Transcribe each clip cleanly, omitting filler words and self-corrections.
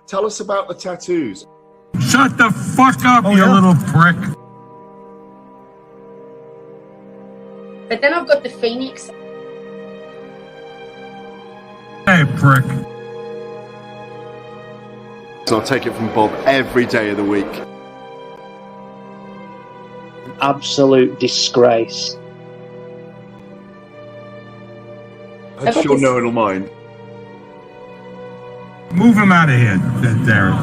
Tell us about the tattoos. Shut the fuck up, you little prick. But then I've got the Phoenix. Hey, prick. So I'll take it from Bob every day of the week. Absolute disgrace. I'm sure no one will mind. Move him out of here, Derek.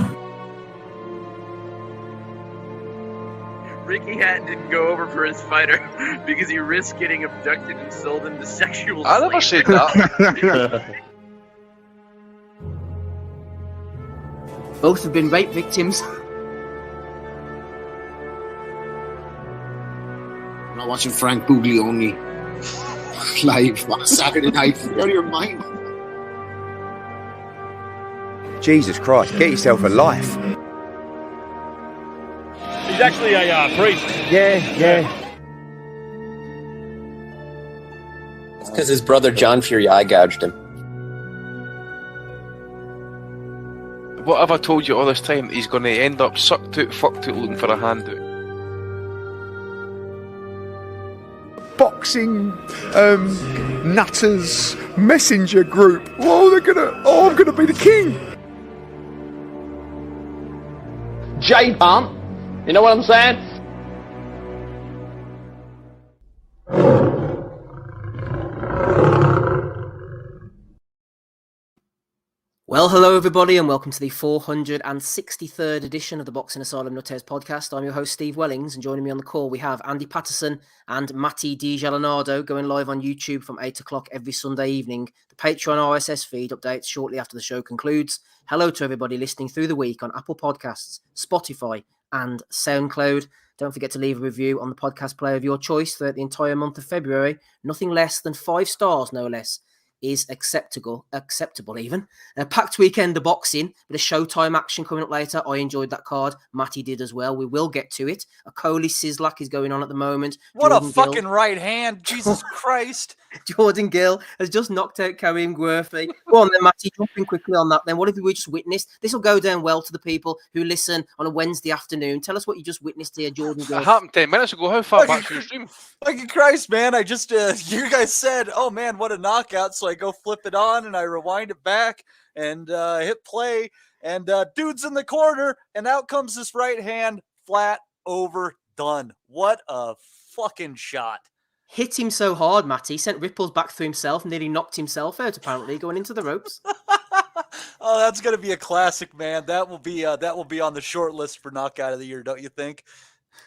Ricky Hatton didn't go over for his fighter because he risked getting abducted and sold into sexual I never said that. Both have been rape victims. I'm not watching Frank Buglioni live on Saturday night. You're out of your mind. Jesus Christ, get yourself a life. He's actually a priest. Yeah. It's because his brother John Fury eye gouged him. What have I told you all this time? He's going to end up sucked out, fucked out, looking for a handout. Boxing, nutters, messenger group. I'm gonna be the king. J-Pump, you know what I'm saying? Well, hello everybody, and welcome to the 463rd edition of the Boxing Asylum Nuthouse podcast. I'm your host, Steve Wellings, and joining me on the call we have Andy Patterson and Matty DiGialinardo going live on YouTube from 8 o'clock every Sunday evening. The Patreon RSS feed updates shortly after the show concludes. Hello to everybody listening through the week on Apple Podcasts, Spotify, and SoundCloud. Don't forget to leave a review on the podcast player of your choice throughout the entire month of February. Nothing less than 5 stars, no less, is acceptable even. Packed weekend of boxing, with a Showtime action coming up later. I enjoyed that card. Matty did as well. We will get to it. A Coley Sislak is going on at the moment. What Jordan a fucking Gill. right hand. Jesus Christ. Jordan Gill has just knocked out Kareem Guerfi. Go on then, Matty, jumping quickly on that then. What have we just witnessed? This will go down well to the people who listen on a Wednesday afternoon. Tell us what you just witnessed here, Jordan Gill. It happened 10 minutes ago. How far back to your stream? Fucking Christ, man. I just, you guys said, oh man, what a knockout. So I go flip it on and I rewind it back and hit play. And dude's in the corner and out comes this right hand, flat over done. What a fucking shot. Hit him so hard, Matty. Sent ripples back through himself, nearly knocked himself out, apparently, going into the ropes. Oh, that's going to be a classic, man. That will be on the short list for knockout of the year, don't you think?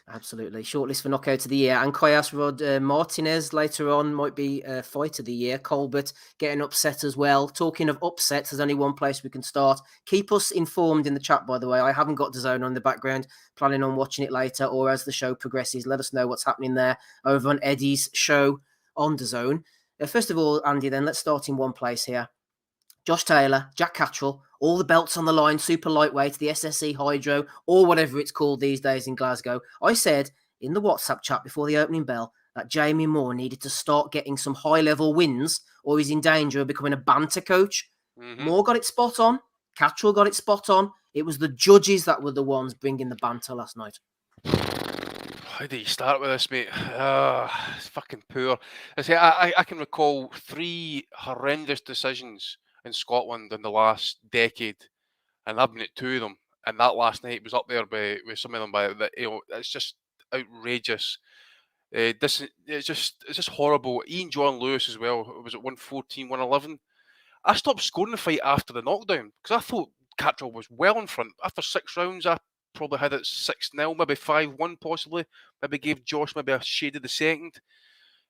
Absolutely. Shortlist for knockout of the year. Ancajas Martinez later on might be fight of the year. Colbert getting upset as well. Talking of upsets, there's only one place we can start. Keep us informed in the chat, by the way. I haven't got DAZN on the background. Planning on watching it later or as the show progresses. Let us know what's happening there over on Eddie's show on DAZN. First of all, Andy, then let's start in one place here. Josh Taylor, Jack Catterall, all the belts on the line, super lightweight, the SSE Hydro, or whatever it's called these days in Glasgow. I said in the WhatsApp chat before the opening bell that Jamie Moore needed to start getting some high-level wins or he's in danger of becoming a banter coach. Mm-hmm. Moore got it spot on. Catterall got it spot on. It was the judges that were the ones bringing the banter last night. How do you start with this, mate? It's fucking poor. I can recall 3 horrendous decisions in Scotland in the last decade, and I've been at 2 of them. And that last night was up there with some of them. It's just outrageous. It's just horrible. Ian John Lewis as well. It was at 114, 111. I stopped scoring the fight after the knockdown because I thought Catterall was well in front. After 6 rounds, I probably had it 6-0, maybe 5-1 possibly. Maybe gave Josh maybe a shade of the second.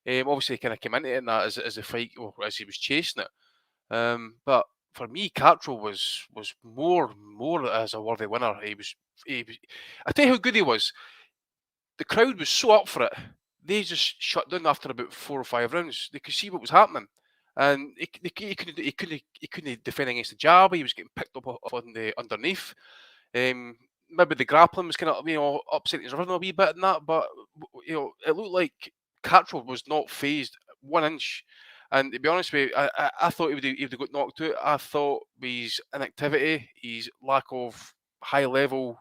Obviously, he kind of came into it in that as a fight, or as he was chasing it. But for me, Catterall was more as a worthy winner. He was. I tell you how good he was. The crowd was so up for it. They just shut down after about 4 or 5 rounds. They could see what was happening, and he couldn't defend against the jab. He was getting picked up on the underneath. Maybe the grappling was kind of upsetting his rhythm a wee bit in that, but it looked like Catterall was not phased 1 inch. And to be honest with you, I thought he would have got knocked out. I thought with his inactivity, his lack of high level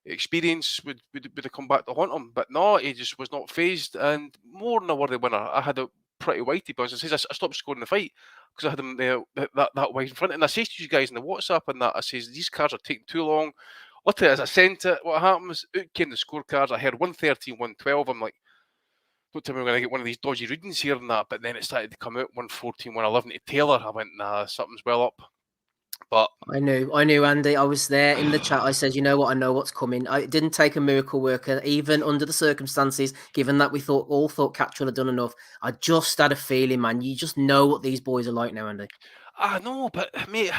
experience would have come back to haunt him. But no, he just was not phased. And more than a worthy winner, I had a pretty whitey because I stopped scoring the fight because I had him there that way in front. And I says to you guys in the WhatsApp and that, I says, these cards are taking too long. Literally, as I sent it, what happens? Out came the scorecards. I heard 113, 112. I'm like, don't tell me we're going to get one of these dodgy readings here and that. But then it started to come out 114, 111 to Taylor. I went, nah, something's well up. But I knew, Andy. I was there in the chat. I said, you know what? I know what's coming. It didn't take a miracle worker, even under the circumstances, given that we all thought Catterall had done enough. I just had a feeling, man. You just know what these boys are like now, Andy. I know, but mate,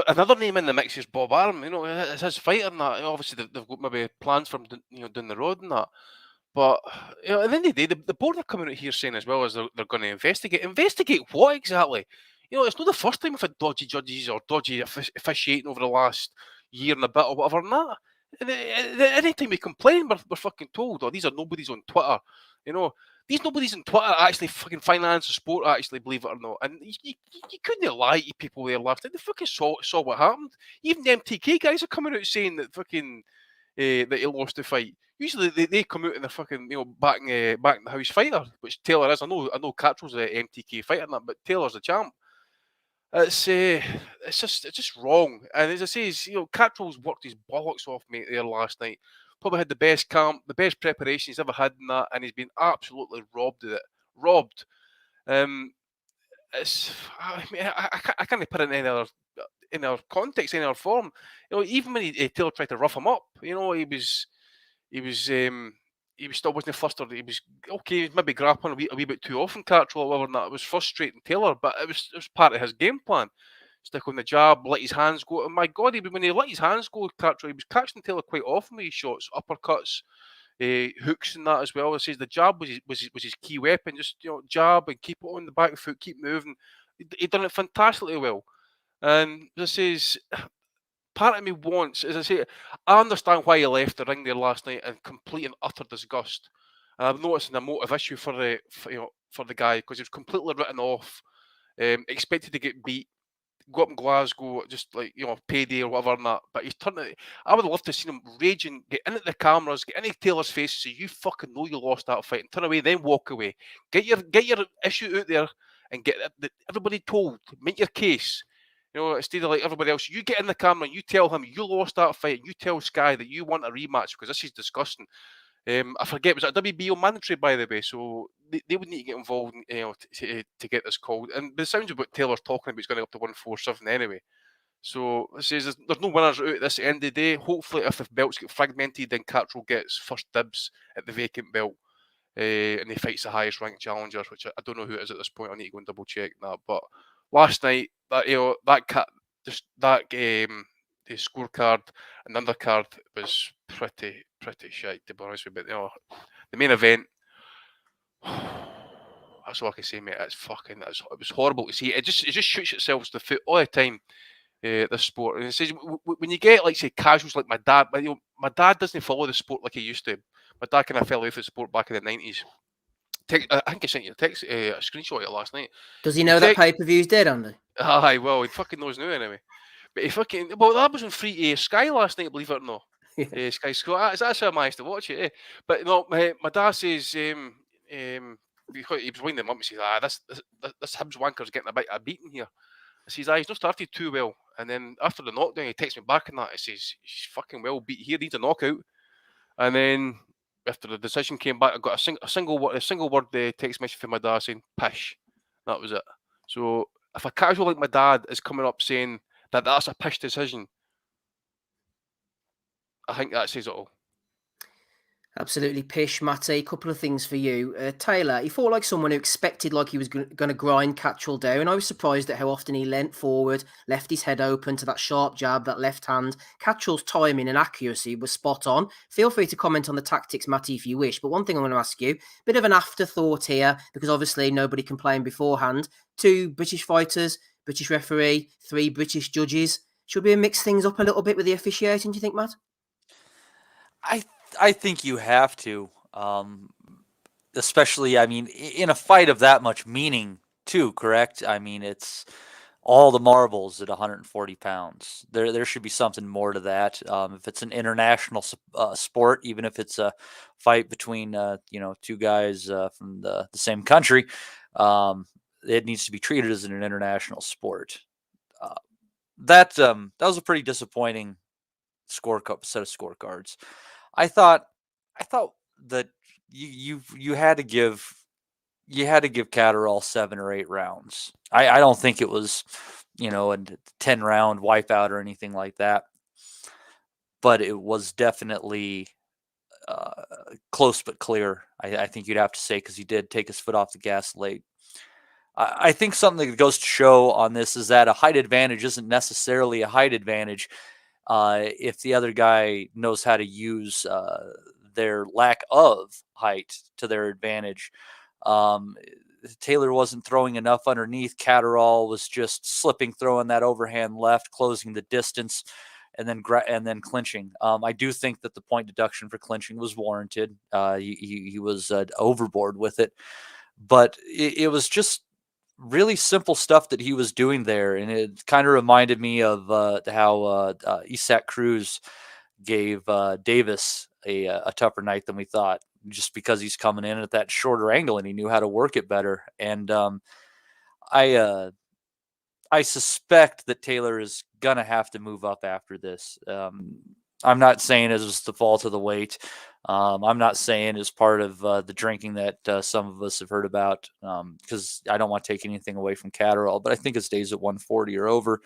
another name in the mix is Bob Arum. It's his fighter and that. Obviously, they've got maybe plans for him, down the road and that. But at the end of the day, the board are coming out here saying as well as they're going to investigate. Investigate what exactly? It's not the first time we've had dodgy judges or dodgy officiating over the last year and a bit or whatever. And that. Anytime we complain, we're fucking told, oh, these are nobodies on Twitter. These nobodies on Twitter actually fucking finance the sport, actually, believe it or not. And you couldn't lie to people there last night. They fucking saw what happened. Even the MTK guys are coming out saying that fucking that he lost the fight. Usually they come out and they're fucking backing the house fighter, which Taylor is. I know Catterall's the MTK fighter and that, but Taylor's the champ. It's just wrong. And as I say, Catterall's worked his bollocks off, mate, there last night. Probably had the best camp, the best preparation he's ever had in that, and he's been absolutely robbed of it. Robbed. I can't put it in any other context, any other form. Even when Taylor tried to rough him up, he was still wasn't flustered. He was okay, maybe grappling a wee bit too often, Catterall or whatever. That it was frustrating Taylor, but it was part of his game plan. Stick on the jab, let his hands go. And my God, when he let his hands go, Catterall, he was catching Taylor quite often with his shots, uppercuts, hooks, and that as well. It says the jab was his key weapon. Just jab and keep it on the back foot, keep moving. He done it fantastically well. And this is part of me wants, as I say, I understand why he left the ring there last night in complete and utter disgust. And I've noticed an emotive issue for the guy because he was completely written off, expected to get beat, go up in Glasgow, just like payday or whatever and that. But he's turned it. I would love to see him raging, get into the cameras, get into Taylor's face, so you fucking know you lost that fight, and turn away, then walk away. Get your issue out there and get everybody told. Make your case. Instead of like everybody else, you get in the camera and you tell him you lost that fight. And you tell Sky that you want a rematch because this is disgusting. I forget, was it WBO mandatory, by the way? So they would need to get involved, to get this called. And the sounds of what Taylor's talking about is going up to 147 anyway. So it says there's no winners out at this end of the day. Hopefully, if the belts get fragmented, then Catterall gets first dibs at the vacant belt, and he fights the highest ranked challengers, which I don't know who it is at this point. I need to go and double check that. But last night, the scorecard and undercard was pretty shite, to be honest with you. But the main event, that's all I can say, mate. It was horrible to see. It just shoots itself to the foot all the time. This sport, and it says when you get like say casuals like my dad, but my dad doesn't follow the sport like he used to. My dad kind of fell off the sport back in the 90s. I think I sent you a screenshot of it last night. Does he know that pay-per-view's dead, Andy? Aye, well, he fucking knows now anyway. But that was on free Sky last night, believe it or not. Sky Scott. That's how I managed to watch it. But no, my dad says he was winding him up and says, this Hibs wanker's getting a beating here. I says, he's not started too well. And then after the knockdown, he texts me back and that. He says, he's fucking well beat here, needs a knockout. And then after the decision came back, I got a single word text message from my dad saying, pish. That was it. So if a casual like my dad is coming up saying that's a pish decision, I think that says it all. Absolutely pish, Matty. A couple of things for you. Taylor, he fought like someone who expected like he was going to grind Catterall down. I was surprised at how often he leant forward, left his head open to that sharp jab, that left hand. Catterall's timing and accuracy was spot on. Feel free to comment on the tactics, Matty, if you wish. But one thing I'm going to ask you, bit of an afterthought here, because obviously nobody can play him beforehand. 2 British fighters, British referee, 3 British judges. Should we mix things up a little bit with the officiating, do you think, Matt? I think you have to. especially, I mean, in a fight of that much meaning too, correct? I mean, it's all the marbles at 140 pounds. There should be something more to that. If it's an international sport, even if it's a fight between two guys from the same country, it needs to be treated as an international sport. That was a pretty disappointing set of scorecards. I thought that you had to give Catterall 7 or 8 rounds. I don't think it was, a 10-round wipeout or anything like that. But it was definitely close but clear. I think you'd have to say, because he did take his foot off the gas late. I think something that goes to show on this is that a height advantage isn't necessarily a height advantage if the other guy knows how to use their lack of height to their advantage. Taylor wasn't throwing enough underneath. Catterall was just slipping, throwing that overhand left, closing the distance, and then clinching. I do think that the point deduction for clinching was warranted. He was overboard with it, but it was just really simple stuff that he was doing there, and it kind of reminded me of how Isaac Cruz gave Davis a tougher night than we thought, just because he's coming in at that shorter angle and he knew how to work it better. And I suspect that Taylor is gonna have to move up after this. I'm not saying it was the fault of the weight. I'm not saying it's part of the drinking that some of us have heard about, because I don't want to take anything away from Catterall, but I think his days at 140 are over.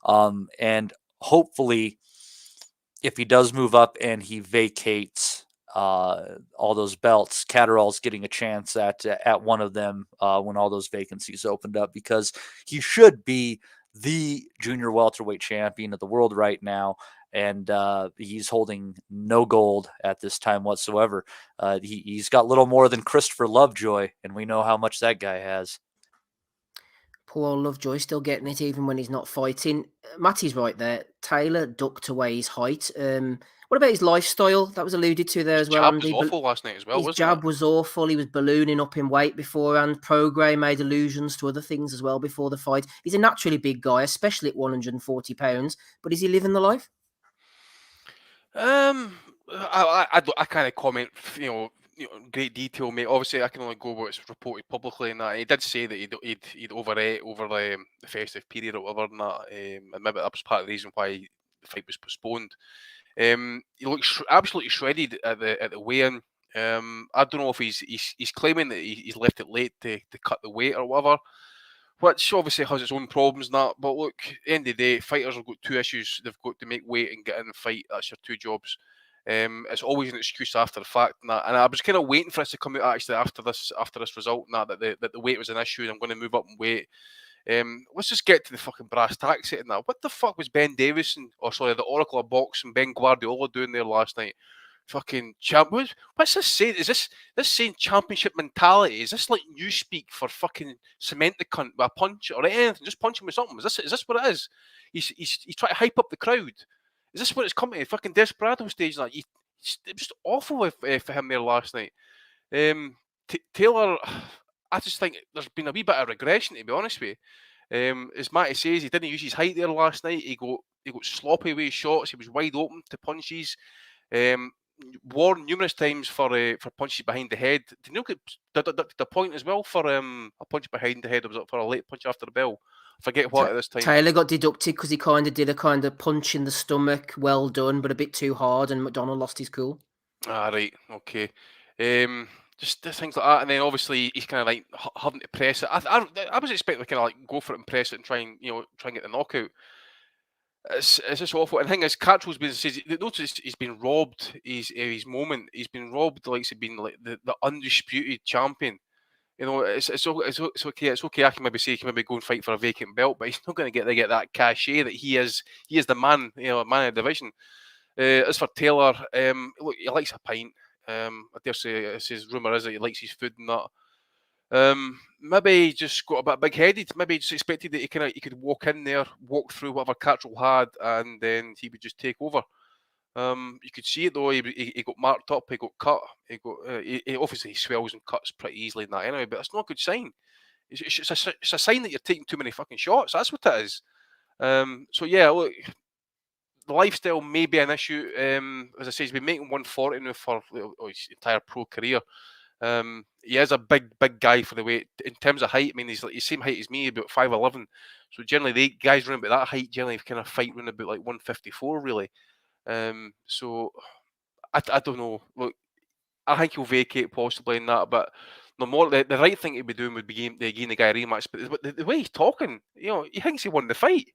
And hopefully, if he does move up and he vacates all those belts, Catterall's getting a chance at one of them when all those vacancies opened up, because he should be the junior welterweight champion of the world right now. And he's holding no gold at this time whatsoever. He's got little more than Christopher Lovejoy, and we know how much that guy has. Poor old Lovejoy still getting it even when he's not fighting. Matty's right there. Taylor ducked away his height. What about his lifestyle? That was alluded to there as well, Andy. His jab was awful last night as well, wasn't it? His jab was awful. He was ballooning up in weight beforehand. Prograis made allusions to other things as well before the fight. He's a naturally big guy, especially at 140 pounds. But is he living the life? I can't comment, great detail, mate. Obviously, I can only go what's reported publicly, and that he did say that he'd overate over the festive period or whatever, and that, and maybe that was part of the reason why the fight was postponed. He looks absolutely shredded at the weigh-in. I don't know if he's claiming that he's left it late to cut the weight or whatever, which obviously has its own problems and that. But look, at the end of the day, fighters have got 2 issues. They've got to make weight and get in and fight. That's your 2 jobs. It's always an excuse after the fact and that. And I was kind of waiting for us to come out actually after this result and that the weight was an issue and I'm going to move up in weight. Let's just get to the fucking brass tacks and that. What the fuck was the Oracle of Boxing, Ben Guardiola doing there last night? Fucking champ. What's this saying? Is this saying championship mentality? Is this like newspeak for fucking cement the cunt with a punch or anything? Just punch him with something. Is this what it is? He's trying to hype up the crowd. Is this what it's coming to? Fucking Desperado stage? Like it was just awful for him there last night. Taylor, I just think there's been a wee bit of regression, to be honest with you. As Matty says, he didn't use his height there last night. He got sloppy with his shots. He was wide open to punches. Warned numerous times for punches behind the head. Did you know the point as well for a punch behind the head? Was for a late punch after the bell. Forget what at this time. Taylor got deducted because he did a kind of punch in the stomach. Well done, but a bit too hard, and McDonald lost his cool. Right, okay. Just things like that, and then obviously he's kind of like having to press it. I was expecting to kind of like go for it and press it and try and get the knockout. It's just awful. And the thing is, Catterall's been notice he's been robbed his moment. He's been robbed like he's been like the undisputed champion. It's okay. It's okay. I can maybe say he can maybe go and fight for a vacant belt, but he's not going to get that cachet that he is. He is the man, man of the division. As for Taylor, look, he likes a pint. I dare say his rumour is that he likes his food and that. Maybe he just got a bit big-headed. Maybe he just expected that he could walk in there, walk through whatever Catterall had, and then he would just take over. You could see it though. He got marked up. He got cut. He obviously he swells and cuts pretty easily in that anyway. But it's not a good sign. It's a sign that you're taking too many fucking shots. That's what it is. So yeah, look, the lifestyle may be an issue. As I say, he's been making 140 now for his entire pro career. He is a big guy for the weight. In terms of height, I mean, he's like the same height as me, about 5'11". So generally, the guys around about that height generally kind of fight around about like 154, really. So I don't know. Look, I think he'll vacate possibly in that, but no more. The right thing to be doing would be giving the guy a rematch. But the way he's talking, he thinks he won the fight.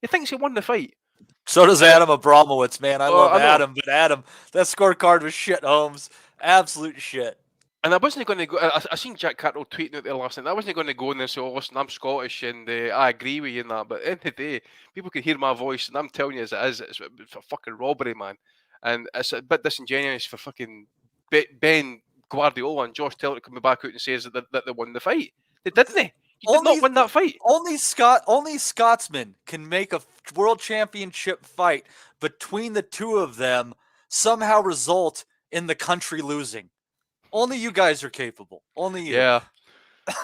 He thinks he won the fight. So does Adam Abramowitz, man. I love I know. Adam, but Adam, that scorecard was shit, Holmes. Absolute shit. And I wasn't going to go. I seen Jack Catterall tweeting out there last night. I wasn't going to go in and say, "Oh, listen, I'm Scottish and I agree with you in that." But at the end of the day, people can hear my voice, and I'm telling you as it is. It's a fucking robbery, man. And it's a bit disingenuous for fucking Ben Guardiola and Josh Taylor to come back out and say that they won the fight. They didn't. You did not win that fight. Only Scotsmen can make a world championship fight between the two of them somehow result in the country losing. Only you guys are capable. Only you. Yeah.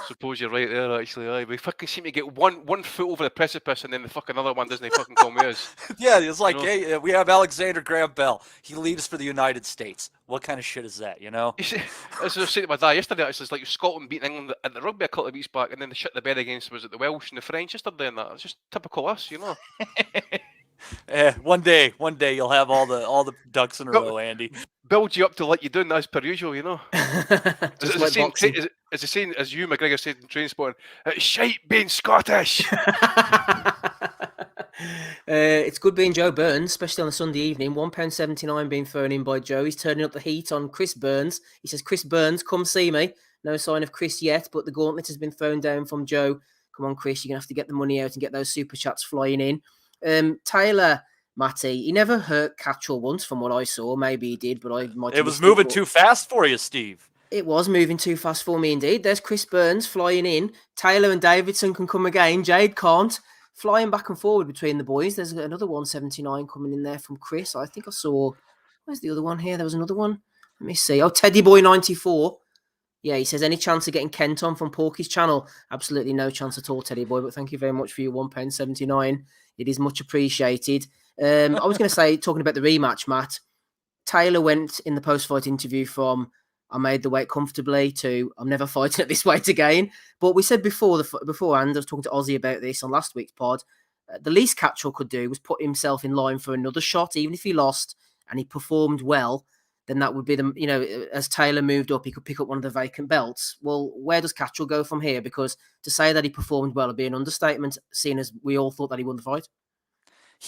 Suppose you're right there, actually. Aye. We fucking seem to get one foot over the precipice and then the fucking other one doesn't fucking come with us. Yeah, it's like, hey, we have Alexander Graham Bell. He leaves for the United States. What kind of shit is that, you know? As I was saying to my dad yesterday, it's like Scotland beating England at the rugby a couple of weeks back and then they shit the bed against was it the Welsh and the French yesterday and that. It's just typical us, you know. One day you'll have all the ducks in a row, Andy. Build you up to like you're doing as per usual, you know. It's the same as you, McGregor said in Trainspotting. It's shite being Scottish. It's good being Joe Burns, especially on a Sunday evening. £1.79 being thrown in by Joe. He's turning up the heat on Chris Burns. He says, "Chris Burns, come see me." No sign of Chris yet, but the gauntlet has been thrown down from Joe. Come on, Chris, you're going to have to get the money out and get those super chats flying in. Taylor, Matty, he never hurt Catterall once from what I saw. Maybe he did, but I might. It was moving too fast for you, Steve. It was moving too fast for me indeed. There's Chris Burns flying in. Taylor and Davison can come again. Jade can't. Flying back and forward between the boys. There's another 179 coming in there from Chris. I think I saw. Where's the other one here? There was another one. Let me see. Oh, Teddy Boy 94. Yeah, he says, any chance of getting Kent on from Porky's channel? Absolutely no chance at all, Teddy Boy, but thank you very much for your £1.79. It is much appreciated. I was going to say, talking about the rematch, Matt, Taylor went in the post-fight interview from, "I made the weight comfortably," to, "I'm never fighting at this weight again." But we said beforehand, I was talking to Aussie about this on last week's pod, the least Catterall could do was put himself in line for another shot, even if he lost and he performed well. Then that would be as Taylor moved up, he could pick up one of the vacant belts. Well, where does Catterall go from here? Because to say that he performed well would be an understatement, seeing as we all thought that he won the fight.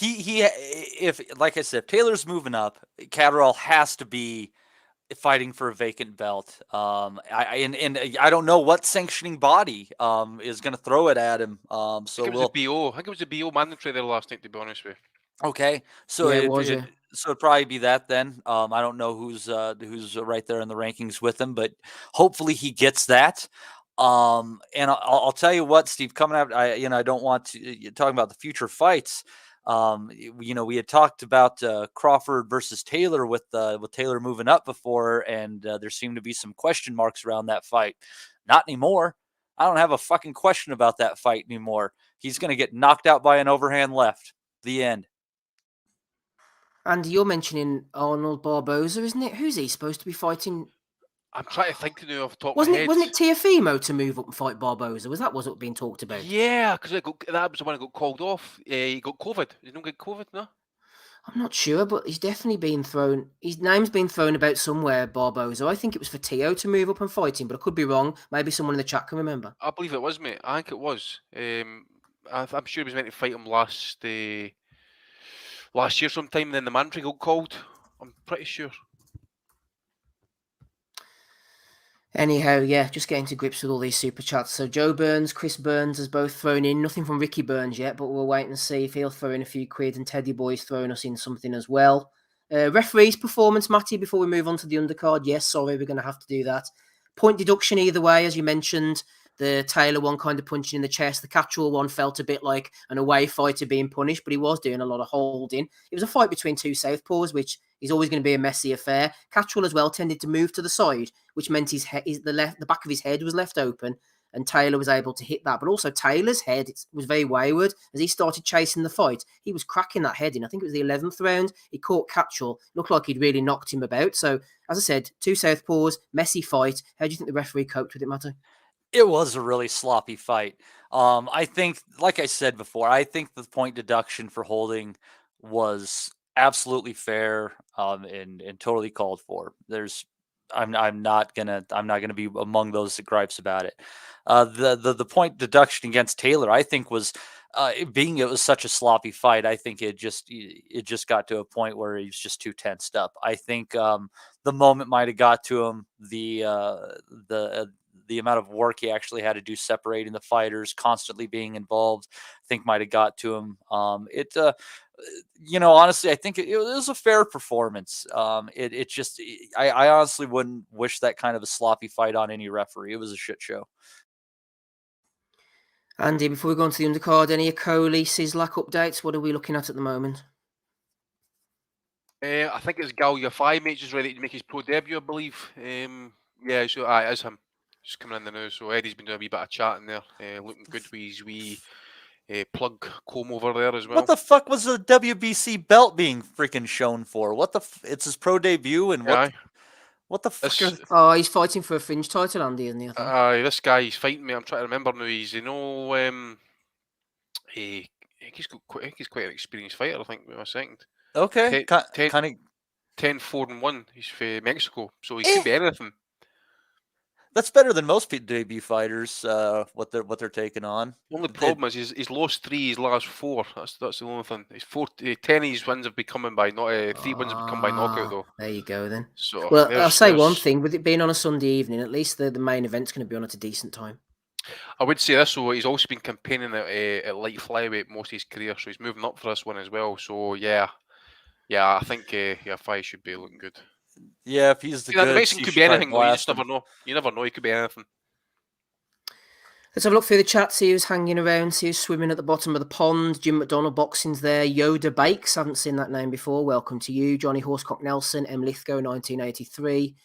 If like I said, if Taylor's moving up, Catterall has to be fighting for a vacant belt. I don't know what sanctioning body is going to throw it at him. I think it was a BO mandatory there last night, to be honest with you. Okay, so so it'd probably be that then. I don't know who's right there in the rankings with him, but hopefully he gets that. And I'll tell you what, Steve, coming out, I don't want to talk about the future fights. We had talked about Crawford versus Taylor with Taylor moving up before, and there seemed to be some question marks around that fight. Not anymore. I don't have a fucking question about that fight anymore. He's going to get knocked out by an overhand left. The end. And you're mentioning Arnold Barboza, isn't it? Who's he supposed to be fighting? I'm trying to think off the top of my head. Wasn't it Tiafimo to move up and fight Barboza? Was that what being talked about? Yeah, because that was the one that got called off. He got COVID. Did he not get COVID, no? I'm not sure, but he's definitely been thrown. His name's been thrown about somewhere, Barboza. I think it was for Tio to move up and fight him, but I could be wrong. Maybe someone in the chat can remember. I believe it was, mate. I think it was. I'm sure he was meant to fight him last year sometime, and then the mandatory got called. I'm pretty sure. Anyhow, yeah, just getting to grips with all these super chats. So Joe Burns, Chris Burns has both thrown in. Nothing from Ricky Burns yet, but we'll wait and see if he'll throw in a few quid, and Teddy Boy's throwing us in something as well. Referee's performance, Matty, before we move on to the undercard. Yes, sorry, we're going to have to do that. Point deduction either way, as you mentioned. The Taylor one kind of punching in the chest. The Catterall one felt a bit like an away fighter being punished, but he was doing a lot of holding. It was a fight between two southpaws, which is always going to be a messy affair. Catterall as well tended to move to the side, which meant the back of his head was left open, and Taylor was able to hit that. But also Taylor's head was very wayward. As he started chasing the fight, he was cracking that head in. I think it was the 11th round. He caught Catterall. Looked like he'd really knocked him about. So, as I said, two southpaws, messy fight. How do you think the referee coped with it, Matty? It was a really sloppy fight. I think, like I said before, I think the point deduction for holding was absolutely fair and totally called for. I'm not gonna be among those gripes about it. The point deduction against Taylor, I think, was it was such a sloppy fight. I think it just got to a point where he was just too tensed up. I think the moment might have got to him. The amount of work he actually had to do separating the fighters, constantly being involved, I think might have got to him. Honestly, I think it was a fair performance. I honestly wouldn't wish that kind of a sloppy fight on any referee. It was a shit show. Andy, before we go on to the undercard, any Coley, Sislak updates? What are we looking at the moment? I think it's Gallia mate, just ready to make his pro debut, I believe. Yeah, so it is him. Just coming in there now. So Eddie's been doing a wee bit of chatting there, looking good with his wee plug comb over there as well. What the fuck was the WBC belt being freaking shown for? It's his pro debut, and what the fuck? He's fighting for a fringe title, Andy, isn't he? This guy, he's fighting me. I'm trying to remember now. He's, he's quite an experienced fighter. I think. Wait a second. Okay, kind of 10-4-1. He's for Mexico, so he could be anything. That's better than most debut fighters. What they're taking on. The only problem is he's lost 3 his last 4. That's the only thing. He's 10 of his wins have been coming by 3 wins have come by knockout though. There you go then. So well, I'll say one thing: with it being on a Sunday evening, at least the main event's going to be on at a decent time. I would say this. So he's also been campaigning at light flyweight most of his career, so he's moving up for this one as well. So yeah, I think fight should be looking good. Yeah, if he's the Mexican could be anything. You just never know. You never know. He could be anything. Let's have a look through the chat, see who's hanging around, see who's swimming at the bottom of the pond. Jim McDonald Boxing's there. Yoda Bakes, haven't seen that name before. Welcome to you. Johnny Horsecock Nelson, M. Lithgow, 1983.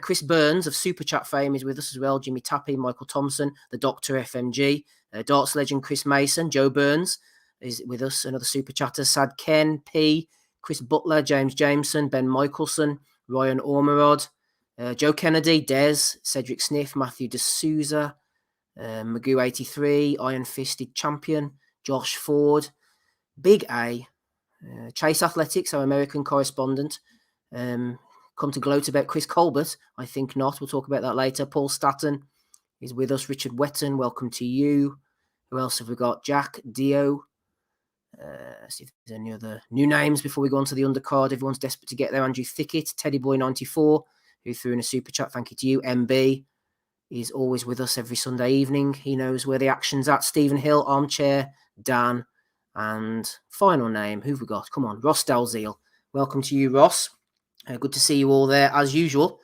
Chris Burns of Super Chat fame is with us as well. Jimmy Tappy, Michael Thompson, the Doctor FMG. Darts legend Chris Mason, Joe Burns is with us. Another Super Chatter. Sad Ken, P. Chris Butler, James Jameson, Ben Michelson, Ryan Ormerod, Joe Kennedy, Des, Cedric Sniff, Matthew D'Souza, Magoo 83, Iron Fisted Champion, Josh Ford, Big A, Chase Athletics, our American correspondent. Come to gloat about Chris Colbert? I think not. We'll talk about that later. Paul Statten is with us. Richard Wetton, welcome to you. Who else have we got? Jack Dio. See if there's any other new names before we go on to the undercard. Everyone's desperate to get there. Andrew Thickett, Teddy Boy 94, who threw in a super chat. Thank you to you. MB is always with us every Sunday evening. He knows where the action's at. Stephen Hill, Armchair, Dan, and final name. Who've we got? Come on, Ross Dalziel. Welcome to you, Ross. Good to see you all there as usual.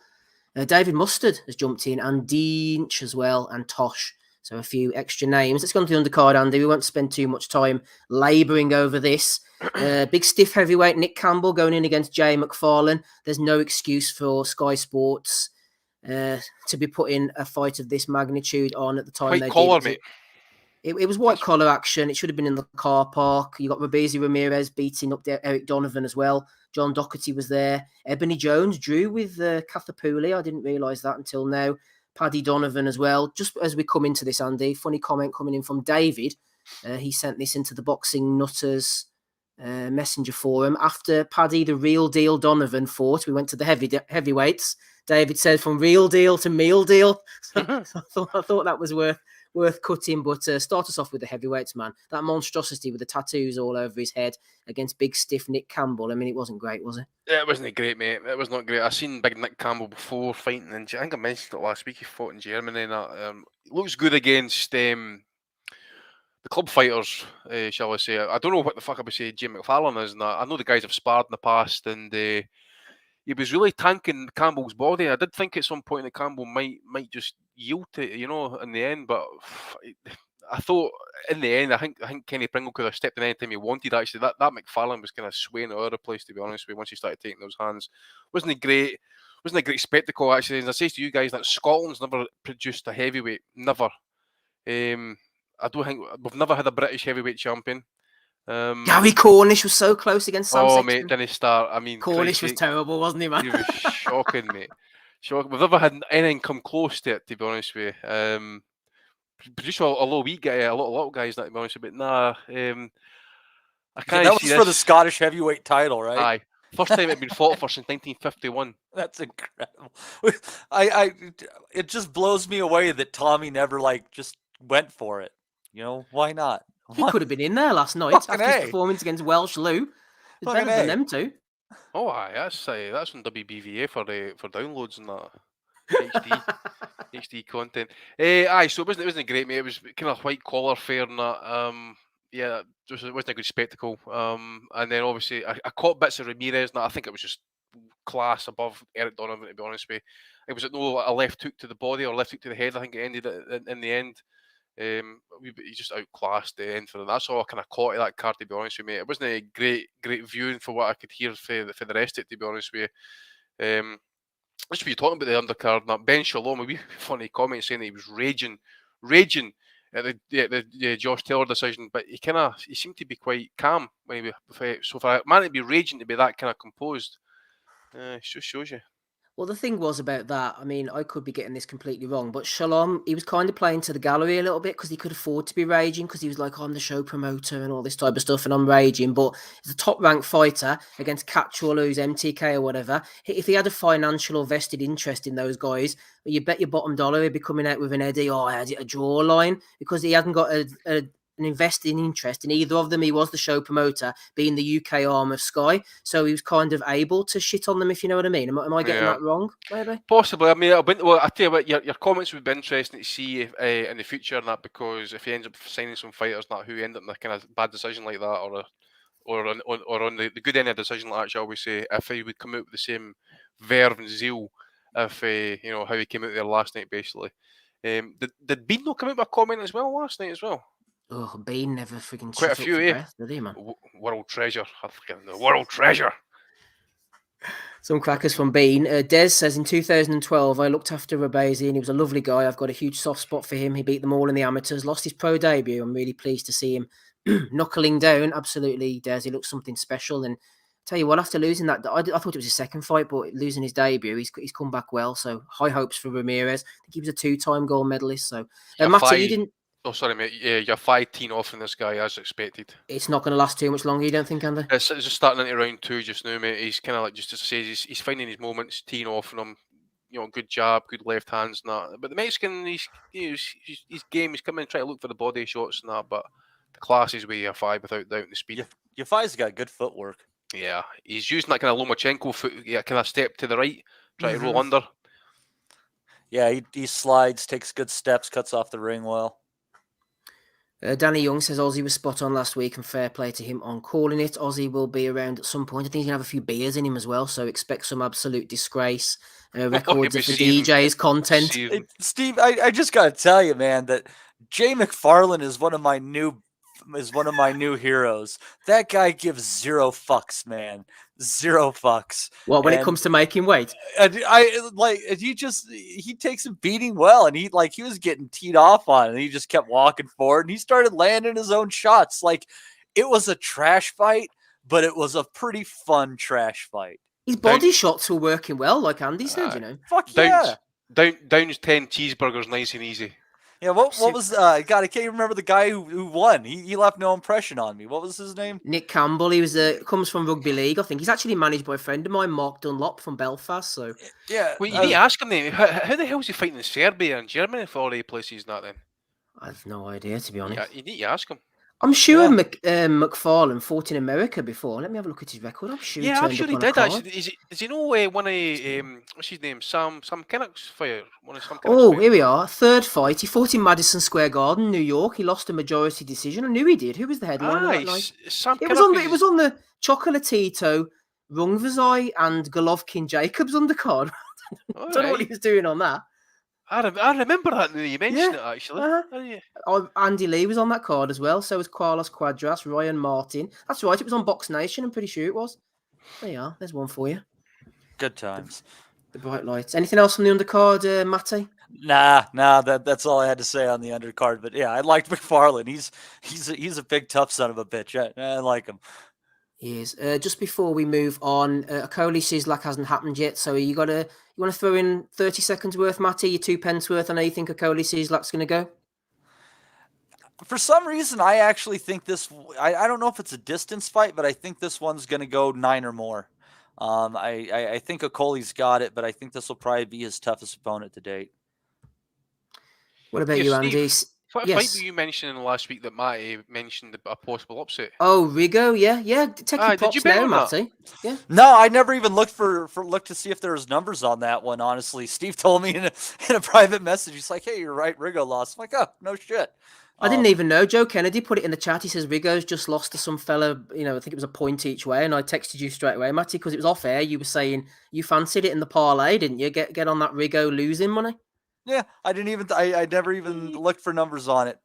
David Mustard has jumped in, and Deanch as well, and Tosh. So a few extra names. Let's go on to the undercard, Andy. We won't spend too much time labouring over this. Big stiff heavyweight Nick Campbell going in against Jay McFarlane. There's no excuse for Sky Sports to be putting a fight of this magnitude on at the time. White collar, mate. It was white collar action. It should have been in the car park. You got Rabezi Ramirez beating up Eric Donovan as well. John Doherty was there. Ebony Jones drew with Cathapuli. I didn't realise that until now. Paddy Donovan as well. Just as we come into this, Andy, funny comment coming in from David. He sent this into the Boxing Nutters messenger forum. After Paddy the Real Deal Donovan fought, we went to the heavyweights. David said from real deal to meal deal. So I thought that was worth cutting, but start us off with the heavyweights, man. That monstrosity with the tattoos all over his head against big stiff Nick Campbell. I mean, it wasn't great, was it? Yeah, it wasn't great, mate. It was not great. I've seen big Nick Campbell before fighting in, I think I mentioned it last week, he fought in Germany and that. Looks good against the club fighters, shall I say. I don't know what the fuck I would say Jim McFarlane is and that. I know the guys have sparred in the past and he was really tanking Campbell's body. I did think at some point that Campbell might just yield to it, in the end. But I thought in the end, I think Kenny Pringle could have stepped in any time he wanted. Actually, that McFarlane was kind of swaying all over the place, to be honest with you. Once he started taking those hands, wasn't a great spectacle actually. As I say to you guys, that Scotland's never produced a heavyweight, never. I don't think we've never had a British heavyweight champion. Gary Cornish was so close against Sam Sexton. Mate, didn't he start? I mean, Cornish was terrible, wasn't he, man? He was shocking, mate. Shocking. We've never had anything come close to it, to be honest with you. Producer, although we get a lot of guys, to be honest with you, but nah. I can't. That was for the Scottish heavyweight title, right? Aye. First time it'd been fought for since 1951. That's incredible. It just blows me away that Tommy never just went for it. Why not? He could have been in there last night after his performance against Welsh Lou. It's better than them two. Oh, aye, that's on WBVA for downloads and that HD content. Aye, so it wasn't great, mate. It was kind of white collar fare and that. Yeah, it wasn't a good spectacle. And then obviously I caught bits of Ramirez, and I think it was just class above Eric Donovan, to be honest with you. It was a left hook to the body or left hook to the head. I think it ended in the end. He just outclassed the end for them. That's all I kind of caught of that card, to be honest with you, mate. It wasn't a great viewing for what I could hear for the rest of it, to be honest with you. Just when you're talking about the undercard, that Ben Shalom, a wee funny comment saying that he was raging at the Josh Taylor decision, but he seemed to be quite calm when he was. So for a man to be raging, to be that kind of composed, it just shows you. Well, the thing was about that, I mean, I could be getting this completely wrong, but Shalom, he was kind of playing to the gallery a little bit because he could afford to be raging because he was like, I'm the show promoter and all this type of stuff and I'm raging. But as a top-ranked fighter against Catterall, who's MTK or whatever, if he had a financial or vested interest in those guys, you bet your bottom dollar he'd be coming out with an Eddie, I had a draw line, because he hadn't got an investing interest in either of them. He was the show promoter, being the UK arm of Sky, so he was kind of able to shit on them, if you know what I mean. Am I getting that wrong, maybe? Possibly. I mean, I tell you what, your comments would be interesting to see in the future, and that, because if he ends up signing some fighters that who end up in a kind of bad decision like that, or on the good end of a decision like that, shall we say, if he would come out with the same verve and zeal, if how he came out there last night, basically. Did Bean not come out with a comment as well last night as well? Oh, Bean never freaking quite a few, breath, did he, man? World treasure. The world treasure. Some crackers from Bean. Des says, in 2012, I looked after Robbery and he was a lovely guy. I've got a huge soft spot for him. He beat them all in the amateurs, lost his pro debut. I'm really pleased to see him knuckling down. Absolutely, Des. He looks something special. And tell you what, after losing that, I thought it was his second fight, but losing his debut, he's come back well. So high hopes for Ramirez. I think he was a 2-time gold medalist. So, Matty, you didn't... Oh, sorry, mate. Yeah, you're 5-10 off from this guy, as expected. It's not going to last too much longer, you don't think, Andy? It's just starting into round 2 just now, mate. He's kind of like, just to say, he's finding his moments, teeing off from him. Good jab, good left hands and that. But the Mexican, his game, he's coming and trying to look for the body shots and that, but the class is way Yafai without doubt, the speed. Yafai's got good footwork. Yeah, he's using that kind of Lomachenko foot, kind of step to the right, try to roll under. Yeah, he slides, takes good steps, cuts off the ring well. Danny Young says Aussie was spot on last week and fair play to him on calling it. Aussie will be around at some point. I think he's going to have a few beers in him as well, so expect some absolute disgrace. Records of the DJ's content. Hey, Steve, I just got to tell you, man, that Jay McFarlane is one of my new heroes. That guy gives zero fucks, man. Zero fucks. Well, when it comes to making weight, he takes a beating well, and he was getting teed off on it, and he just kept walking forward, and he started landing his own shots. Like, it was a trash fight, but it was a pretty fun trash fight. His body shots were working well, like Andy said, Fuck yeah. Down's 10 cheeseburgers, nice and easy. Yeah, what was God? I can't even remember the guy who won. He left no impression on me. What was his name? Nick Campbell. He was comes from rugby league. I think he's actually managed by a friend of mine, Mark Dunlop from Belfast. So yeah, well, you need to ask him then. How the hell is he fighting in Serbia and Germany for all the places? Not then. I have no idea, to be honest. Yeah, you need to ask him. I'm sure McFarlane fought in America before. Let me have a look at his record. I'm sure. Yeah, I'm sure he did. Actually, does he know one of what's his name? Sam Kinnock's fighter. Here we are. Third fight. He fought in Madison Square Garden, New York. He lost a majority decision. I knew he did. Who was the headliner that night? Sam It was on the Chocolatito Rungvisai and Golovkin Jacobs undercard. I don't know what he was doing on that. I remember that now you mentioned it, actually. Andy Lee was on that card as well. So was Carlos Cuadras, Ryan Martin. That's right. It was on Box Nation. I'm pretty sure it was. There you are. There's one for you. Good times. The bright lights. Anything else on the undercard, Matty? Nah. That's all I had to say on the undercard. But yeah, I liked McFarlane. He's a big tough son of a bitch. I like him. He is. Just before we move on, Okoli Sislak hasn't happened yet. So you want to throw in 30 seconds worth, Matty? Your 2 pence worth. I know you think Okoli Sislak's going to go. For some reason, I actually think this. I don't know if it's a distance fight, but I think this one's going to go 9 or more. I think Okoli's got it, but I think this will probably be his toughest opponent to date. What about you, Andy? What fight were you mentioning last week that Matty mentioned a possible upset? Oh, Rigo, yeah. Take your props now, Matty. Yeah. No, I never even looked to see if there was numbers on that one. Honestly, Steve told me in a private message. He's like, "Hey, you're right, Rigo lost." I'm like, "Oh, no shit." I didn't even know. Joe Kennedy put it in the chat. He says Rigo's just lost to some fella. I think it was a point each way, and I texted you straight away, Matty, because it was off air. You were saying you fancied it in the parlay, didn't you? Get on that Rigo losing money. Yeah, I didn't even. I never even looked for numbers on it.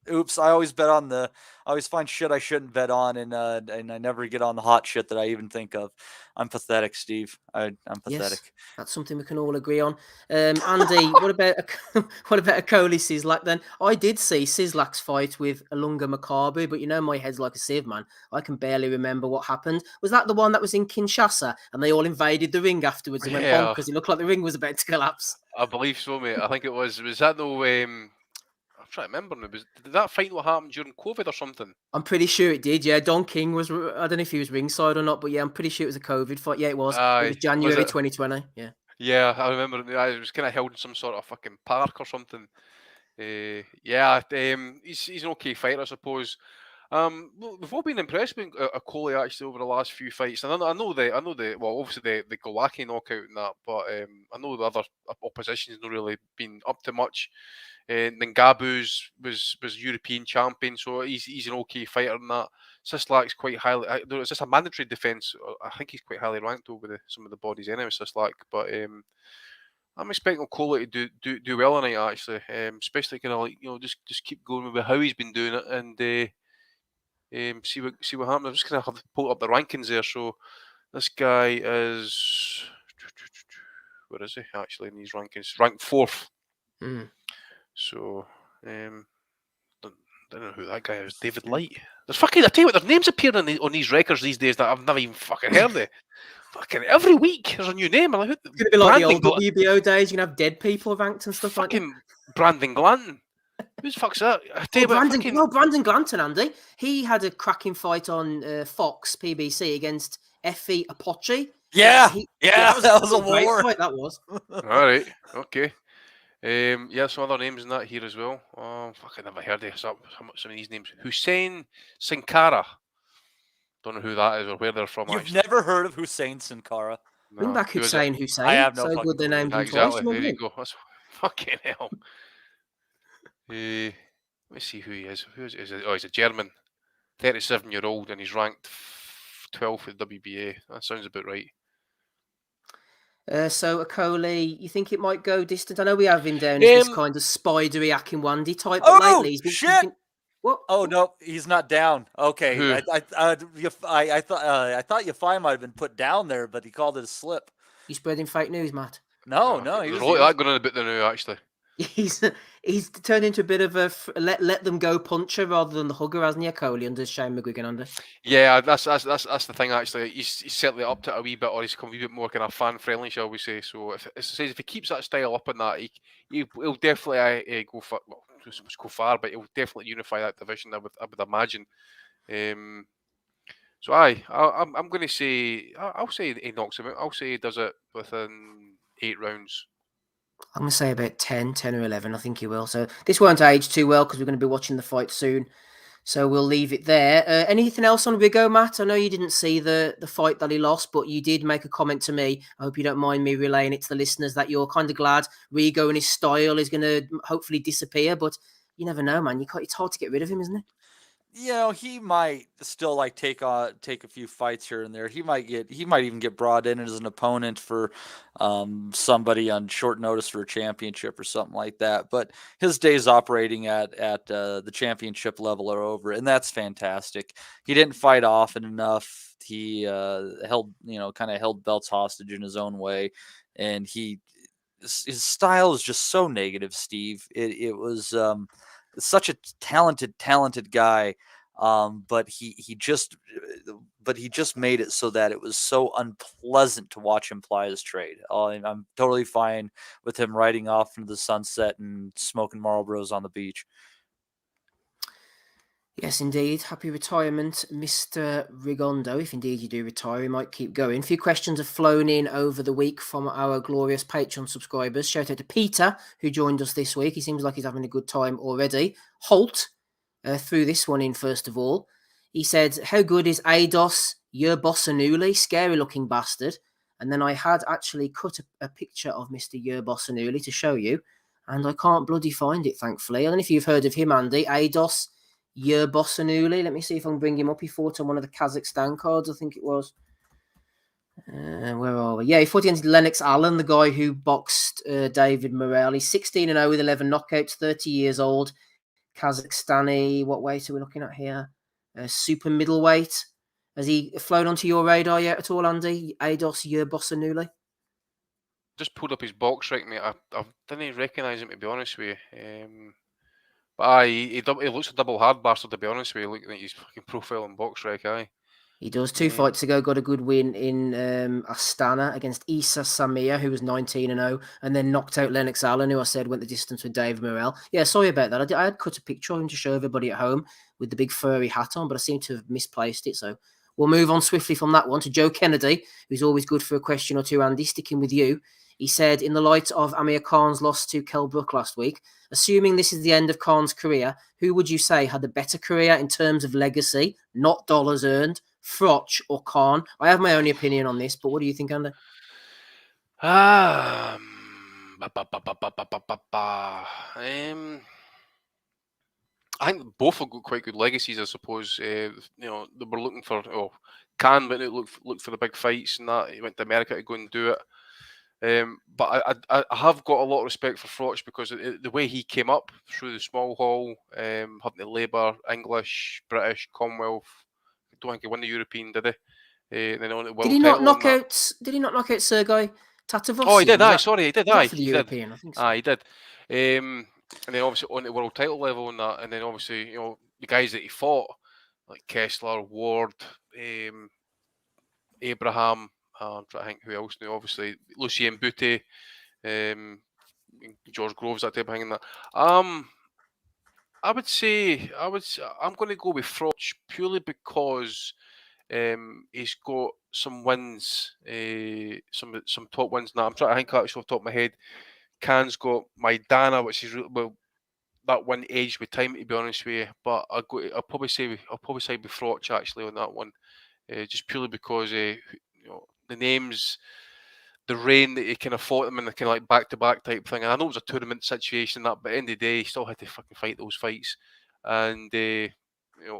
Oops! I always bet on I always find shit I shouldn't bet on, and I never get on the hot shit that I even think of. I'm pathetic, Steve. I'm pathetic. Yes, that's something we can all agree on. Andy, what about Okoli Sislak then? I did see Sislak's fight with Ilunga Makabu, but my head's like a sieve, man. I can barely remember what happened. Was that the one that was in Kinshasa and they all invaded the ring afterwards and went bonkers? It looked like the ring was about to collapse. I believe so, mate. I think it was. Was that no? I'm trying to remember now. Did that fight what happened during COVID or something? I'm pretty sure it did, yeah. Don King was, I don't know if he was ringside or not, but yeah, I'm pretty sure it was a COVID fight. Yeah, it was. It was January 2020, yeah. Yeah, I remember it was kind of held in some sort of fucking park or something. He's an okay fighter, I suppose. We've all been impressed with Okoli actually over the last few fights, and I know well, obviously the Golovkin knockout and that, but I know the other opposition's not really been up to much. Ngabu's was European champion, so he's an okay fighter in that. Sislak's quite highly. It's just a mandatory defence. I think he's quite highly ranked over some of the bodies anyway, Sislak. But I'm expecting Okoli to do well tonight actually. Especially just keep going with how he's been doing it and see what happens. I'm just gonna have to pull up the rankings there. So this guy is where is he actually in these rankings? Ranked 4th. So, don't know who that guy is. David Light. There's I tell you what, there's names appearing on these records these days that I've never even fucking heard of. Fucking every week there's a new name. Like, it's gonna be like the old WBO days. You're gonna have dead people ranked and stuff fucking like that. Brandon Glanton. Who the fuck's that? Brandon Glanton, Andy. He had a cracking fight on Fox PBC against Effie Apoche. Yeah, that was a war. Fight, that was. All right, okay. Some other names in that here as well. Oh, fuck, I never heard of some of these names. Hussein Sankara. Don't know who that is or where they're from. You've never heard of Hussein Sankara? Bring back Hussein. I have no so good they named him exactly. twice. There you go. That's fucking hell. Let me see who he is. Who is it? Oh, he's a German, 37-year-old, and he's ranked 12th at WBA. That sounds about right. So Okoli, you think it might go distant? I know we have him down as this kind of spidery Akinwandi type, but lately he's been shit. What? Oh no, he's not down. Okay, I thought Yafai might have been put down there, but he called it a slip. You spreading fake news, Matt? No, he was that going on a bit there now, actually. He's turned into a bit of a let them go puncher rather than the hugger, hasn't he, Okoli, under Shane McGuigan under? Yeah, that's the thing actually. He's certainly upped it a wee bit, or he's become a wee bit more kind of fan friendly, shall we say? So if he keeps that style up in that, he'll definitely go far, but he'll definitely unify that division. I would imagine. So I'm going to say I'll say he knocks him out. I'll say he does it within 8 rounds. I'm going to say about 10 or 11. I think he will. So this won't age too well because we're going to be watching the fight soon. So we'll leave it there. Anything else on Rigo, Matt? I know you didn't see the fight that he lost, but you did make a comment to me. I hope you don't mind me relaying it to the listeners that you're kind of glad Rigo and his style is going to hopefully disappear. But you never know, man. It's hard to get rid of him, isn't it? he might still like take a few fights here and there. He might even get brought in as an opponent for somebody on short notice for a championship or something like that. But his days operating at the championship level are over, and that's fantastic. He didn't fight often enough. He held belts hostage in his own way, and his style is just so negative, Steve. It was such a talented guy, but he just made it so that it was so unpleasant to watch him ply his trade. And I'm totally fine with him riding off into the sunset and smoking Marlboros on the beach. Yes, indeed. Happy retirement, Mr. Rigondeaux. If indeed you do retire, we might keep going. A few questions have flown in over the week from our glorious Patreon subscribers. Shout out to Peter, who joined us this week. He seems like he's having a good time already. Holt threw this one in first of all. He said, how good is Eidos Yerbossanuli? Scary looking bastard. And then I had actually cut a picture of Mr. Yerbossanuli to show you, and I can't bloody find it, thankfully. I don't know if you've heard of him, Andy. Eidos Yerbossanuli. Let me see if I can bring him up. He fought on one of the Kazakhstan cards, I think it was. Where are we? Yeah, he fought against Lennox Allen, the guy who boxed David Morrell. He's 16-0 with 11 knockouts, 30 years old. Kazakhstani. What weight are we looking at here? Super middleweight. Has he flown onto your radar yet at all, Andy? Eidos Yerbossanuli? Just pulled up his box rec, mate. I didn't recognise him, to be honest with you. But aye, he looks a double hard bastard, to be honest with you, looking at his fucking profile and box rec, aye. He does. Two fights ago, got a good win in Astana against Issa Samir, who was 19-0, and then knocked out Lennox Allen, who I said went the distance with Dave Morrell. Yeah, sorry about that. I had cut a picture of him to show everybody at home with the big furry hat on, but I seem to have misplaced it. So we'll move on swiftly from that one to Joe Kennedy, who's always good for a question or two, Andy, sticking with you. He said, in the light of Amir Khan's loss to Kell Brook last week, assuming this is the end of Khan's career, who would you say had a better career in terms of legacy, not dollars earned, Froch or Khan? I have my own opinion on this, but what do you think, Andy? I think both have got quite good legacies, I suppose. They were looking for... Khan went out look for the big fights and that. He went to America to go and do it. But I have got a lot of respect for Froch because the way he came up through the small hall, having to Labour, English, British, Commonwealth. I don't think he won the European, did he? Then on the world did he not knock title out? Did he not knock out Sergei Tatavossi? Oh, he did. Aye, sorry, he did. Aye, for the he European, did. I think so. Aye, he did. And then obviously on the world title level and that, and then obviously the guys that he fought like Kessler, Ward, Abraham. I'm trying to think who else now. Obviously, Lucien Boutte, George Groves, that type of thing. And that. I would say I'm going to go with Froch purely because he's got some wins, some top wins. Now I'm trying to think actually off the top of my head. Khan's got Maidana, which is that one aged with time, to be honest with you. But I'll probably say with Froch actually on that one, just purely because the names, the reign that he kind of fought them in the kind of like back-to-back type thing. And I know it was a tournament situation, that, but at the end of the day, he still had to fucking fight those fights. And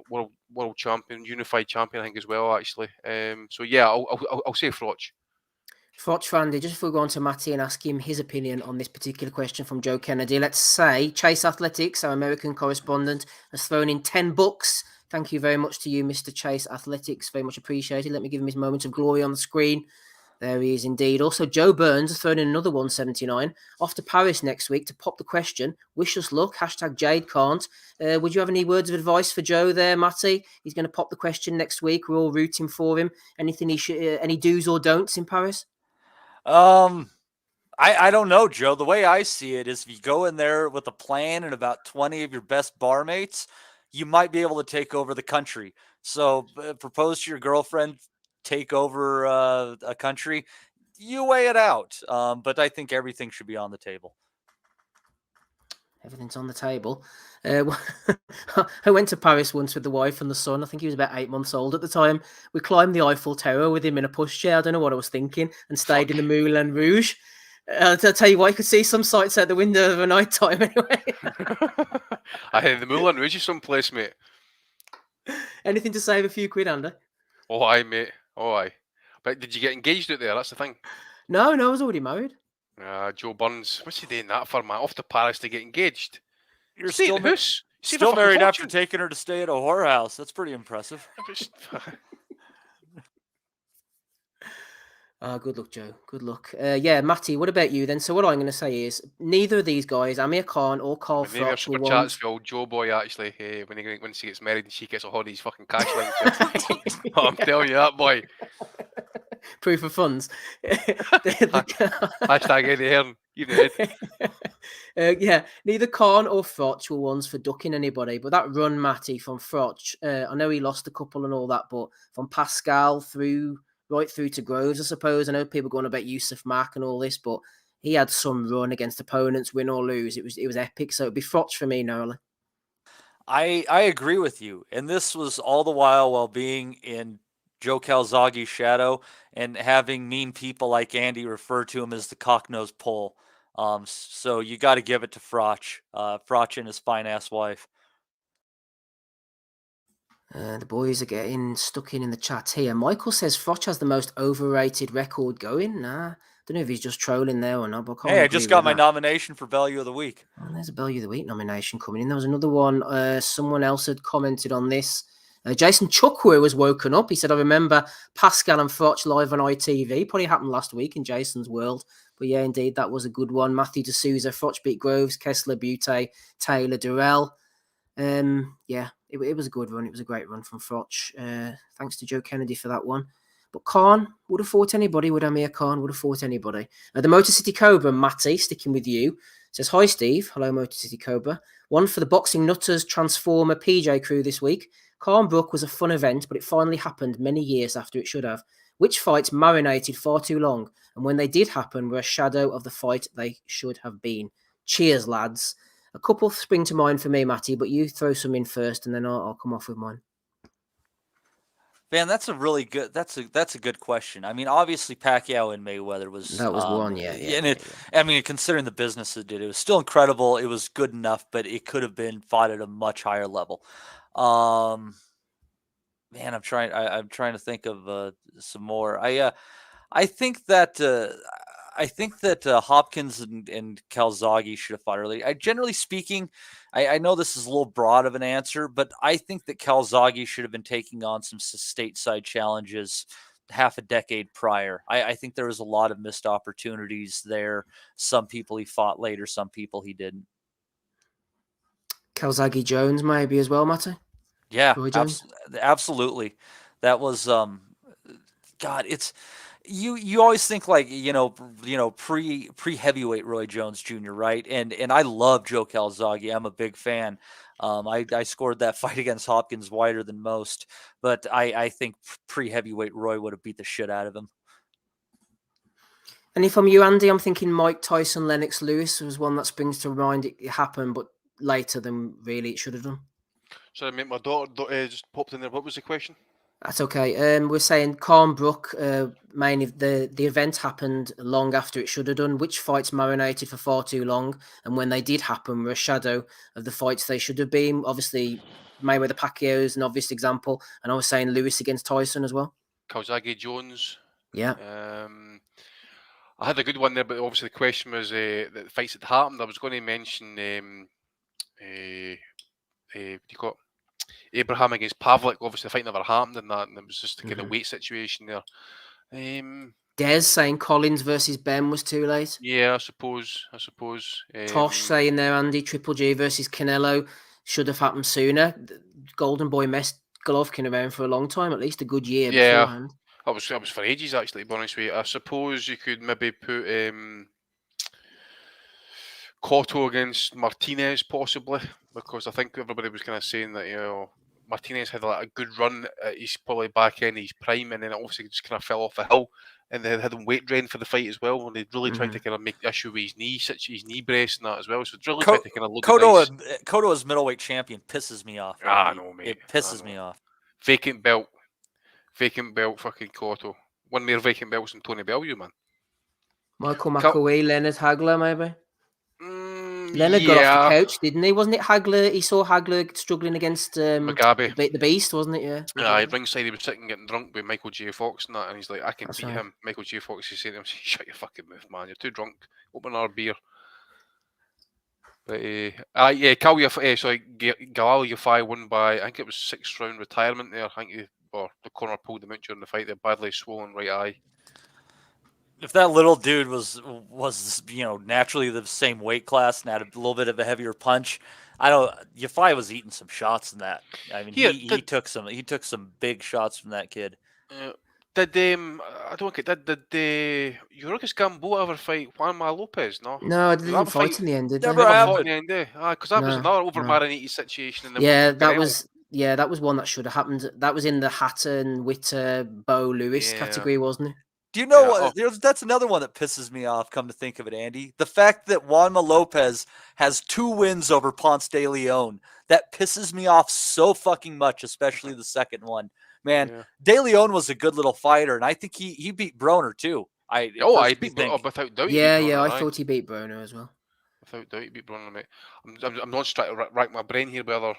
world champion, unified champion, I think as well, actually. So yeah, I'll say Froch. Froch, Randy, just before we go on to Matty and ask him his opinion on this particular question from Joe Kennedy, let's say Chase Athletics, our American correspondent, has thrown in $10. Thank you very much to you, Mr. Chase Athletics. Very much appreciated. Let me give him his moment of glory on the screen. There he is indeed. Also, Joe Burns has thrown in another 179. Off to Paris next week to pop the question. Wish us luck. # Jade can't. Would you have any words of advice for Joe there, Matty? He's going to pop the question next week. We're all rooting for him. Anything he should, any do's or don'ts in Paris? I don't know, Joe. The way I see it is if you go in there with a plan and about 20 of your best barmates, you might be able to take over the country. So propose to your girlfriend, take over a country, you weigh it out. But I think everything should be on the table. Everything's on the table. I went to Paris once with the wife and the son. I think he was about 8 months old at the time. We climbed the Eiffel Tower with him in a pushchair. I don't know what I was thinking, and stayed in the Moulin Rouge. I'll tell you what, you could see some sights out the window of a night time anyway. I think the Moulin Rouge is someplace, mate. Anything to save a few quid, Andy? Oh, aye, mate. Oh, aye. But did you get engaged out there? That's the thing. No, I was already married. Joe Burns. What's he doing that for, man? Off to Paris to get engaged. You're Stay still at the house. Save a still fucking married after fortune. taking her to stay at a whorehouse. That's pretty impressive. Good luck, Joe. Good luck. Yeah, Matty, what about you then? So what I'm going to say is neither of these guys, Amir Khan or Carl Maybe our Froch, were super chats ones. for old Joe Boy, actually, when she gets married and she gets a hold of his fucking cash line. I'm telling you that, boy. Proof of funds. Hashtag Eddie Hearn. Even Ed. Yeah, neither Khan or Froch were ones for ducking anybody, but that run, Matty, from Froch, I know he lost a couple and all that, but from Pascal right through to Groves, I suppose. I know people going about Yusuf Mack and all this, but he had some run against opponents, win or lose. It was epic. So it'd be Froch for me, Nolan. I agree with you, and this was all the while being in Joe Calzaghe's shadow and having mean people like Andy refer to him as the cock-nosed pole. So you got to give it to Froch, Froch and his fine-ass wife. The boys are getting stuck in the chat here. Michael says Froch has the most overrated record going. Nah, don't know if he's just trolling there or not. But I just got my nomination for Value of the Week. Oh, there's a Value of the Week nomination coming in. There was another one. Someone else had commented on this. Jason Chuckwer was woken up. He said, I remember Pascal and Froch live on ITV. Probably happened last week in Jason's world. But yeah, indeed, that was a good one. Matthew D'Souza, Froch beat Groves, Kessler, Butte, Taylor, Durrell. Yeah, it was a good run. It was a great run from Froch. Thanks to Joe Kennedy for that one. But Khan would have fought anybody. Would Amir Khan would have fought anybody. The Motor City Cobra, Matty, sticking with you, says, hi, Steve. Hello, Motor City Cobra. One for the Boxing Nutters Transformer PJ crew this week. Khan Brook was a fun event, but it finally happened many years after it should have. Which fights marinated far too long, and when they did happen were a shadow of the fight they should have been. Cheers, lads. A couple spring to mind for me, Matty, but you throw some in first, and then I'll come off with mine. Man, that's a really good. That's a good question. I mean, obviously Pacquiao and Mayweather was one. Yeah. I mean, considering the business it did, it was still incredible. It was good enough, but it could have been fought at a much higher level. Man, I'm trying to think of some more. I think that Hopkins and Calzaghe should have fought early. Generally speaking, I know this is a little broad of an answer, but I think that Calzaghe should have been taking on some stateside challenges half a decade prior. I think there was a lot of missed opportunities there. Some people he fought later, some people he didn't. Calzaghe Jones maybe as well, Matty? Yeah, absolutely. That was God, it's you always think like, pre heavyweight Roy Jones Jr., right? And I love Joe Calzaghe. I'm a big fan. I scored that fight against Hopkins wider than most, but I think pre heavyweight Roy would have beat the shit out of him. And if I'm you, Andy, I'm thinking Mike Tyson, Lennox Lewis was one that springs to mind. It happened, but later than really it should have done. Sorry, mate, my daughter just popped in there. What was the question? That's okay. We're saying Khan Brook, mainly the event happened long after it should have done. Which fights marinated for far too long, and when they did happen, were a shadow of the fights they should have been. Obviously, Mayweather Pacquiao is an obvious example, and I was saying Lewis against Tyson as well. Calzaghe Jones. Yeah. I had a good one there, but obviously the question was the fights that happened. I was going to mention what do you call it? Abraham against Pavlik. Obviously the fight never happened in that, and it was just a kind of weight situation there. Des saying Collins versus Ben was too late. Yeah, I suppose. Tosh saying there, Andy, Triple G versus Canelo should have happened sooner. Golden Boy messed Golovkin around for a long time, at least a good year beforehand. I was for ages, actually, to be honest with you. I suppose you could maybe put Cotto against Martinez, possibly, because I think everybody was kind of saying that, Martinez had a good run at his probably back end of his prime, and then it obviously just kind of fell off a hill, and they had him weight drained for the fight as well, and they really tried to kind of make issue with his knee, such his knee brace and that as well. So they really tried to kind of look Cotto as middleweight champion pisses me off. No, mate. It pisses me off. Vacant belt, fucking Cotto. One more vacant belts than Tony Bellew, man. Michael McAwee, Leonard Hagler, maybe. Leonard got off the Yeah. couch, didn't he? Wasn't it Hagler? He saw Hagler struggling against Mugabe. the Beast, wasn't it? Yeah. Ringside, he was sitting getting drunk with Michael J. Fox and that, and he's like, I can That's beat right. him. Michael J. Fox is saying to him, shut your fucking mouth, man. You're too drunk. Open another beer. But Galal Yafai won by, I think it was 6th round retirement there. I think the corner pulled him out during the fight. They badly swollen right eye. If that little dude was naturally the same weight class and had a little bit of a heavier punch, Yafai was eating some shots in that. I mean, he took some big shots from that kid. Did Yurikas Gamboa ever fight Juanma Lopez? No, they didn't fight in the end, did they? Never fought in the end, because that was No, another over no. Marinated situation. And that was one that should have happened. That was in the Hatton, Witter, Bo Lewis category, wasn't it? Do you know what? That's another one that pisses me off, come to think of it, Andy. The fact that Juanma Lopez has 2 wins over Ponce de Leon. That pisses me off so fucking much, especially the second one. Man, De Leon was a good little fighter, and I think he beat Broner, too. I beat Broner, without doubt. I thought he beat Broner as well. Without doubt, he beat Broner, mate. I'm not just trying to rack my brain here with other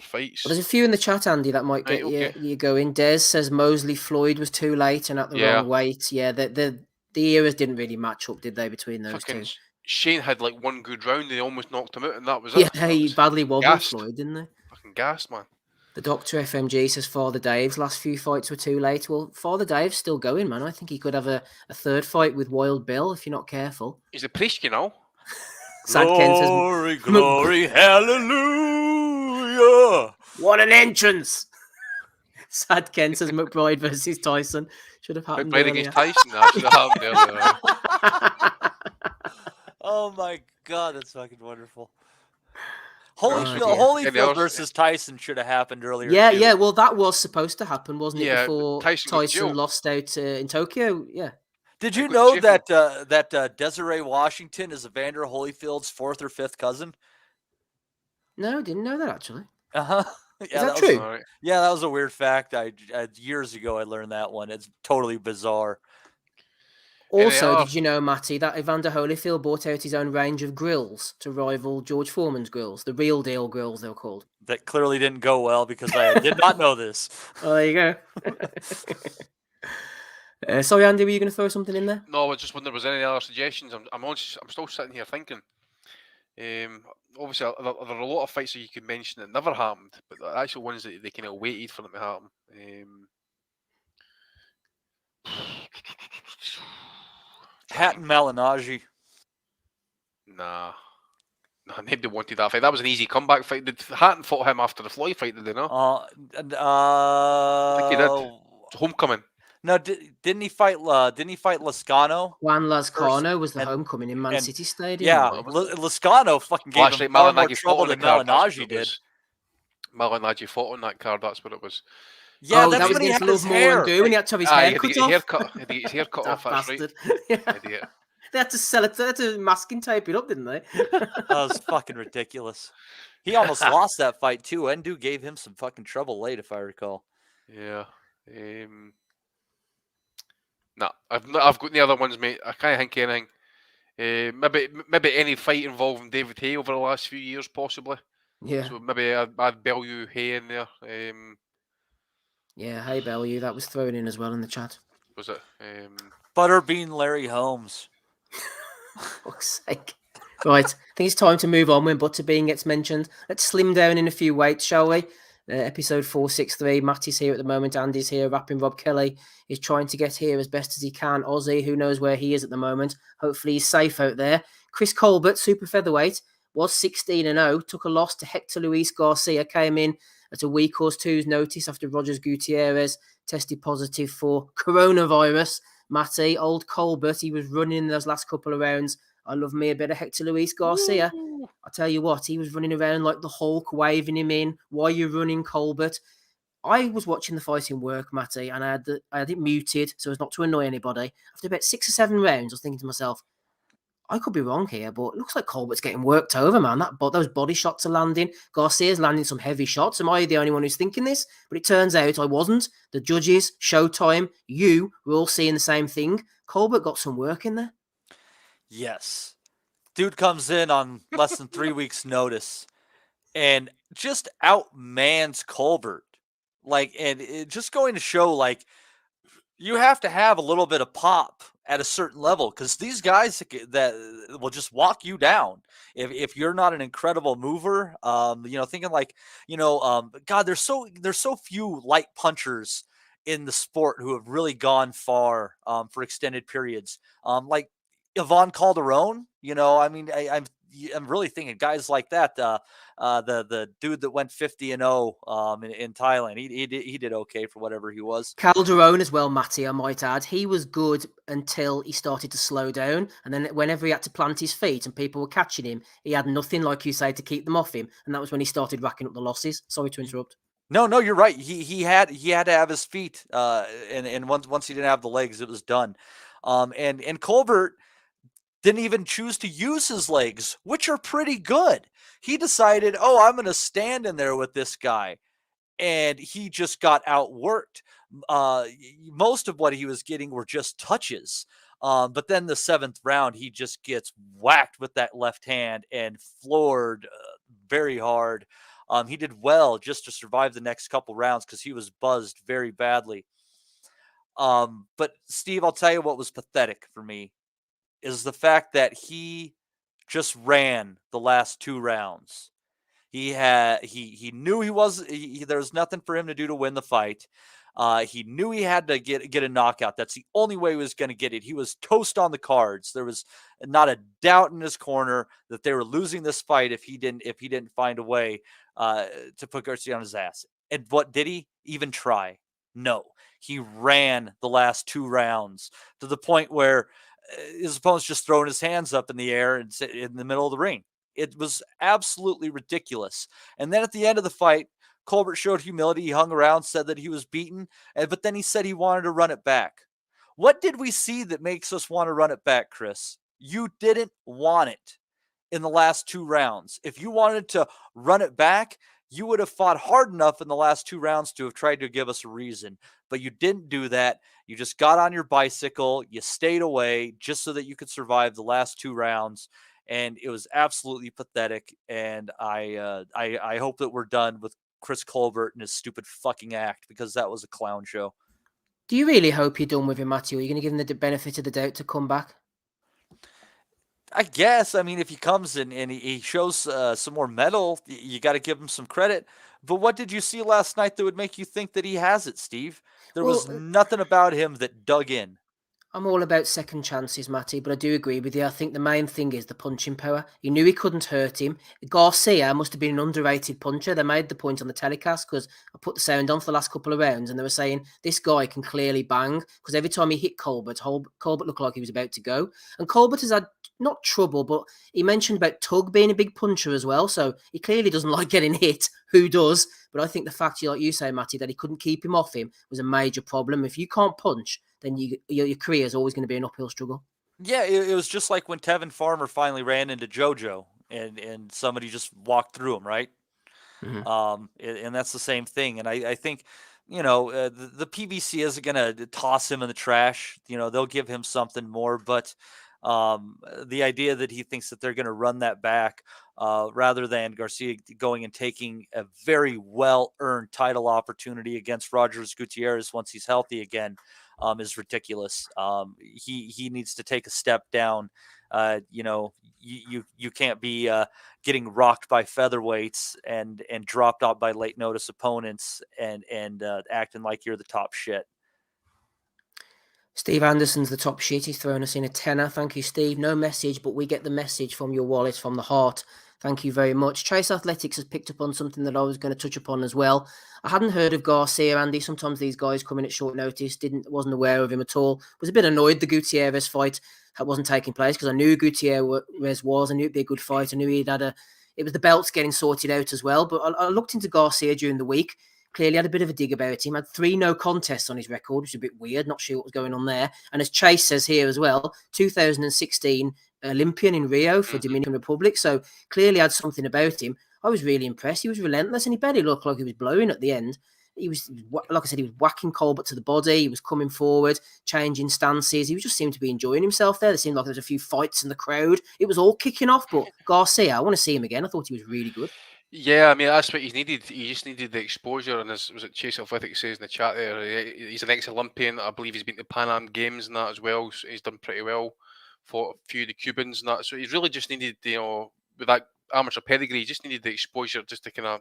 fights. Well, there's a few in the chat, Andy, that might get you going. Des says Mosley Floyd was too late and at the wrong weight. Yeah, the eras didn't really match up, did they, between those two? Shane had like one good round and he almost knocked him out, and that was it. Yeah, he badly wobbled Floyd, didn't he? Fucking gassed, man. The Doctor FMG says Father Dave's last few fights were too late. Well, Father Dave's still going, man. I think he could have a third fight with Wild Bill if you're not careful. He's a priest, you know. Glory, glory, hallelujah. What an entrance. Sad Ken says McBride versus Tyson. Should have happened McBride against Tyson. That should have happened earlier. Oh my God, that's fucking wonderful. Holyfield versus Tyson should have happened earlier. Yeah. Well, that was supposed to happen, wasn't it? Yeah, before Tyson lost out in Tokyo. Yeah. Did you know that Desiree Washington is Evander Holyfield's 4th or 5th cousin? No, didn't know that actually. Yeah, is that true? Right. Yeah, that was a weird fact. Years ago I learned that one. It's totally bizarre. Also, did you know, Matty, that Evander Holyfield bought out his own range of grills to rival George Foreman's grills, the real deal grills they're called? That clearly didn't go well because I did not know this. Oh, there you go. Sorry, Andy, were you going to throw something in there? No, I just wondering, was there any other suggestions? I'm still sitting here thinking. Obviously, there are a lot of fights that you could mention that never happened, but the actual ones that they kind of waited for them to happen. Hatton Malignaggi. Nah, nobody wanted that fight. That was an easy comeback fight. Did Hatton fought him after the Floyd fight? Did they not? I think he did. Homecoming. No, didn't he fight Lascano? Juan Lascano was the homecoming in Man City Stadium. Yeah, Lascano fucking gave him far more trouble than Malignaggi did. Malignaggi fought on that card. That's what it was. Yeah, that's when he had his hair. When he had to have his hair cut off. He had to get his hair cut off. That's right. Idiot. They had to sell it. They had to masking tape it up, didn't they? That was fucking ridiculous. He almost lost that fight too. Endu gave him some fucking trouble late, if I recall. Yeah. No, I've got the other ones, mate. I can't think anything. Maybe any fight involving David Hay over the last few years, possibly. Yeah. So maybe I'd Bellew Hay in there. Yeah, hey Bellew, that was thrown in as well in the chat. Was it? Butterbean Larry Holmes. Fuck's sake. Right, I think it's time to move on when Butterbean gets mentioned. Let's slim down in a few weights, shall we? Episode 463. Matty's here at the moment. Andy's here. Rapping Rob Kelly is trying to get here as best as he can. Aussie, who knows where he is at the moment. Hopefully he's safe out there. Chris Colbert, super featherweight, was 16-0. Took a loss to Hector Luis Garcia. Came in at a week or two's notice after Rogers Gutierrez tested positive for coronavirus. Matty, old Colbert, he was running in those last couple of rounds. I love me a bit of Hector Luis Garcia. I tell you what, he was running around like the Hulk, waving him in. Why are you running, Colbert? I was watching the fight in work, Matty, and I had it muted so as not to annoy anybody. After about 6 or 7 rounds, I was thinking to myself, I could be wrong here, but it looks like Colbert's getting worked over, man. Those body shots are landing. Garcia's landing some heavy shots. Am I the only one who's thinking this? But it turns out I wasn't. The judges, Showtime, you were all seeing the same thing. Colbert got some work in there. Yes. Dude comes in on less than 3 weeks' notice and just outmans Colbert. Like, and it just going to show, like, you have to have a little bit of pop at a certain level because these guys that will just walk you down if you're not an incredible mover. Thinking like, God, there's so few light punchers in the sport who have really gone far for extended periods. Like Yvonne Calderon, I'm really thinking guys like that. The dude that went 50-0 in Thailand, he did okay for whatever he was. Calderon as well, Matty, I might add. He was good until he started to slow down. And then whenever he had to plant his feet and people were catching him, he had nothing, like you say, to keep them off him. And that was when he started racking up the losses. Sorry to interrupt. No, you're right. He had to have his feet, and once he didn't have the legs, it was done. And Colbert didn't even choose to use his legs, which are pretty good. He decided, I'm going to stand in there with this guy. And he just got outworked. Most of what he was getting were just touches. But then the 7th round, he just gets whacked with that left hand and floored very hard. He did well just to survive the next couple rounds because he was buzzed very badly. But Steve, I'll tell you what was pathetic for me is the fact that he just ran the last 2 rounds. He knew there was nothing for him to do to win the fight. He knew he had to get a knockout. That's the only way he was going to get it. He was toast on the cards. There was not a doubt in his corner that they were losing this fight if he didn't find a way to put Garcia on his ass. And what did he even try? No, he ran the last 2 rounds to the point where his opponent's just throwing his hands up in the air and sit in the middle of the ring. It was absolutely ridiculous. And then at the end of the fight, Colbert showed humility. He hung around, said that he was beaten, but then he said he wanted to run it back. What did we see that makes us want to run it back, Chris? You didn't want it in the last 2 rounds. If you wanted to run it back, you would have fought hard enough in the last 2 rounds to have tried to give us a reason. But you didn't do that. You just got on your bicycle. You stayed away just so that you could survive the last 2 rounds. And it was absolutely pathetic. And I hope that we're done with Chris Colbert and his stupid fucking act because that was a clown show. Do you really hope you're done with him, Matthew? Are you going to give him the benefit of the doubt to come back? I guess. I mean, if he comes in and he shows some more mettle, you got to give him some credit. But what did you see last night that would make you think that he has it, Steve? There was nothing about him that dug in. I'm all about second chances, Matty, but I do agree with you. I think the main thing is the punching power. He knew he couldn't hurt him. Garcia must have been an underrated puncher. They made the point on the telecast because I put the sound on for the last couple of rounds and they were saying this guy can clearly bang because every time he hit Colbert looked like he was about to go. And Colbert has had not trouble, but he mentioned about Tug being a big puncher as well. So he clearly doesn't like getting hit. Who does? But I think the fact, like you say, Matty, that he couldn't keep him off him was a major problem. If you can't punch, then your career is always going to be an uphill struggle. Yeah, it was just like when Tevin Farmer finally ran into JoJo and somebody just walked through him, right? Mm-hmm. And that's the same thing. And I think, the PBC isn't going to toss him in the trash. They'll give him something more. But the idea that he thinks that they're going to run that back rather than Garcia going and taking a very well-earned title opportunity against Rogers Gutierrez once he's healthy again, is ridiculous. He needs to take a step down. You can't be getting rocked by featherweights and dropped out by late notice opponents and acting like you're the top shit. Steve Anderson's the top shit. He's thrown us in a tenner. Thank you, Steve. No message, but we get the message from your wallet, from the heart. Thank you very much. Chase Athletics has picked up on something that I was going to touch upon as well. I hadn't heard of Garcia, Andy. Sometimes these guys come in at short notice. Wasn't aware of him at all. Was a bit annoyed the Gutierrez fight wasn't taking place because I knew Gutierrez was. I knew it'd be a good fight. I knew it was the belts getting sorted out as well. But I looked into Garcia during the week. Clearly had a bit of a dig about him. Had 3 no contests on his record, which is a bit weird. Not sure what was going on there. And as Chase says here as well, 2016 Olympian in Rio for Dominican Republic. So clearly had something about him. I was really impressed. He was relentless and he barely looked like he was blowing at the end. like I said, he was whacking Colbert to the body. He was coming forward, changing stances. He just seemed to be enjoying himself there. There seemed like there was a few fights in the crowd. It was all kicking off. But Garcia, I want to see him again. I thought he was really good. Yeah, I mean, that's what he's needed. He just needed the exposure. And as was it Chase Athletic says in the chat there, he's an ex-Olympian. I believe he's been to Pan Am Games and that as well. So he's done pretty well for a few of the Cubans and that. So he's really just needed, with that amateur pedigree, he just needed the exposure just to kind of,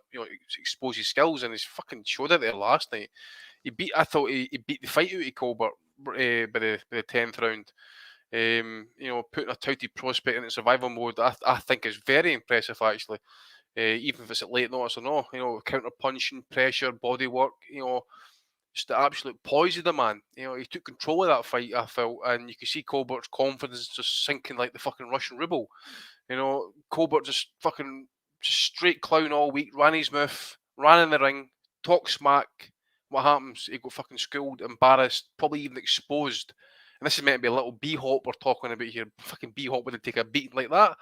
expose his skills. And he's fucking showed it there last night. I thought he beat the fight out of Colbert by the 10th round. Putting a touted prospect in survival mode, I think is very impressive actually. Even if it's at late notice or not, counter punching, pressure, body work, just the absolute poise of the man. He took control of that fight, I felt, and you could see Colbert's confidence just sinking like the fucking Russian ruble. Colbert just straight clown all week, ran his mouth, ran in the ring, talk smack. What happens? He got fucking schooled, embarrassed, probably even exposed. And this is meant to be a little B-hop we're talking about here. Fucking B-hop wouldn't take a beating like that.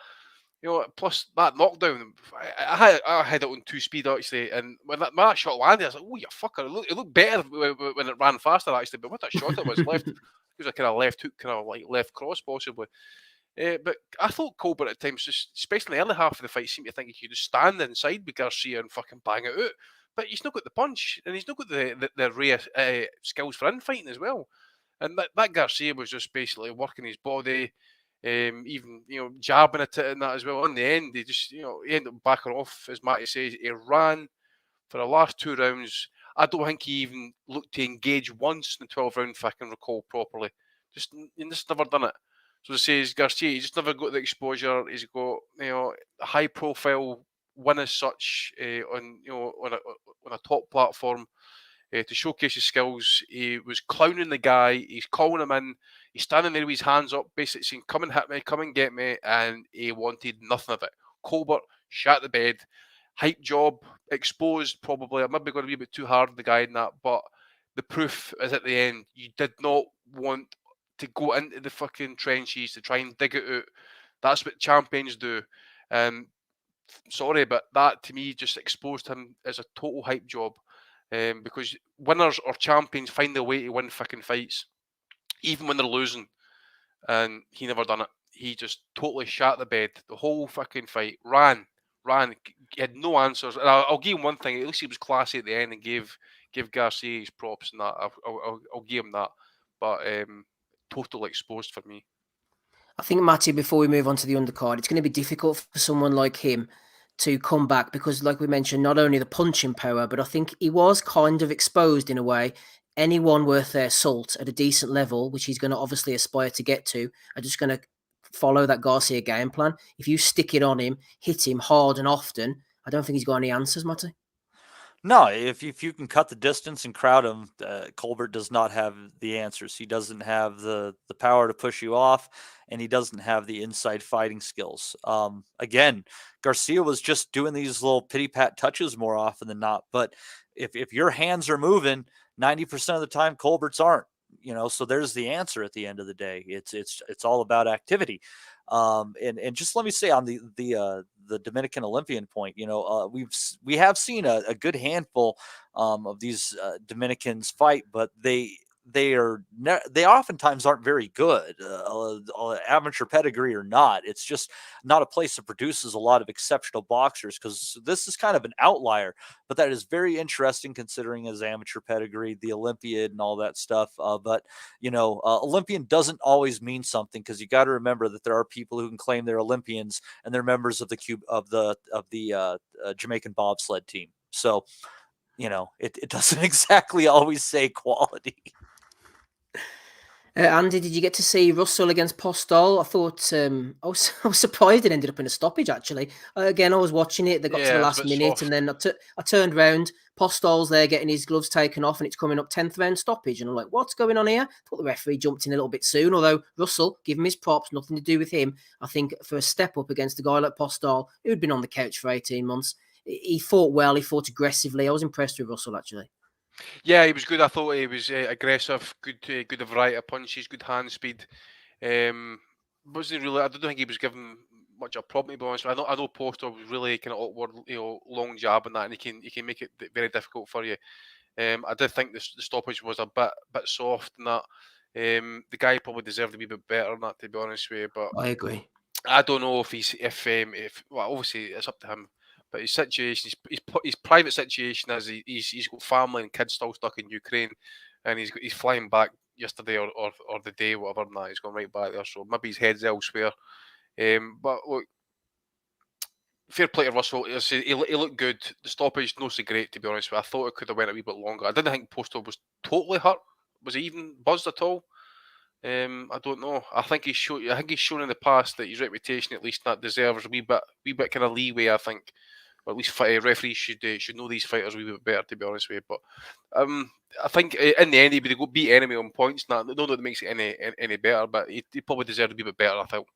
Plus that knockdown, I had it on 2-speed actually, and when that shot landed, I was like, "Oh, you fucker!" It looked better when it ran faster actually, but what that shot it was left, it was a kind of left hook, kind of like left cross possibly. But I thought Colbert at times, just especially in the early half of the fight, seemed to think he could just stand inside with Garcia and fucking bang it out. But he's not got the punch, and he's not got the rare skills for infighting as well. And that Garcia was just basically working his body. Even jabbing at it and that as well. In the end, he ended up backing off, as Matty says. He ran for the last 2 rounds. I don't think he even looked to engage once in the 12th round, if I can recall properly. He just never done it. So it says Garcia, he just never got the exposure. He's got a high profile win as such on a top platform. To showcase his skills. He was clowning the guy. He's calling him in. He's standing there with his hands up, basically saying, "Come and hit me, come and get me," and he wanted nothing of it. Colbert shat the bed. Hype job, exposed probably. I might be going to be a bit too hard on the guy in that, but the proof is at the end. You did not want to go into the fucking trenches to try and dig it out. That's what champions do. Sorry, but that to me just exposed him as a total hype job. Because winners or champions find their way to win fucking fights, even when they're losing. And he never done it. He just totally shat the bed the whole fucking fight. Ran. He had no answers. And I'll give him one thing. At least he was classy at the end and gave Garcia his props and that. I'll give him that. But totally exposed for me. I think, Matty, before we move on to the undercard, it's going to be difficult for someone like him to come back because, like we mentioned, not only the punching power, but I think he was kind of exposed in a way. Anyone worth their salt at a decent level, which he's going to obviously aspire to get to, are just going to follow that Garcia game plan. If you stick it on him, hit him hard and often, I don't think he's got any answers, Matty. No, if you can cut the distance and crowd him, Colbert does not have the answers. He doesn't have the power to push you off, and he doesn't have the inside fighting skills. Again, Garcia was just doing these little pity-pat touches more often than not. But if your hands are moving, 90% of the time Colbert's aren't. So there's the answer at the end of the day. It's all about activity. And just let me say on the Dominican Olympian point, we have seen a good handful of these Dominicans fight, but they oftentimes aren't very good, amateur pedigree or not. It's just not a place that produces a lot of exceptional boxers because this is kind of an outlier, but that is very interesting considering his amateur pedigree, the Olympiad and all that stuff. But Olympian doesn't always mean something because you got to remember that there are people who can claim they're Olympians and they're members of the Jamaican bobsled team. So, it doesn't exactly always say quality. Andy, did you get to see Russell against Postol? I thought I was surprised it ended up in a stoppage. Actually, again, I was watching it. They got to the last minute, and then I turned round. Postol's there getting his gloves taken off, and it's coming up 10th round stoppage. And I'm like, what's going on here? I thought the referee jumped in a little bit soon. Although Russell, give him his props, nothing to do with him. I think for a step up against a guy like Postol, who'd been on the couch for 18 months, he fought well. He fought aggressively. I was impressed with Russell actually. Yeah, he was good. I thought he was aggressive, good variety of punches, good hand speed. Wasn't really. I don't think he was given much of a problem, to be honest. I know Postol was really kind of awkward, long jab and that, and he can make it very difficult for you. I did think the stoppage was a bit soft in that. The guy probably deserved a wee bit better than that, to be honest with you. But I agree. I don't know if well, obviously it's up to him. But his situation, his private situation is he's got family and kids still stuck in Ukraine, and he's flying back yesterday or the day, whatever. And that he's going right back there. So maybe his head's elsewhere. But look, fair play to Russell. He looked good. The stoppage, not so great, to be honest with you. I thought it could have went a wee bit longer. I didn't think Postol was totally hurt. Was he even buzzed at all? I don't know. I think he's shown in the past that his reputation, at least, that deserves a wee bit kind of leeway. I think, or at least referees should know these fighters a wee bit better, to be honest with you. But I think in the end he would go beat enemy on points. Not that it makes it any better, but he probably deserved a wee bit better, I think.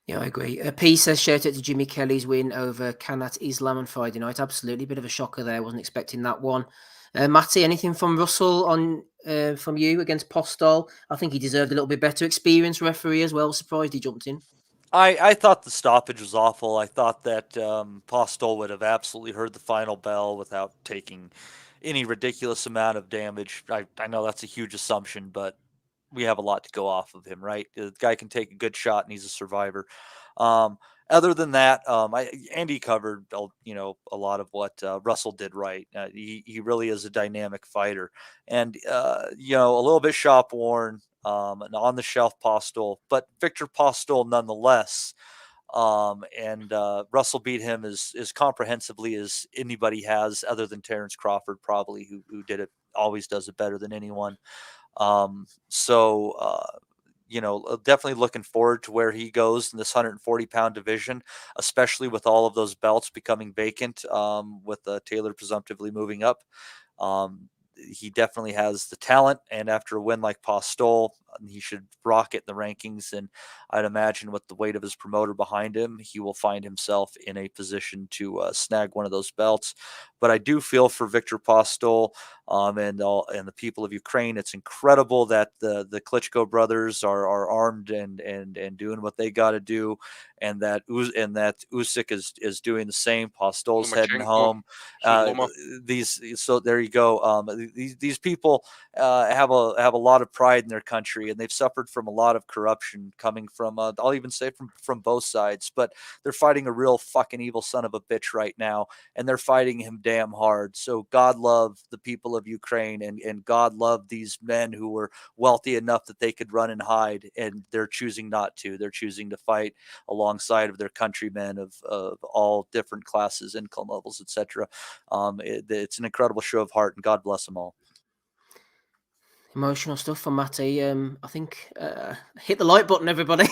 Yeah, I agree. P says, shout out to Jimmy Kelly's win over Kanat Islam on Friday night. Absolutely. Bit of a shocker there. Wasn't expecting that one. Matty, anything from Russell on from you against Postol? I think he deserved a little bit better experience referee as well. Surprised he jumped in. I thought the stoppage was awful. I thought that Postol would have absolutely heard the final bell without taking any ridiculous amount of damage. I know that's a huge assumption, but we have a lot to go off of him, right? The guy can take a good shot and he's a survivor. Other than that, Andy covered a lot of what Russell did right. He really is a dynamic fighter, and a little bit shop worn, and on the shelf Postol, but Victor Postol nonetheless. And Russell beat him as comprehensively as anybody has, other than Terrence Crawford, probably, who did it, always does it better than anyone. Definitely looking forward to where he goes in this 140-pound division, especially with all of those belts becoming vacant, with Taylor presumptively moving up. He definitely has the talent, and after a win like Postol, he should rocket in the rankings. And I'd imagine with the weight of his promoter behind him, he will find himself in a position to snag one of those belts. But I do feel for Victor Postol and the people of Ukraine. It's incredible that the Klitschko brothers are armed and doing what they got to do, and that Usyk is doing the same. Postol's heading home. So there you go. These people have a lot of pride in their country, and they've suffered from a lot of corruption coming from I'll even say from both sides. But they're fighting a real fucking evil son of a bitch right now, and they're fighting him damn hard. So God love the people of Ukraine, and God love these men who were wealthy enough that they could run and hide, and they're choosing not to. They're choosing to fight alongside of their countrymen of all different classes, income levels, etc. It's an incredible show of heart, and God bless them all. Emotional stuff from Matty. I think hit the like button, everybody.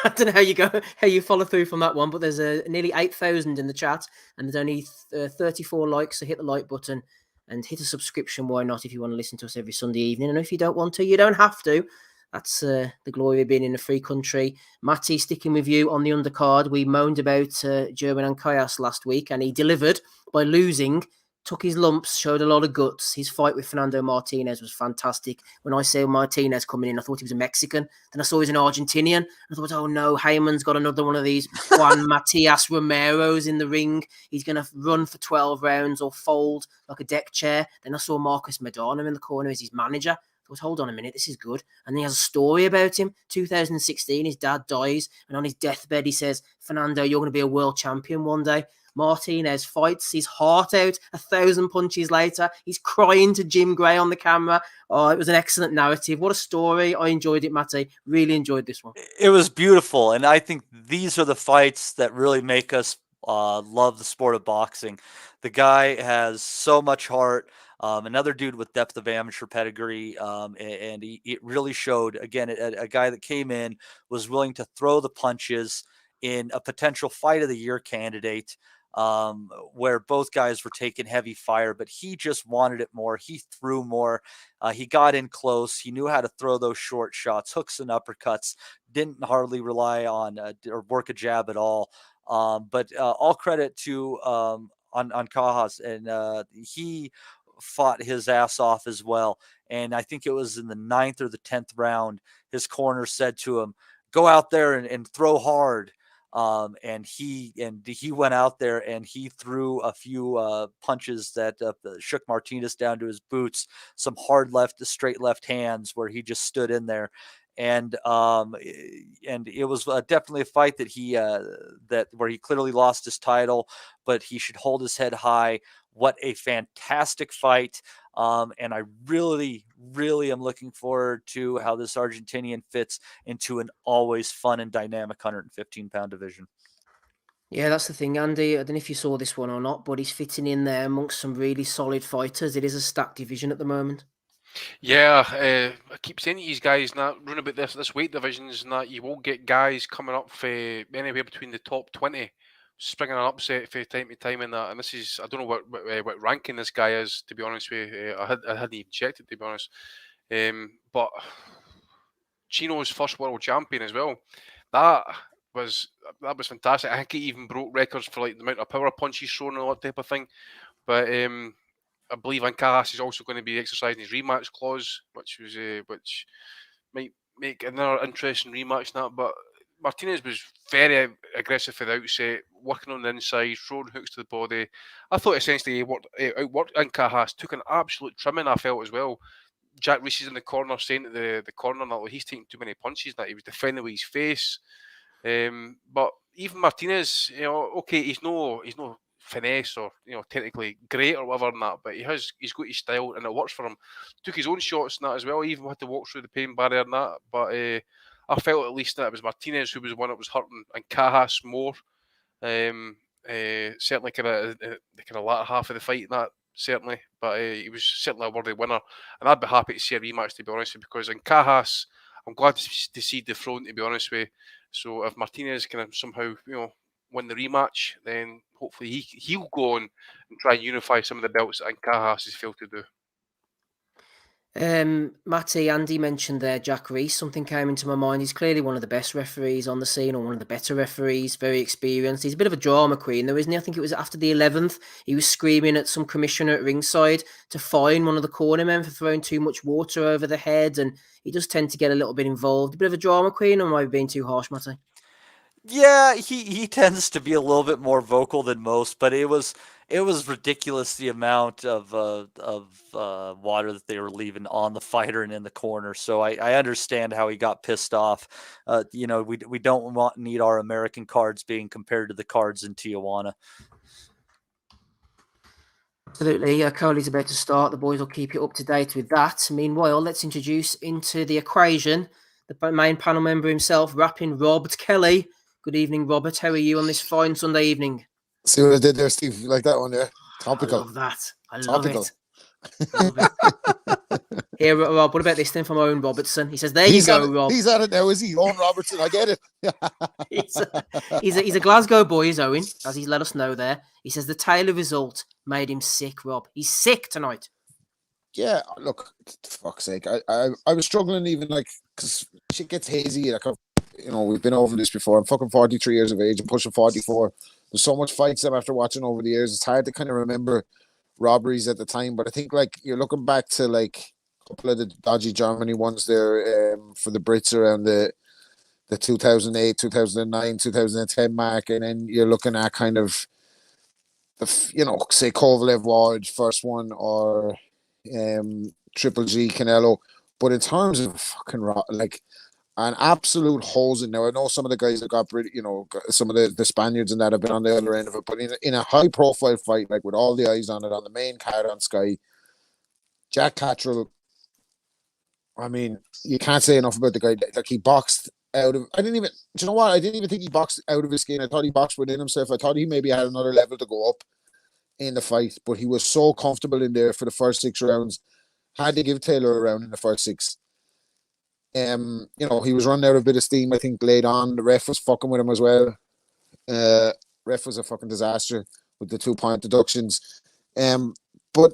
I don't know how you follow through from that one, but there's nearly 8,000 in the chat, and there's only 34 likes. So hit the like button and hit a subscription. Why not? If you want to listen to us every Sunday evening, and if you don't want to, you don't have to. That's the glory of being in a free country. Matty, sticking with you on the undercard. We moaned about German Ancajas last week, and he delivered by losing. Took his lumps, showed a lot of guts. His fight with Fernando Martinez was fantastic. When I saw Martinez coming in, I thought he was a Mexican. Then I saw he was an Argentinian. I thought, oh no, Heyman's got another one of these Juan Matias Romero's in the ring. He's going to run for 12 rounds or fold like a deck chair. Then I saw Marcus Madonna in the corner as his manager. I thought, hold on a minute, this is good. And then he has a story about him. 2016, his dad dies, and on his deathbed, he says, Fernando, you're going to be a world champion one day. Martinez fights his heart out 1,000 punches later. He's crying to Jim Gray on the camera. Oh, it was an excellent narrative. What a story. I enjoyed it, Matty. Really enjoyed this one. It was beautiful. And I think these are the fights that really make us love the sport of boxing. The guy has so much heart. Another dude with depth of amateur pedigree. And it really showed, again, a guy that came in, was willing to throw the punches in a potential fight of the year candidate. Where both guys were taking heavy fire, but he just wanted it more. He threw more. He got in close. He knew how to throw those short shots, hooks and uppercuts. Didn't hardly rely on or work a jab at all. But all credit to Ancajas, and he fought his ass off as well. And I think it was in the 9th or the 10th round, his corner said to him, "Go out there and throw hard." And he went out there and he threw a few punches that shook Martinez down to his boots, some hard straight left hands where he just stood in there. And it was definitely a fight that where he clearly lost his title, but he should hold his head high. What a fantastic fight. And I really, really am looking forward to how this Argentinian fits into an always fun and dynamic 115-pound division. Yeah, that's the thing, Andy. I don't know if you saw this one or not, but he's fitting in there amongst some really solid fighters. It is a stacked division at the moment. Yeah, I keep saying to these guys now, run about this weight divisions, and that you won't get guys coming up for anywhere between the top 20, springing an upset for time to time, and that. And this is, I don't know what ranking this guy is, to be honest with you. I hadn't even checked it, to be honest. But Chino's first world champion as well. That was fantastic. I think he even broke records for like the amount of power punches thrown and all that type of thing. But I believe Ancajas is also going to be exercising his rematch clause, which might make another interesting rematch. That, but Martinez was very aggressive for the outset, working on the inside, throwing hooks to the body. I thought essentially he outworked Ancajas, took an absolute trimming. I felt as well. Jack Reese is in the corner saying to the corner that he's taking too many punches, that he was defending with his face. But even Martinez, okay, he's no finesse or technically great or whatever in that, but he's got his style and it works for him. Took his own shots in that as well. He even had to walk through the pain barrier and that. But I felt at least that it was Martinez who was the one that was hurting and Cajas more. Certainly kind of latter half of the fight in that. Certainly, but he was certainly a worthy winner, and I'd be happy to see a rematch, to be honest with you, because in Cajas, I'm glad to see the throne, to be honest with you. So if Martinez can somehow win the rematch, then hopefully he'll go on and try and unify some of the belts that Ancajas has failed to do. Matty, Andy mentioned there Jack Reese. Something came into my mind. He's clearly one of the best referees on the scene, or one of the better referees, very experienced. He's a bit of a drama queen, though, isn't he? I think it was after the 11th, he was screaming at some commissioner at ringside to fine one of the cornermen for throwing too much water over the head, and he does tend to get a little bit involved. A bit of a drama queen, or am I being too harsh, Matty? Yeah, he tends to be a little bit more vocal than most, but it was ridiculous the amount of water that they were leaving on the fighter and in the corner. So I understand how he got pissed off. We don't need our American cards being compared to the cards in Tijuana. Absolutely. Coley's about to start. The boys will keep you up to date with that. Meanwhile, let's introduce into the equation the main panel member himself, rapping Robert Kelly. Good evening, Robert. How are you on this fine Sunday evening? See what I did there, Steve? You like that one there? Topical. I love that. I Topical. love it. Here, Rob, what about this thing from Owen Robertson? He says, you go, Rob. He's at it now, is he? Owen Robertson, I get it. he's a Glasgow boy, is Owen, as he's let us know there. He says the Taylor result made him sick, Rob. He's sick tonight. Yeah, look, for fuck's sake. I was struggling even, because shit gets hazy. We've been over this before. I'm fucking 43 years of age. I'm pushing 44. There's so much fights I'm after watching over the years. It's hard to kind of remember robberies at the time. But I think, you're looking back to, a couple of the dodgy Germany ones there for the Brits around the 2008, 2009, 2010 mark. And then you're looking at kind of, say Kovalev Ward, first one, or Triple G, Canelo. But in terms of fucking an absolute hosing. Now, I know some of the guys that got, some of the Spaniards and that have been on the other end of it, but in a high-profile fight, with all the eyes on it, on the main card on Sky, Jack Catterall, I mean, you can't say enough about the guy. He boxed out of... do you know what? I didn't even think he boxed out of his skin. I thought he boxed within himself. I thought he maybe had another level to go up in the fight, but he was so comfortable in there for the first 6 rounds. Had to give Taylor a round in the first 6. He was running out of a bit of steam, I think, late on. The ref was fucking with him as well. Ref was a fucking disaster with the 2-point deductions. But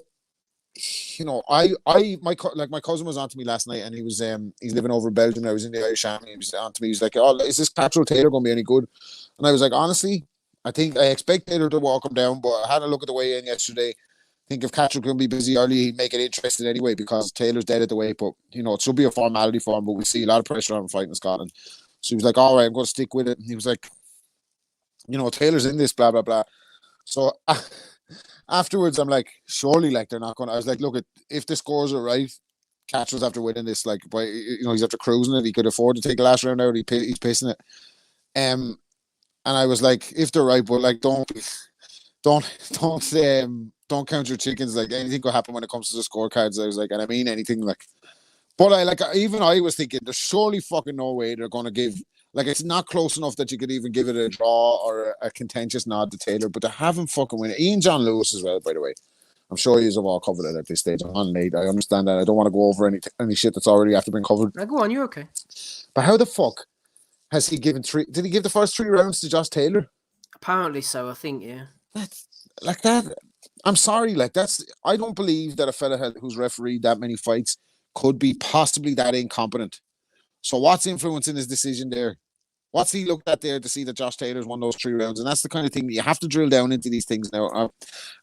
my cousin was on to me last night, and he was he's living over in Belgium. I was in the Irish Army. He was on to me. He's like, "Oh, is this Catterall Taylor going to be any good?" And I was like, honestly, I expect Taylor to walk him down, but I had a look at the weigh-in yesterday. I think if Catterall can be busy early, he'd make it interesting anyway, because Taylor's dead at the weight. But it should be a formality for him. But we see a lot of pressure on him fighting in Scotland. So he was like, "All right, I'm going to stick with it." And he was like, Taylor's in this, blah, blah, blah. So afterwards, I'm like, surely, like, they're not going to. I was like, look, if the scores are right, Catterall's after winning this, like, he's after cruising it. He could afford to take the last round out. He's pissing it. And I was like, if they're right, but like, don't count your chickens. Like, anything could happen when it comes to the scorecards. I was like, and I mean anything, like. But I was thinking, there's surely fucking no way they're going to give. Like, it's not close enough that you could even give it a draw or a contentious nod to Taylor, but they haven't fucking win it. Ian John Lewis as well, by the way. I'm sure you've all covered it at this stage. I'm on late. I understand that. I don't want to go over any shit that's already after been covered. No, go on, you're okay. But how the fuck has he given three? Did he give the first 3 rounds to Josh Taylor? Apparently so, I think, yeah. That's like that. I'm sorry, like I don't believe that a fella who's refereed that many fights could be possibly that incompetent. So what's influencing his decision there? What's he looked at there to see that Josh Taylor's won those 3 rounds? And that's the kind of thing that you have to drill down into these things now. I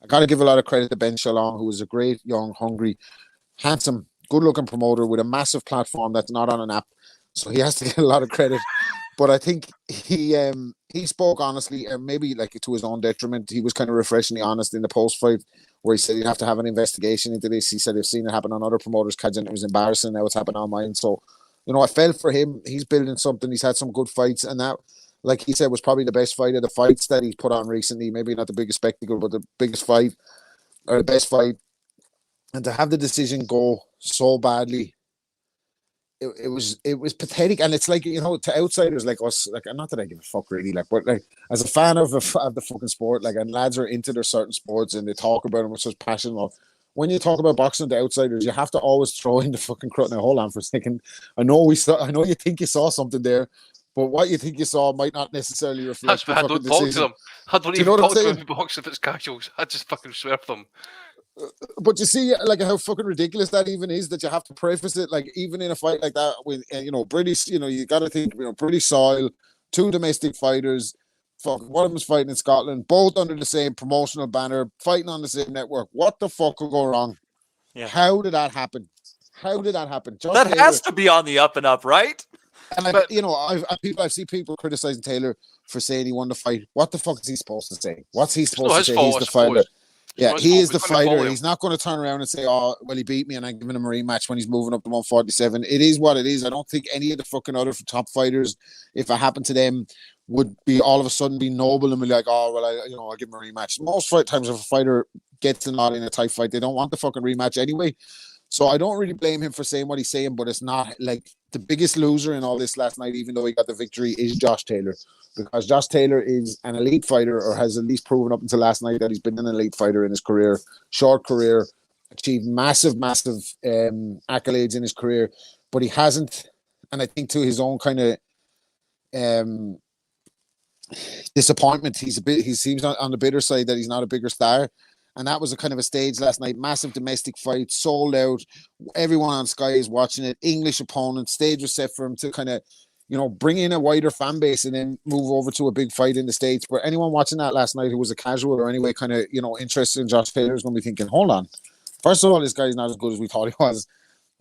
got to give a lot of credit to Ben Shalom, who is a great, young, hungry, handsome, good-looking promoter with a massive platform that's not on an app. So he has to get a lot of credit. But I think he spoke honestly, and maybe like to his own detriment. He was kind of refreshingly honest in the post-fight where he said he'd have to have an investigation into this. He said, I've seen it happen on other promoters' cards and it was embarrassing. Now it's happened on mine. So, I felt for him. He's building something. He's had some good fights. And that, like he said, was probably the best fight of the fights that he's put on recently. Maybe not the biggest spectacle, but the biggest fight or the best fight. And to have the decision go so badly, it was pathetic. And it's like, to outsiders like us, like, not that I give a fuck really, like, but like as a fan of the fucking sport, like, and lads are into their certain sports and they talk about them with such passion. Well, when you talk about boxing to outsiders, you have to always throw in the fucking crowd. Now, hold on for a second. I know you think you saw something there, but what you think you saw might not necessarily reflect. That's why I don't talk to them. I don't even talk to them in box if it's casuals. I just fucking swerve them. But you see, like, how fucking ridiculous that even is, that you have to preface it, like, even in a fight like that with, British, you got to think, British soil, 2 domestic fighters, one of them's fighting in Scotland, both under the same promotional banner, fighting on the same network. What the fuck could go wrong? Yeah. How did that happen? Josh that Taylor, has to be on the up and up, right? And like, I've seen people criticizing Taylor for saying he won the fight. What the fuck is he supposed to say? What's he supposed to say? He's the fighter. Yeah, he is the fighter. He's not going to turn around and say, "Oh, well, he beat me and I'm giving him a rematch" when he's moving up to 147. It is what it is. I don't think any of the fucking other top fighters, if it happened to them, would be all of a sudden be noble and be like, "Oh, well, I'll give him a rematch." Most times, if a fighter gets the nod in a tight fight, they don't want the fucking rematch anyway. So I don't really blame him for saying what he's saying, but it's not like the biggest loser in all this last night, even though he got the victory, is Josh Taylor. Because Josh Taylor is an elite fighter, or has at least proven up until last night that he's been an elite fighter in his career, short career, achieved massive accolades in his career, but he hasn't, and I think to his own kind of disappointment, he seems on the bitter side that he's not a bigger star. And that was a kind of a stage last night. Massive domestic fight, sold out. Everyone on Sky is watching it. English opponent. Stage was set for him to kind of, bring in a wider fan base and then move over to a big fight in the States. But anyone watching that last night who was a casual or anyway kind of, interested in Josh Taylor is going to be thinking, hold on. First of all, this guy's not as good as we thought he was.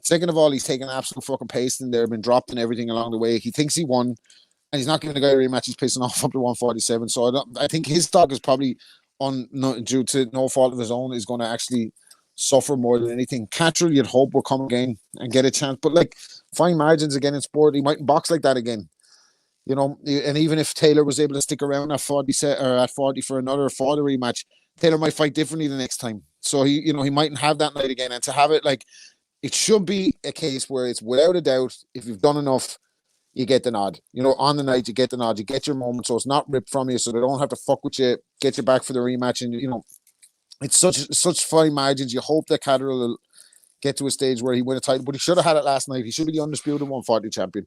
Second of all, he's taken an absolute fucking pace in there, been dropped and everything along the way. He thinks he won, and he's not giving the guy a rematch. He's pissing off up to 147. So I think his stock is probably, due to no fault of his own, is going to actually suffer more than anything. Catterall, you'd hope, will come again and get a chance, but like, fine margins again in sport. He mightn't box like that again, and even if Taylor was able to stick around at 40 or at 40 for the rematch, Taylor might fight differently the next time. So he mightn't have that night again. And to have it, like, it should be a case where it's without a doubt, if you've done enough, you get the nod. On the night, you get the nod, you get your moment, so it's not ripped from you, so they don't have to fuck with you, get you back for the rematch. And, it's such fine margins. You hope that Catterall will get to a stage where he win a title, but he should have had it last night. He should be the undisputed 140 champion,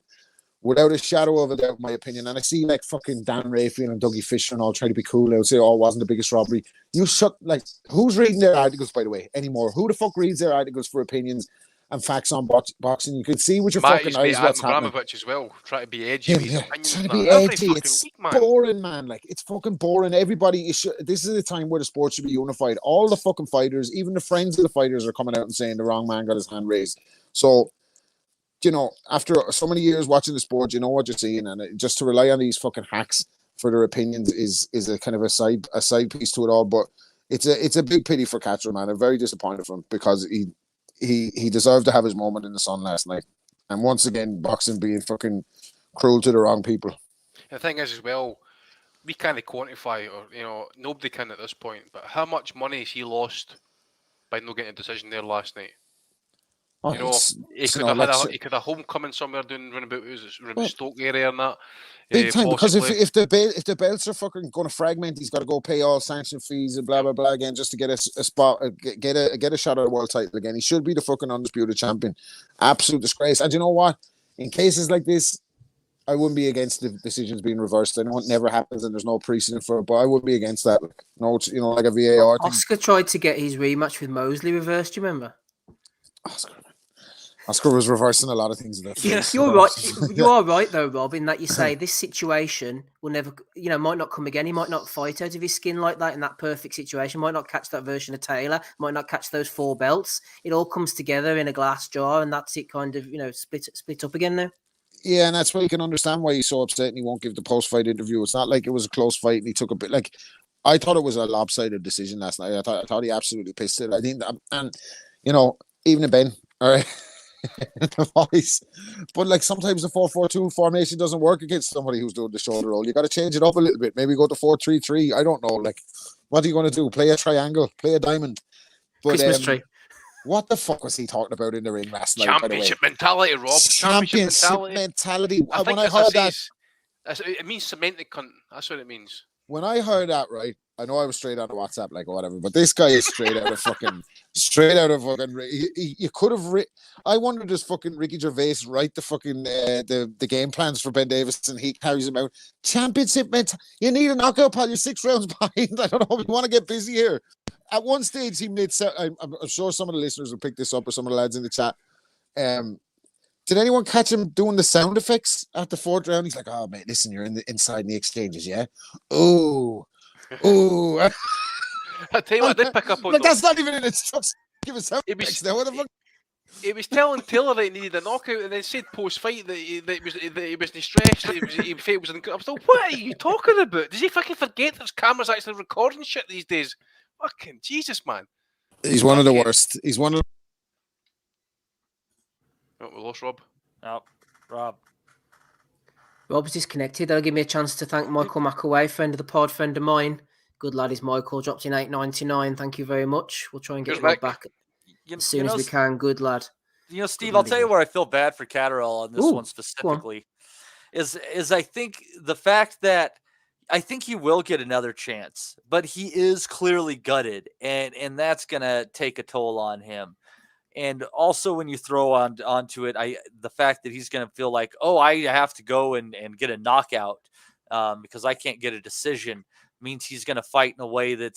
without a shadow of a doubt, in my opinion. And I see, like, fucking Dan Rayfield and Dougie Fisher and all trying to be cool out, say, "Oh, it wasn't the biggest robbery." Who's reading their articles, by the way, anymore? Who the fuck reads their articles for opinions and facts on boxing? You can see with your fucking eyes what's happening. As well, try to be edgy. Trying to be edgy. It's boring, man. Like, it's fucking boring. Everybody this is the time where the sport should be unified. All the fucking fighters, even the friends of the fighters, are coming out and saying the wrong man got his hand raised. So, after so many years watching the sport, you know what you're seeing, and just to rely on these fucking hacks for their opinions is a kind of a side piece to it all. But it's a big pity for Catterall, man. I'm very disappointed for him because he deserved to have his moment in the sun last night. And once again, boxing being fucking cruel to the wrong people. The thing is, as well, we can't quantify, or nobody can at this point. But how much money has he lost by not getting a decision there last night? Oh, he could have homecoming somewhere doing running about Stoke area and that. Big time, because possibly. if the belts are fucking going to fragment, he's got to go pay all sanction fees and blah blah blah again just to get a spot, get a shot at a world title again. He should be the fucking undisputed champion. Absolute disgrace. And you know what? In cases like this, I wouldn't be against the decisions being reversed. I know it never happens and there's no precedent for it, but I wouldn't be against that. No, like a VAR thing. Oscar tried to get his rematch with Mosley reversed. Do you remember? Oscar was reversing a lot of things. You're right. You are right though, Rob, in that you say this situation will never, might not come again. He might not fight out of his skin like that in that perfect situation. Might not catch that version of Taylor. Might not catch those 4 belts. It all comes together in a glass jar, and that's it. Kind of, split up again now. Yeah, and that's why you can understand why he's so upset and he won't give the post-fight interview. It's not like it was a close fight and he took a bit. Like, I thought it was a lopsided decision last night. I thought he absolutely pissed it. I think, and even a Ben, all right. The voice. But like sometimes the 4-4-2 formation doesn't work against somebody who's doing the shoulder roll. You got to change it up a little bit. Maybe go to 4-3-3. I don't know. Like, what are you going to do? Play a triangle? Play a diamond? But, Christmas tree. What the fuck was he talking about in the ring last night? Championship mentality, Rob. Championship mentality. When I heard that, it means cemented cunt. That's what it means. When I heard that, right, I know I was straight out of WhatsApp, like, or whatever, but this guy is straight out of fucking. You could have. I wonder, does fucking Ricky Gervais write the fucking the game plans for Ben Davison? He carries him out. Championship mentality. You need a knockout, pal. You're 6 rounds behind. I don't know. We want to get busy here. At one stage, he made. I'm sure some of the listeners will pick this up, or some of the lads in the chat. Did anyone catch him doing the sound effects at the 4th round? He's like, "Oh, mate, listen, you're inside in the exchanges, yeah? Oh, oh." I tell you what, I did pick up on. But that's not even an instruction. Give us sound effects now. What the fuck? He was telling Taylor that he needed a knockout, and then said post-fight that he was distressed. He felt it was. I was like, "What are you talking about? Does he fucking forget there's cameras actually recording shit these days?" Fucking Jesus, man. He's one of the worst. He's one of. Oh, we lost Rob. Oh, Rob. Rob's disconnected. That'll give me a chance to thank Michael McAway, friend of the pod, friend of mine. Good lad is Michael. Dropped in $8.99. Thank you very much. We'll try and get Rob back as soon as we can. Good lad. Steve, I'll tell you where I feel bad for Catterall on this one specifically. Is I think the fact that I think he will get another chance, but he is clearly gutted, and that's gonna take a toll on him. And also, when you throw onto it, the fact that he's going to feel like, oh, I have to go and get a knockout because I can't get a decision, means he's going to fight in a way that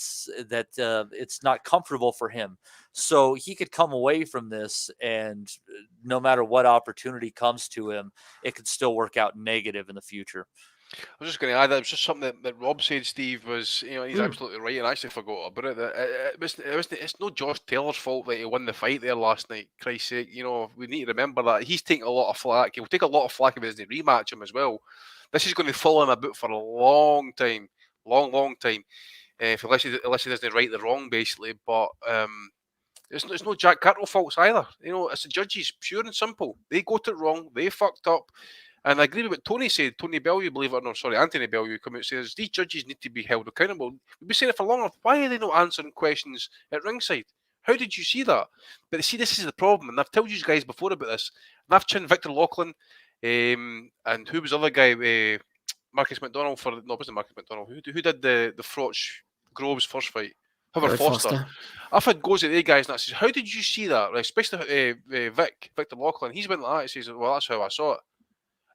it's not comfortable for him. So he could come away from this, and no matter what opportunity comes to him, it could still work out negative in the future. I was just going to add that it was just something that Rob said, Steve, was, he's absolutely right, and I actually forgot about it. It's no Josh Taylor's fault that he won the fight there last night, Christ's sake. We need to remember that. He's taking a lot of flack. He'll take a lot of flack if he doesn't rematch him as well. This is going to follow him about for a long time. Long time. Unless he doesn't right the wrong, basically. But it's no Jack Catterall faults either. It's the judges, pure and simple. They got it wrong. They fucked up. And I agree with what Tony said. Anthony Bellew come out and says these judges need to be held accountable. We've been saying it for long enough. Why are they not answering questions at ringside? How did you see that? But see, this is the problem, and I've told you guys before about this. And I've chinned Victor Loughlin, and who was the other guy? Marcus McDonald it wasn't Marcus McDonald. Who did the Froch Groves first fight? Howard Foster. I've had goes at the guys and I says, how did you see that? Right, especially Victor Loughlin. He's went like that. He says, well, that's how I saw it.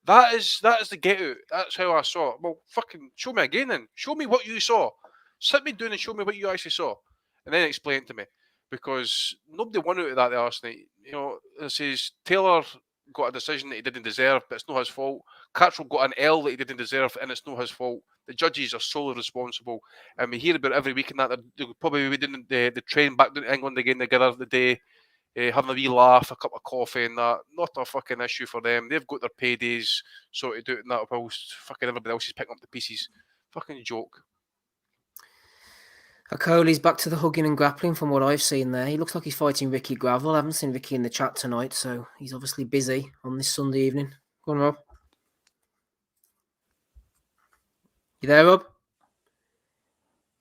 That is the get out. That's how I saw it. Well, fucking show me again then. Show me what you saw. Sit me down and show me what you actually saw. And then explain it to me. Because nobody won out of that last night. It says Taylor got a decision that he didn't deserve, but it's not his fault. Catterall got an L that he didn't deserve, and it's not his fault. The judges are solely responsible. And we hear about every week in that they're probably doing the train back down to England again together the day. Having a wee laugh, a cup of coffee and that. Not a fucking issue for them. They've got their paydays sorted out and that whilst fucking everybody else is picking up the pieces. Fucking joke. Okoli's back to the hugging and grappling from what I've seen there. He looks like he's fighting Ricky Gravel. I haven't seen Ricky in the chat tonight, so he's obviously busy on this Sunday evening. Go on, Rob. You there, Rob?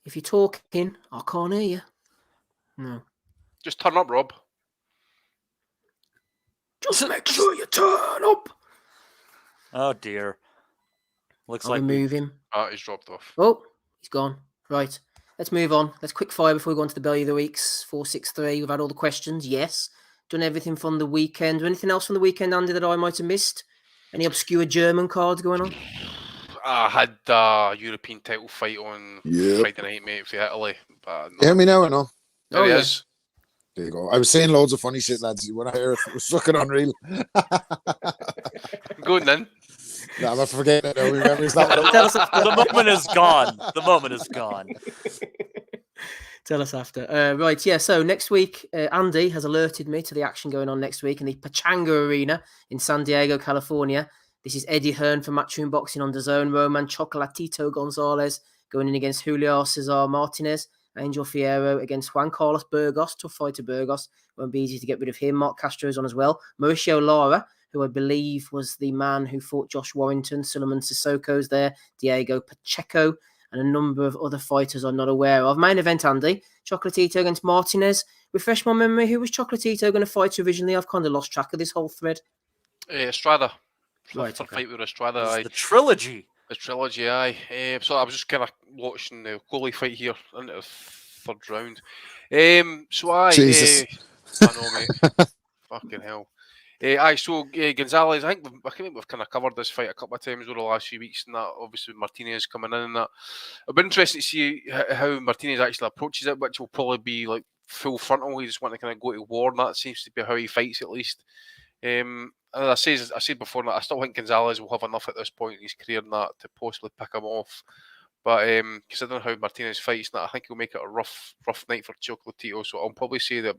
If you're talking, I can't hear you. No. Just turn up, Rob. Just make sure you turn up. Oh, dear. Looks I'll like remove him. He's dropped off. Oh, he's gone. Right. Let's move on. Let's quick fire before we go on to the Belly of the Weeks. 463. We've had all the questions. Yes. Done everything from the weekend. Anything else from the weekend, Andy, that I might have missed? Any obscure German cards going on? I had a European title fight on Friday night, mate, for Italy. But no. Hear me now or no? There he is. There you go. I was saying loads of funny shit, lads. You want to hear it? It was fucking unreal. Go on then. No, I'm not forgetting it now. Remember, the moment is gone. The moment is gone. Tell us after. Right, yeah. So next week, Andy has alerted me to the action going on next week in the Pachanga Arena in San Diego, California. This is Eddie Hearn for Matchroom Boxing on DAZN. Roman Chocolatito Gonzalez going in against Julio Cesar Martinez. Angel Fierro against Juan Carlos Burgos. Tough fight to Burgos. Won't be easy to get rid of him. Mark Castro is on as well. Mauricio Lara, who I believe was the man who fought Josh Warrington. Suleiman Sissoko's there. Diego Pacheco. And a number of other fighters I'm not aware of. Main event, Andy. Chocolatito against Martinez. Refresh my memory. Who was Chocolatito going to fight originally? I've kind of lost track of this whole thread. Estrada. Right, Third fight with Estrada. The trilogy. The trilogy, aye. So I was just kind of watching the Coley fight here into the third round. So I... Jesus. I know, mate. Fucking hell. So Gonzalez, I think we've kind of covered this fight a couple of times over the last few weeks, and that obviously Martinez coming in and that. It'll be interesting to see how Martinez actually approaches it, which will probably be like full frontal. He just want to kind of go to war, and that seems to be how he fights at least. And I said before that I still think Gonzalez will have enough at this point in his career and that to possibly pick him off. But considering how Martinez fights, I think he'll make it a rough night for Chocolatito. So I'll probably say that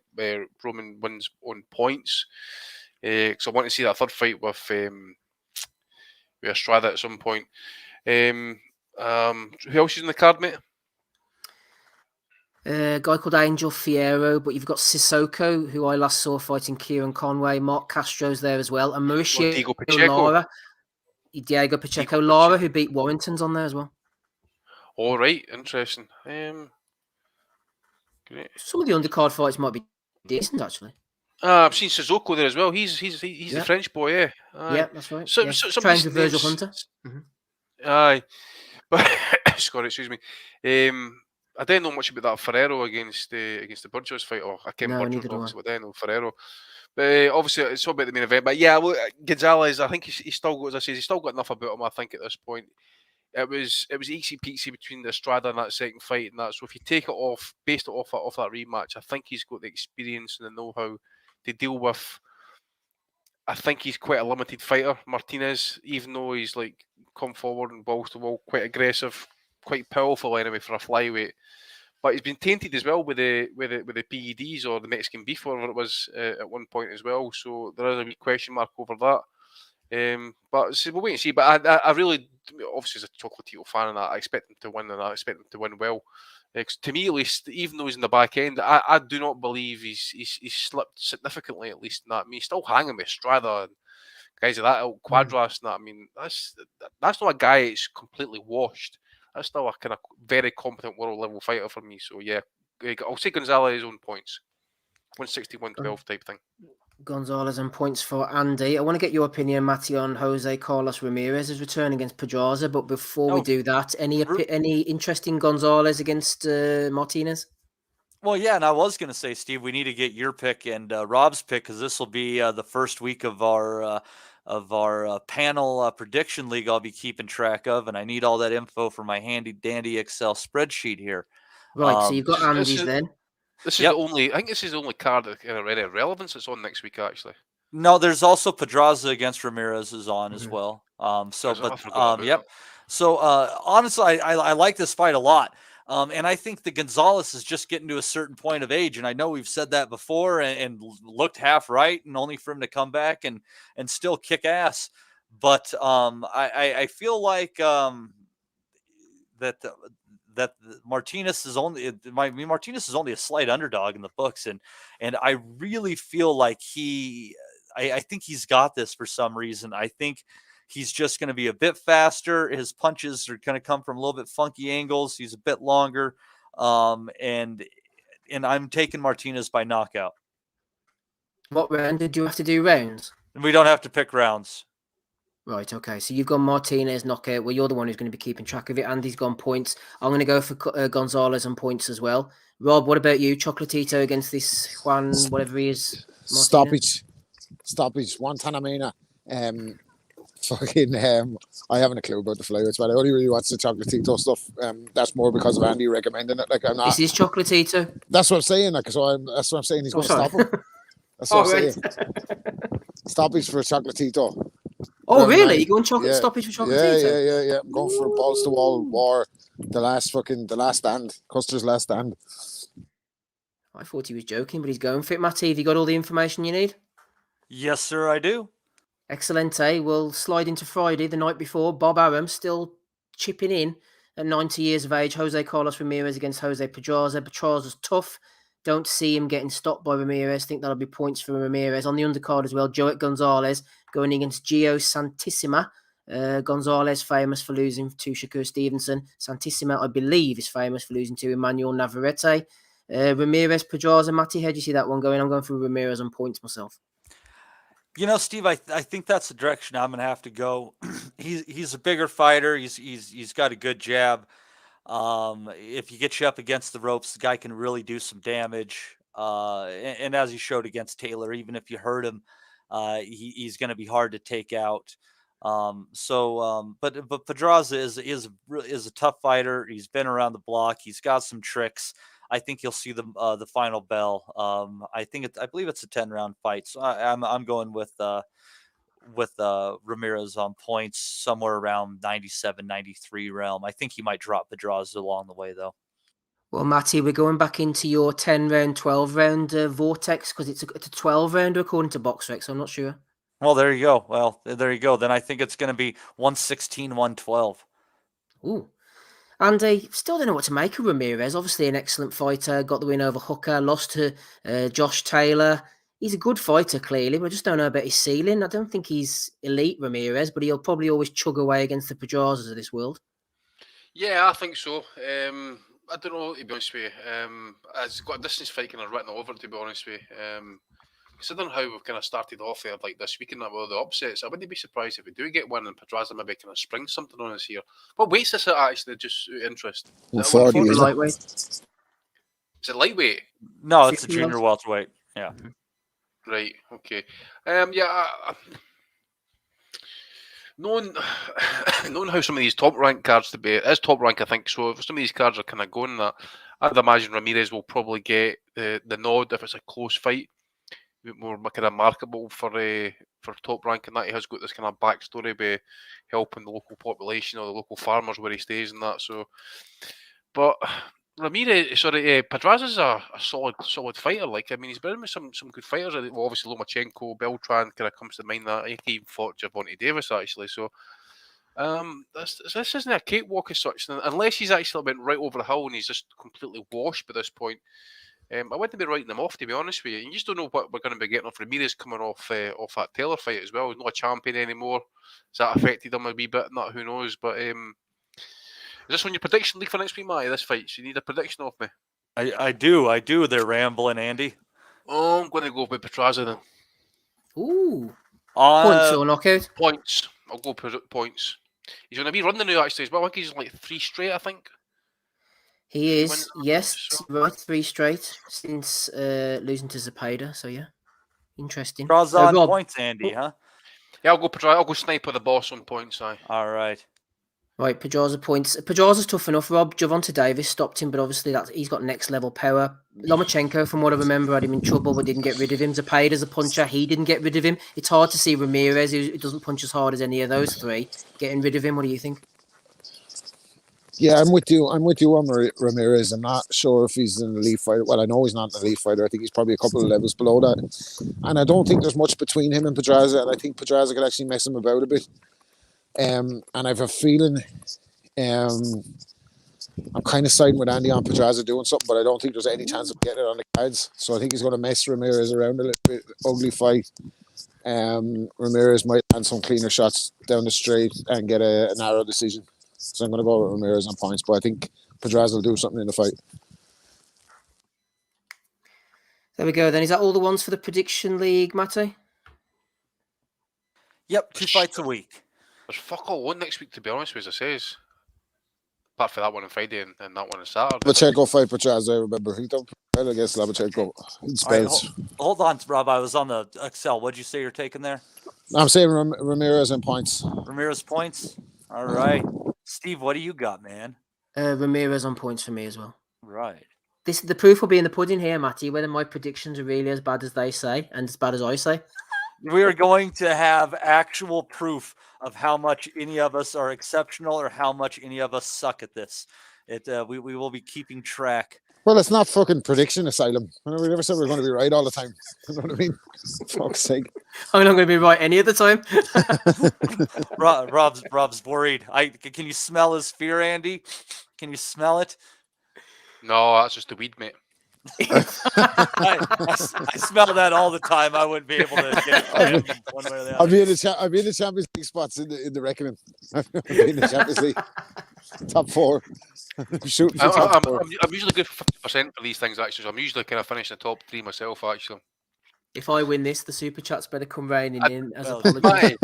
Roman wins on points. Because I want to see that third fight with Estrada at some point. Who else is in the card, mate? A guy called Angel Fierro, but you've got Sissoko, who I last saw fighting Kieran Conway. Mark Castro's there as well. And Mauricio Lara. Diego Pacheco. Lara, who beat Warrington's on there as well. All right, interesting. Great. Some of the undercard fights might be decent, actually. I've seen Sissoko there as well. He's the French boy, yeah. Yeah, that's right. So, trains with Virgil Hunter. Aye. But, Scott, excuse me. I didn't know much about that Ferrero against the Burgos fight. Or I can't remember Burgos, obviously, but I didn't know Ferrero. But obviously, it's all about the main event. But yeah, look, Gonzalez, I think he's still got, as I say, he's still got enough about him, I think, at this point. It was easy peasy between the Estrada and that second fight and that. So if you take it off, based it off that rematch, I think he's got the experience and the know-how to deal with. I think he's quite a limited fighter, Martinez, even though he's like come forward and balls to wall, quite aggressive, quite powerful anyway for a flyweight. But he's been tainted as well with the PEDs or the Mexican beef, whatever it was at one point as well. So there is a wee question mark over that. But we'll wait and see. But I really, obviously, as a Chocolatito fan, and I expect him to win, and I expect him to win well. To me, at least, even though he's in the back end, I do not believe he's slipped significantly. At least, in that. I mean, he's still hanging with Estrada and guys like that, Quadras. And that. I mean, that's not a guy that's completely washed. That's still a kind of very competent world level fighter for me. So yeah, I'll say Gonzalez on points, 160-112 type thing. Gonzalez and points for Andy. I want to get your opinion, Matty, on Jose Carlos Ramirez's return against Pedraza. But before we do that, any interest in Gonzalez against Martinez? Well, yeah, and I was going to say, Steve, we need to get your pick and Rob's pick because this will be the first week of our panel prediction league I'll be keeping track of, and I need all that info for my handy dandy Excel spreadsheet here. Right, so you've got Andy's then. This is the only. I think this is the only card that kind of any relevance that's on next week. Actually, no. There's also Pedraza against Ramirez is on as well. Yep. So honestly, I like this fight a lot. And I think that Gonzalez is just getting to a certain point of age, and I know we've said that before, and looked half right, and only for him to come back and still kick ass. But I feel like that Martinez is only Martinez is only a slight underdog in the books, and I really feel like I think he's got this for some reason. I think he's just going to be a bit faster. His punches are going to come from a little bit funky angles. He's a bit longer, and I'm taking Martinez by knockout. What round did you have to do rounds? We don't have to pick rounds. Right, okay. So you've gone Martinez knockout. Well, you're the one who's going to be keeping track of it. Andy's gone points. I'm going to go for Gonzalez on points as well. Rob, what about you? Chocolatito against this Juan, whatever he is. Stoppage. Guantanamera. I haven't a clue about the flyweights, but I only really watch the Chocolatito stuff. That's more because of Andy recommending it. Like I'm not. This is Chocolatito. That's what I'm saying. Like that's what I'm saying. He's going to stop him. That's what I'm saying. Stoppage for Chocolatito. Oh, really? You're going stoppage for Chocolatito? Yeah. I'm going for a balls to wall war. The last stand. Custer's last stand. I thought he was joking, but he's going for it. Matty, have you got all the information you need? Yes, sir, I do. Excellent. We'll slide into Friday, the night before. Bob Arum still chipping in at 90 years of age. Jose Carlos Ramirez against Jose Pedraza. Pedraza's tough. Don't see him getting stopped by Ramirez. Think that'll be points for Ramirez. On the undercard as well, Joet Gonzalez going against Gio Santissima. Gonzalez famous for losing to Shakur Stevenson. Santissima, I believe, is famous for losing to Emmanuel Navarrete. Ramirez, Pedraza. Matty, how do you see that one going? I'm going for Ramirez on points myself. You know, Steve, I think that's the direction I'm going to have to go. He's a bigger fighter. He's got a good jab. If he gets you up against the ropes, the guy can really do some damage. And as he showed against Taylor, even if you hurt him, he's going to be hard to take out. But Pedraza is a tough fighter. He's been around the block. He's got some tricks. I think you'll see the final bell. I believe it's a 10-round fight. So I'm going with Ramirez on points somewhere around 97, 93 realm. I think he might drop Pedraza along the way, though. Well, Matty, we're going back into your 10-round, 12-round vortex because it's a 12-rounder according to BoxRec, so I'm not sure. Well, there you go. Well, there you go. Then I think it's going to be 116, 112. Ooh. And still don't know what to make of Ramirez. Obviously an excellent fighter. Got the win over Hooker. Lost to Josh Taylor. He's a good fighter, clearly, but I just don't know about his ceiling. I don't think he's elite, Ramirez, but he'll probably always chug away against the Pedrazas of this world. Yeah, I think so. I don't know, to be honest with you. It's got a distance fight kind of written over, to be honest with you. Considering how we've kind of started off there like this weekend with all the upsets, I wouldn't be surprised if we do get one and Pedraza maybe kind of springs something on us here. What weight's this at, actually, just out of interest? 140, is it? Lightweight. Is it lightweight? No, it's a junior welterweight. Yeah. Right, okay. Knowing how some of these top rank cards to be, it is top rank, I think. So if some of these cards are kind of going that, I'd imagine Ramirez will probably get the nod if it's a close fight. More kind of marketable for top rank, and that he has got this kind of backstory by helping the local population or the local farmers where he stays and that. So, but Pedraza's a solid fighter. Like, I mean, he's been with some good fighters. Well, obviously Lomachenko, Beltran kind of comes to mind. That he even fought Gervonta Davis actually. So, this isn't a cakewalk as such, unless he's actually been right over the hill and he's just completely washed by this point. I wouldn't be writing them off, to be honest with you. You just don't know what we're going to be getting off Ramirez coming off that Taylor fight as well. He's not a champion anymore. Has that affected him a wee bit? Not, who knows. But is this on your prediction league for next week, Matty, this fight? So you need a prediction off me? I do. They're rambling, Andy. Oh, I'm going to go with Pedraza then. Ooh. Points or knockout? Points. I'll go points. He's going to be running now, actually, as well. I think he's like 3 straight, I think. He is, yes, right, 3 straight since losing to Zepeda. So yeah, interesting. Draws on points, Andy, huh? Yeah, I'll go Sniper the boss on points. All right. Right, Pedraza points. Pedraza's tough enough, Rob. Gervonta Davis stopped him, but obviously he's got next level power. Lomachenko, from what I remember, had him in trouble but didn't get rid of him. Zepeda's a puncher. He didn't get rid of him. It's hard to see Ramirez, who doesn't punch as hard as any of those three, getting rid of him. What do you think? Yeah, I'm with you on Ramirez. I'm not sure if he's an elite fighter. Well, I know he's not an elite fighter. I think he's probably a couple of levels below that. And I don't think there's much between him and Pedraza. And I think Pedraza could actually mess him about a bit. And I have a feeling I'm kind of siding with Andy on Pedraza doing something, but I don't think there's any chance of getting it on the cards. So I think he's going to mess Ramirez around a little bit. Ugly fight. Ramirez might land some cleaner shots down the straight and get a narrow decision. So I'm going to go with Ramirez on points, but I think Pedraza will do something in the fight. There we go then. Is that all the ones for the prediction league, Matty? Yep, 2 fights a week. There's fuck all on next week, to be honest with you, as I says. Apart from that one on Friday and that one on Saturday. Lomachenko fight Pedraza, I remember. He don't well against Lomachenko. Right, hold on, Rob. I was on the Excel. What'd you say you're taking there? I'm saying Ramirez and points. Ramirez points? All right. Steve, what do you got, man? Ramirez on points for me as well. Right. The proof will be in the pudding here, Matty, whether my predictions are really as bad as they say and as bad as I say. We are going to have actual proof of how much any of us are exceptional or how much any of us suck at this. We will be keeping track. Well, it's not fucking prediction asylum. We never said we were going to be right all the time. You know what I mean? Fuck's sake. I'm not going to be right any of the time. Rob's worried. Can you smell his fear, Andy? Can you smell it? No, that's just the weed, mate. I smell that all the time. I wouldn't be able to get it one way or the other. I'll be in the Champions League spots in the reckoning. I'll be in the Champions League top 4. Shooting for top 4. I'm usually good for 50% for these things, actually. So I'm usually kind of finishing the top 3 myself, actually. If I win this, the super chats better come raining in as apologies.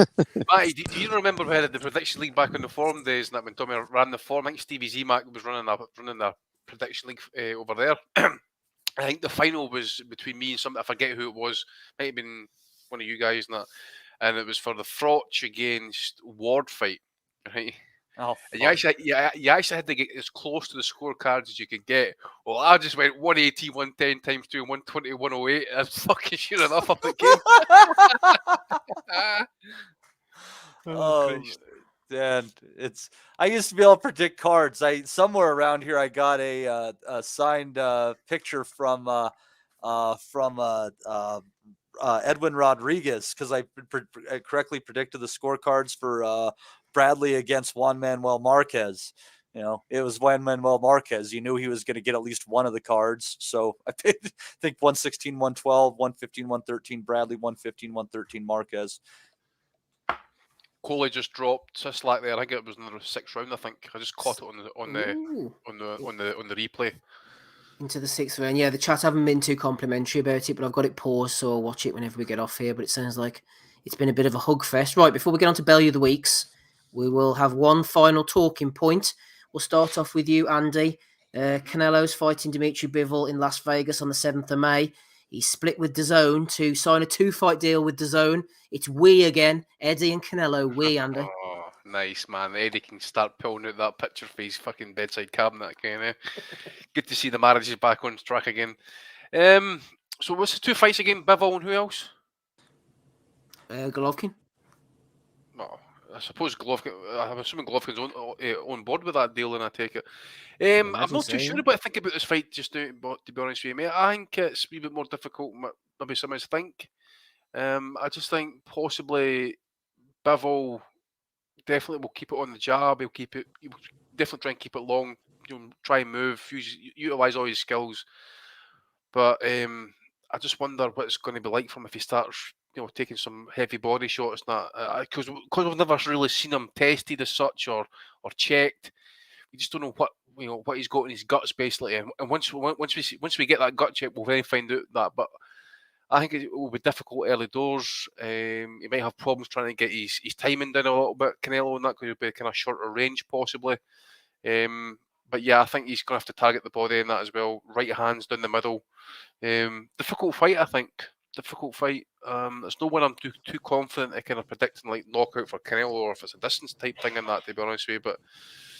Matty, do you remember we had the prediction league back in the forum days, and that when Tommy ran the forum? I think Stevie Z-Mac was running the prediction league over there. I think the final was between me and somebody. I forget who it was. Might have been one of you guys, and it was for the Froch against Ward fight, right? Oh, and you actually had to get as close to the scorecards as you could get. Well, I just went 180, 110 times 2, 120, 108. And fucking sure enough up the game. And I used to be able to predict cards. Somewhere around here I got a signed picture from Edwin Rodriguez because I correctly predicted the scorecards for Bradley against Juan Manuel Marquez. You know, it was Juan Manuel Marquez. You knew he was going to get at least one of the cards. So I think 116, 112, 115, 113 Bradley, 115, 113 Marquez. Coley just dropped Sislak there. I think it was in the 6th round. I think I just caught it on the replay. Into the 6th round. Yeah, the chat haven't been too complimentary about it, but I've got it paused, so I'll watch it whenever we get off here. But it sounds like it's been a bit of a hug fest. Right, before we get on to Bellew of the Weeks, we will have one final talking point. We'll start off with you, Andy. Canelo's fighting Dimitri Bivol in Las Vegas on the 7th of May. He's split with DAZN to sign a 2-fight deal with DAZN. It's we again, Eddie and Canelo. We, Andy. Oh, nice, man. Eddie can start pulling out that picture for his fucking bedside cabinet again. Eh? Good to see the marriage is back on track again. So what's the 2 fights again? Bivol and who else? Golovkin. Oh, I suppose Golovkin. I'm assuming Golovkin's on board with that deal, and I take it. I'm not too sure what I think about this fight just now, but to be honest with you, mate, I think it's a wee bit more difficult maybe some of us think. I just think possibly Bivol definitely will keep it on the jab. He'll definitely try and keep it long. Try and move, utilize all his skills. But I just wonder what it's going to be like for him if he starts, taking some heavy body shots. Because we've never really seen him tested as such or checked. We just don't know what he's got in his guts basically. And once we get that gut check, we'll then find out that. But I think it will be difficult early doors. He might have problems trying to get his timing down a little bit, Canelo, and that could be kind of shorter range possibly. But yeah, I think he's going to have to target the body in that as well. Right hands down the middle. Difficult fight, I think. Difficult fight. There's no one I'm too confident in kind of predicting like knockout for Canelo or if it's a distance type thing in that, to be honest with you. But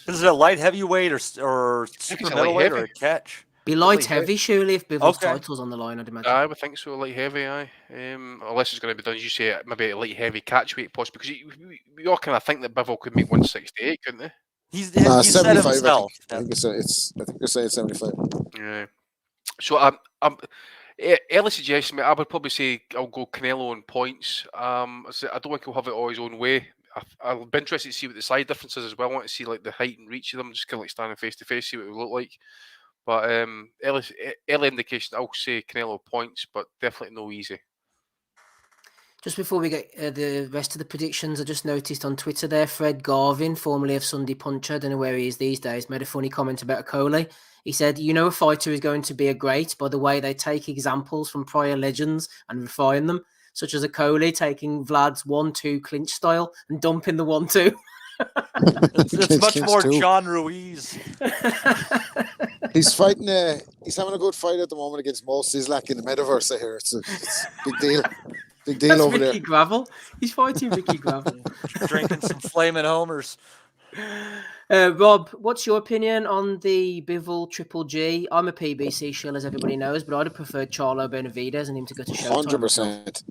is it a light heavyweight or super middleweight or a catch? Be light heavy, surely, if Bivol's title's on the line, I'd imagine. I would think so, light heavy, aye. Unless it's going to be done, as you say, maybe a light heavy catch weight possibly. Because we all kind of think that Bivol could make 168, couldn't they? He said himself. I think you're saying 75. Yeah. So early suggestion, I would probably say I'll go Canelo on points. I don't think he'll have it all his own way. I'll be interested to see what the side difference is as well. I want to see like the height and reach of them, just kind of like standing face to face, see what it will look like. But early indication, I'll say Canelo points, but definitely no easy. Just before we get the rest of the predictions, I just noticed on Twitter there, Fred Garvin, formerly of Sunday Puncher, I don't know where he is these days, made a funny comment about Coley. He said, a fighter is going to be a great by the way they take examples from prior legends and refine them, such as a Coley taking Vlad's 1-2 clinch style and dumping the 1-2. It's much more John Ruiz. He's fighting. He's having a good fight at the moment against Mo Sislak in the metaverse. I hear it's a big deal. Big deal. That's over Ricky there. Gravel. He's fighting Ricky Gravel. Drinking some flaming homers. Rob, what's your opinion on the Bivol Triple G? I'm a PBC shill, as everybody knows, but I'd have preferred Charlo Benavidez and him to go to Showtime.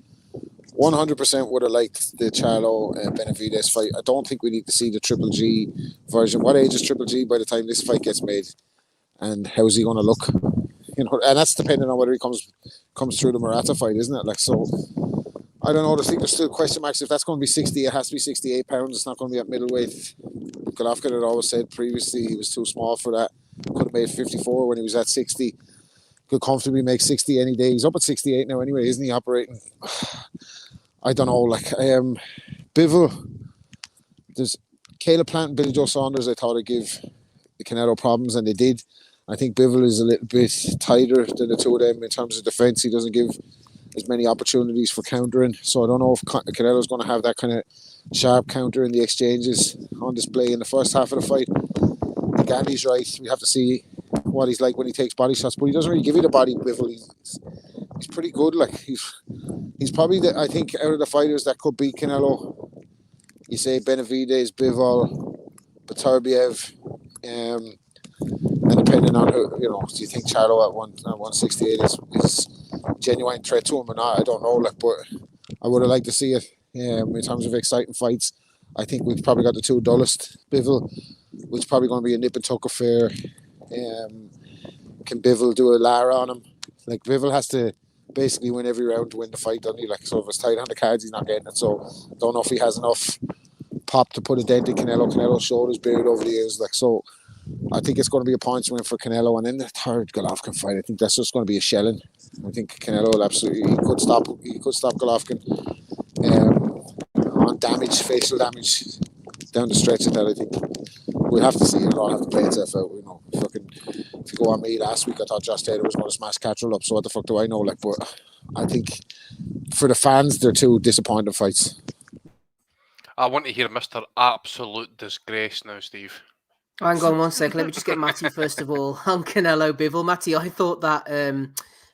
100% would have liked the Charlo Benavidez fight. I don't think we need to see the Triple G version. What age is Triple G by the time this fight gets made? And how's he going to look? And that's depending on whether he comes through the Murata fight, isn't it? So, I don't know. I think there's still question marks. If that's going to be 60, it has to be 68 pounds. It's not going to be at middleweight. Golovkin had always said previously he was too small for that. Could have made 54 when he was at 60. Could comfortably make 60 any day. He's up at 68 now anyway, isn't he, operating? I don't know. Bivol, there's Caleb Plant and Billy Joe Saunders. I thought I'd give the Canelo problems, and they did. I think Bivol is a little bit tighter than the two of them in terms of defense. He doesn't give as many opportunities for countering. So I don't know if Canelo's going to have that kind of sharp counter in the exchanges on display in the first half of the fight. I think Andy's right. We have to see what he's like when he takes body shots, but he doesn't really give you the body, Bivol. He's pretty good. He's probably I think out of the fighters that could beat Canelo, you say Benavidez, Bivol, Beterbiev, and depending on who, do you think Charlo at 168 is genuine threat to him or not? I don't know, but I would have liked to see it in terms of exciting fights. I think we've probably got the two dullest. Bivol, which is probably going to be a nip and tuck affair. Can Bivol do a Lara on him? Bivol has to basically win every round to win the fight, doesn't he? So if it's tight on the cards, he's not getting it. So I don't know if he has enough pop to put a dent in Canelo. Canelo's shoulders buried over the years. So I think it's going to be a points win for Canelo. And then the third Golovkin fight, I think that's just going to be a shelling. I think Canelo will absolutely he could stop Golovkin on damage, facial damage down the stretch of that. I think we'll have to see it. It'll all have to play itself out. If you go on me last week, I thought Josh Taylor was going to smash Catterall up. So what the fuck do I know? But I think for the fans, they're two disappointing fights. I want to hear Mr. Absolute Disgrace now, Steve. Hang on one sec. Let me just get Matty first of all on Canelo Bivol. Matty, I thought that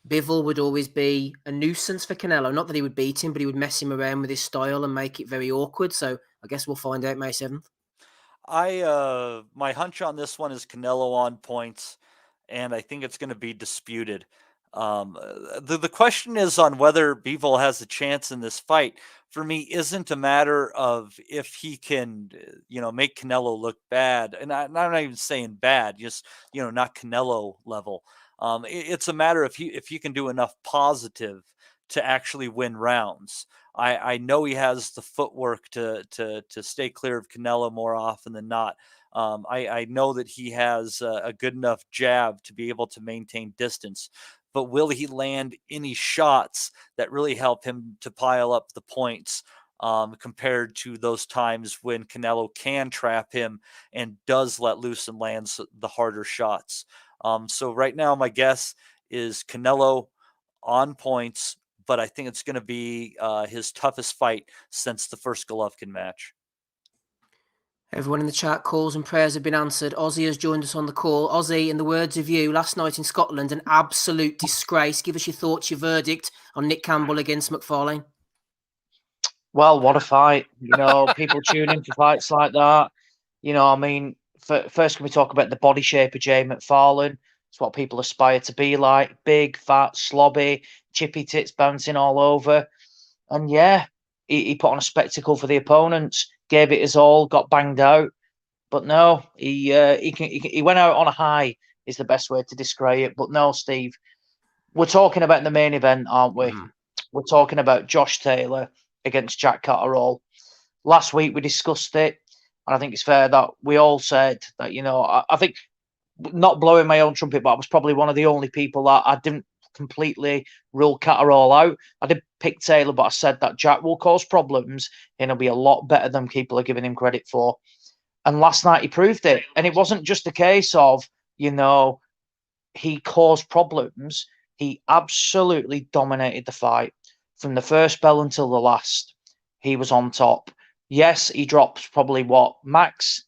Bivol would always be a nuisance for Canelo. Not that he would beat him, but he would mess him around with his style and make it very awkward. So I guess we'll find out May 7th. My hunch on this one is Canelo on points, and I think it's going to be disputed. The question is on whether Bivol has a chance in this fight. For me, isn't a matter of if he can, make Canelo look bad, and I'm not even saying bad, just not Canelo level. It's a matter of if he can do enough positive to actually win rounds. I know he has the footwork to stay clear of Canelo more often than not. I know that he has a good enough jab to be able to maintain distance, but will he land any shots that really help him to pile up the points compared to those times when Canelo can trap him and does let loose and lands the harder shots? So right now, my guess is Canelo on points, but I think it's going to be his toughest fight since the first Golovkin match. Everyone in the chat, calls and prayers have been answered. Aussie has joined us on the call. Aussie, in the words of you, last night in Scotland, an absolute disgrace. Give us your thoughts, your verdict on Nick Campbell against McFarlane. Well, what a fight. People tune in for fights like that. First can we talk about the body shape of Jay McFarlane? It's what people aspire to be like. Big, fat, slobby, chippy tits bouncing all over. And yeah, he put on a spectacle for the opponents. Gave it his all, got banged out, but no, he went out on a high is the best way to describe it. But no, Steve, we're talking about the main event, aren't we? We're talking about Josh Taylor against Jack Catterall. Last week we discussed it, and I think it's fair that we all said that, you know, I think, not blowing my own trumpet, but I was probably one of the only people that I didn't completely rule Catterall out. I did pick Taylor, but I said that Jack will cause problems and he'll be a lot better than people are giving him credit for. And last night he proved it. And it wasn't just a case of, you know, he caused problems. He absolutely dominated the fight from the first bell until the last. He was on top. Yes, he dropped probably max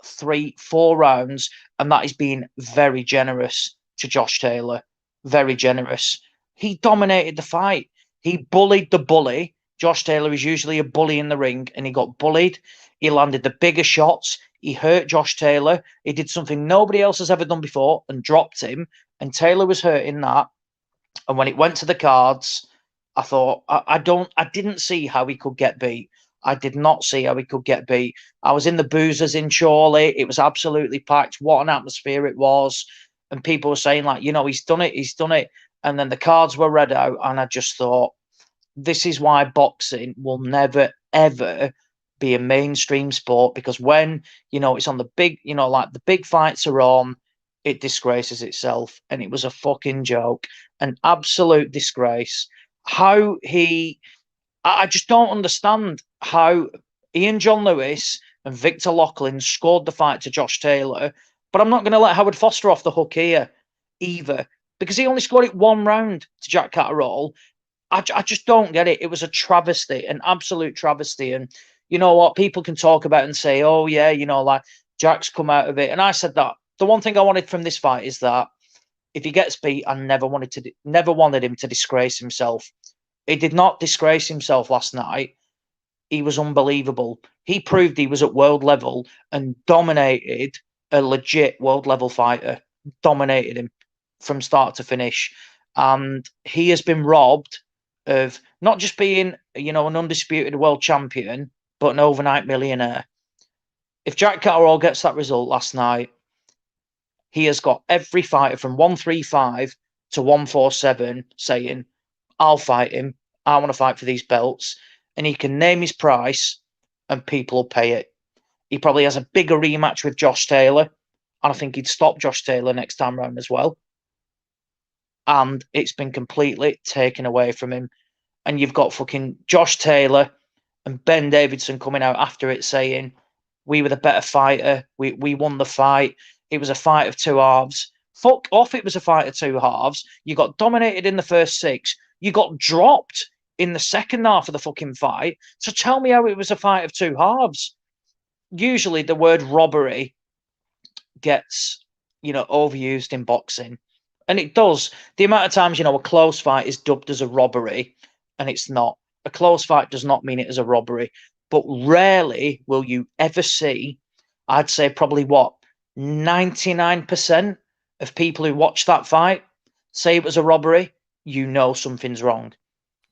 3-4 rounds, and that is being very generous to Josh Taylor. Very generous. He dominated the fight. He bullied the bully. Josh Taylor is usually a bully in the ring, and he got bullied. He landed the bigger shots. He hurt Josh Taylor. He did something nobody else has ever done before and dropped him, and Taylor was hurt in that. And when it went to the cards, I thought, I didn't see how he could get beat. I did not see how he could get beat. I was in the boozers in Chorley. It was absolutely packed. What an atmosphere it was. And people were saying, like, you know, he's done it, he's done it. And then the cards were read out, and I just thought, this is why boxing will never, ever be a mainstream sport, because when, you know, it's on the big, you know, like the big fights are on, it disgraces itself. And it was a fucking joke, an absolute disgrace. I just don't understand how Ian John Lewis and Victor Loughlin scored the fight to Josh Taylor, but I'm not going to let Howard Foster off the hook here either, because he only scored it 1 round to Jack Catterall. I just don't get it. It was a travesty, an absolute travesty. And you know what? People can talk about it and say, oh, yeah, you know, like Jack's come out of it. And I said that the one thing I wanted from this fight is that if he gets beat, I never wanted him to disgrace himself. He did not disgrace himself last night. He was unbelievable. He proved he was at world level and dominated a legit world level fighter. Dominated him from start to finish. And he has been robbed of not just being, you know, an undisputed world champion, but an overnight millionaire. If Jack Catterall gets that result last night, he has got every fighter from 135 to 147 saying, I'll fight him. I want to fight for these belts. And he can name his price and people will pay it. He probably has a bigger rematch with Josh Taylor. And I think he'd stop Josh Taylor next time round as well. And it's been completely taken away from him. And you've got fucking Josh Taylor and Ben Davison coming out after it saying, we were the better fighter. We won the fight. It was a fight of 2 halves. Fuck off, it was a fight of 2 halves. You got dominated in the first 6. You got dropped in the second half of the fucking fight. So tell me how it was a fight of 2 halves. Usually the word robbery gets, you know, overused in boxing. And it does. The amount of times, you know, a close fight is dubbed as a robbery, and it's not. A close fight does not mean it as a robbery. But rarely will you ever see, I'd say probably 99% of people who watch that fight say it was a robbery. You know something's wrong.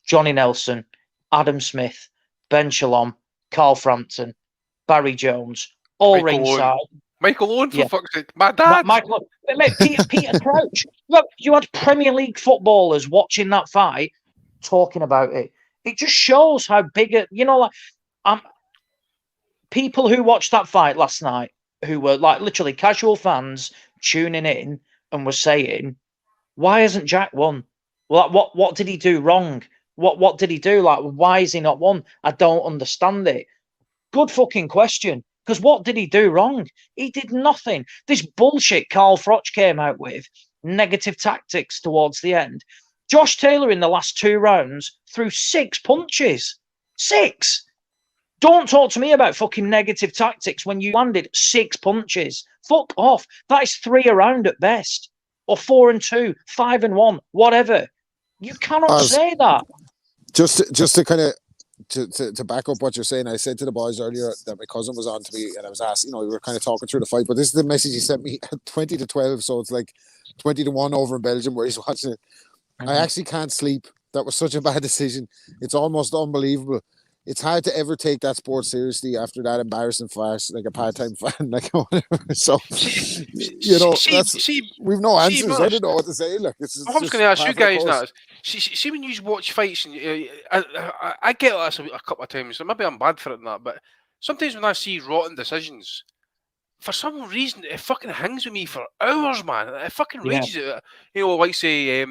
Johnny Nelson, Adam Smith, Ben Shalom, Carl Frampton, Barry Jones, all ringside. Michael Owen, for fuck's sake. My dad. Michael, Peter Crouch. Look, you had Premier League footballers watching that fight, talking about it. It just shows how big it, you know, like, people who watched that fight last night, who were like literally casual fans tuning in and were saying, why hasn't Jack won? Well, what did he do wrong? What did he do? Like, why is he not won? I don't understand it. Good fucking question. Because what did he do wrong? He did nothing. This bullshit Carl Froch came out with, negative tactics towards the end. Josh Taylor in the last 2 rounds threw 6 punches. 6. Don't talk to me about fucking negative tactics when you landed 6 punches. Fuck off. That is 3 a round at best. Or 4 and 2, 5 and 1, whatever. You cannot say that. Just to kind of to back up what you're saying, I said to the boys earlier that my cousin was on to me and I was asked, you know, we were kind of talking through the fight, but this is the message he sent me at 20-12, so it's like 20-1 over in Belgium where he's watching it. I actually can't sleep. That was such a bad decision. It's almost unbelievable. it's hard to ever take that sport seriously after that embarrassing farce, like a part-time fan, like whatever. So, you know, we've no answers. I don't know what to say. Look, it's I was going to ask you guys that. See, when you watch fights, and I get that a couple of times. So maybe I'm bad for it and that, but sometimes when I see rotten decisions, for some reason it fucking hangs with me for hours, man. It fucking rages. You know, like say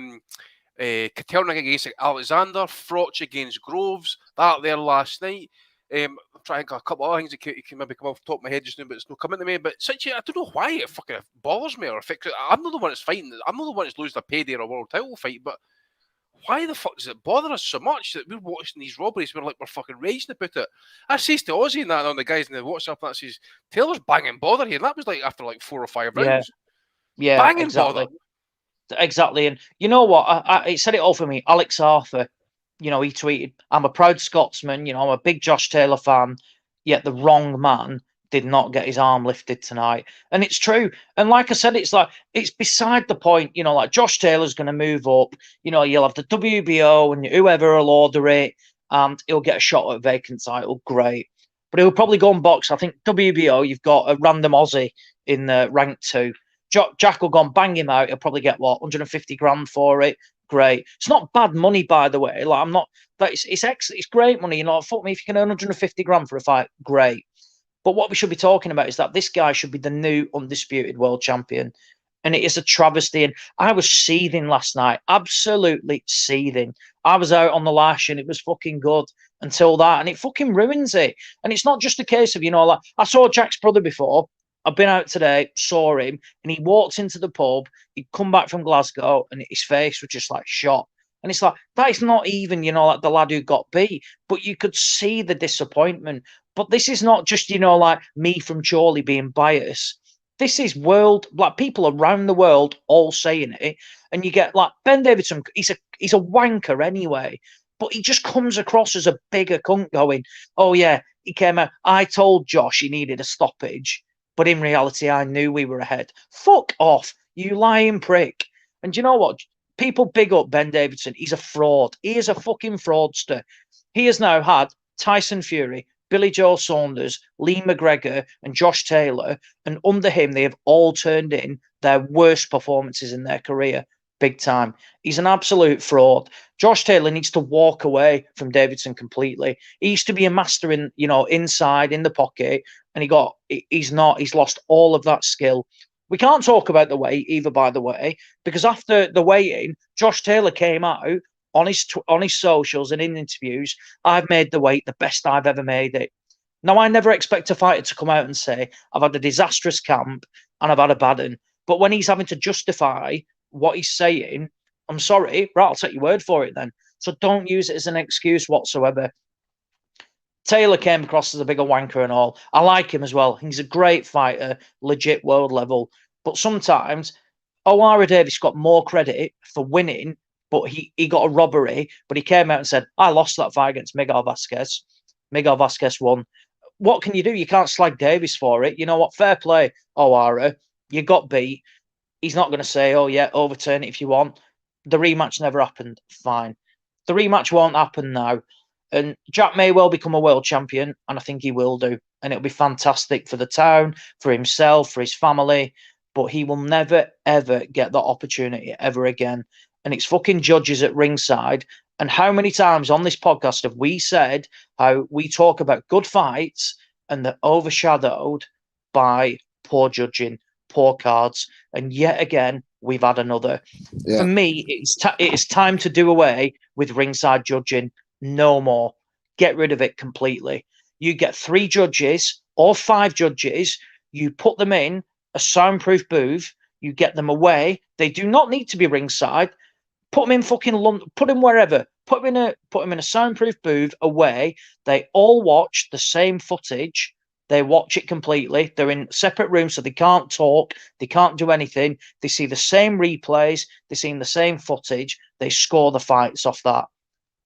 Catterall against Alexander, Froch against Groves, that there last night. I'm trying to think of a couple of other things that can maybe come off the top of my head just now, but it's not coming to me. But such I don't know why it fucking bothers me or affects it. I'm not the one that's fighting. I'm not the one that's losing a payday or a world title fight. But why the fuck does it bother us so much that we're watching these robberies? We're fucking raging about it. I says to Aussie and that on the guys in the WhatsApp, that says Taylor's banging bother here. And that was like after like 4 or 5 rounds. Yeah, banging exactly. bother. Exactly. And you know what? It said it all for me. Alex Arthur, you know, he tweeted, I'm a proud Scotsman. You know, I'm a big Josh Taylor fan. Yet the wrong man did not get his arm lifted tonight. And it's true. And like I said, it's beside the point. You know, like Josh Taylor's going to move up. You know, you'll have the WBO and whoever will order it. And he'll get a shot at a vacant title. Great. But he'll probably go and box. I think WBO, you've got a random Aussie in rank 2. Jack will go and bang him out. He'll probably get 150 grand for it. Great. It's not bad money, by the way. Like I'm not. But it's excellent. It's great money. You know, fuck me if you can earn 150 grand for a fight. Great. But what we should be talking about is that this guy should be the new undisputed world champion, and it is a travesty. And I was seething last night, absolutely seething. I was out on the lash, and it was fucking good until that, and it fucking ruins it. And it's not just a case of, you know, like I saw Jack's brother before. I've been out today, saw him, and he walked into the pub. He'd come back from Glasgow, and his face was just like shot. And it's like, that is not even, you know, like the lad who got beat, but you could see the disappointment. But this is not just, you know, like me from Chorley being biased. This is like people around the world all saying it. And you get like Ben Davison, he's a wanker anyway, but he just comes across as a bigger cunt going, oh yeah, he came out. I told Josh he needed a stoppage. But in reality, I knew we were ahead. Fuck off, you lying prick. And you know what? People big up Ben Davison. He's a fraud. He is a fucking fraudster. He has now had Tyson Fury, Billy Joe Saunders, Lee McGregor, and Josh Taylor. And under him, they have all turned in their worst performances in their career. Big time. He's an absolute fraud. Josh Taylor needs to walk away from Davison completely. He used to be a master in, you know, inside in the pocket, and he's not. He's lost all of that skill. We can't talk about the weight either, by the way, because after the weigh-in, Josh Taylor came out on his socials and in interviews. I've made the weight the best I've ever made it. Now, I never expect a fighter to come out and say I've had a disastrous camp and I've had a bad one. But when he's having to justify what he's saying, I'm sorry, right, I'll take your word for it then. So don't use it as an excuse whatsoever. Taylor came across as a bigger wanker and all. I like him as well. He's a great fighter, legit world level. But sometimes O'Hara Davis got more credit for winning, but he got a robbery. But he came out and said, I lost that fight against Miguel Vasquez. Miguel Vasquez won. What can you do? You can't slag Davis for it. You know what? Fair play, O'Hara. You got beat. He's not going to say, oh, yeah, overturn it if you want. The rematch never happened. Fine. The rematch won't happen now. And Jack may well become a world champion, and I think he will do. And it'll be fantastic for the town, for himself, for his family. But he will never, ever get that opportunity ever again. And it's fucking judges at ringside. And how many times on this podcast have we said how we talk about good fights and they're overshadowed by poor judging, poor cards? And yet again, we've had another. Yeah. For me, it's time to do away with ringside judging. No more. Get rid of it completely. You get 3 judges or 5 judges. You put them in a soundproof booth. You get them away. They do not need to be ringside. Put them in fucking London. Put them wherever. Put them in a soundproof booth away. They all watch the same footage. They watch it completely. They're in separate rooms, so they can't talk. They can't do anything. They see the same replays. They see the same footage. They score the fights off that.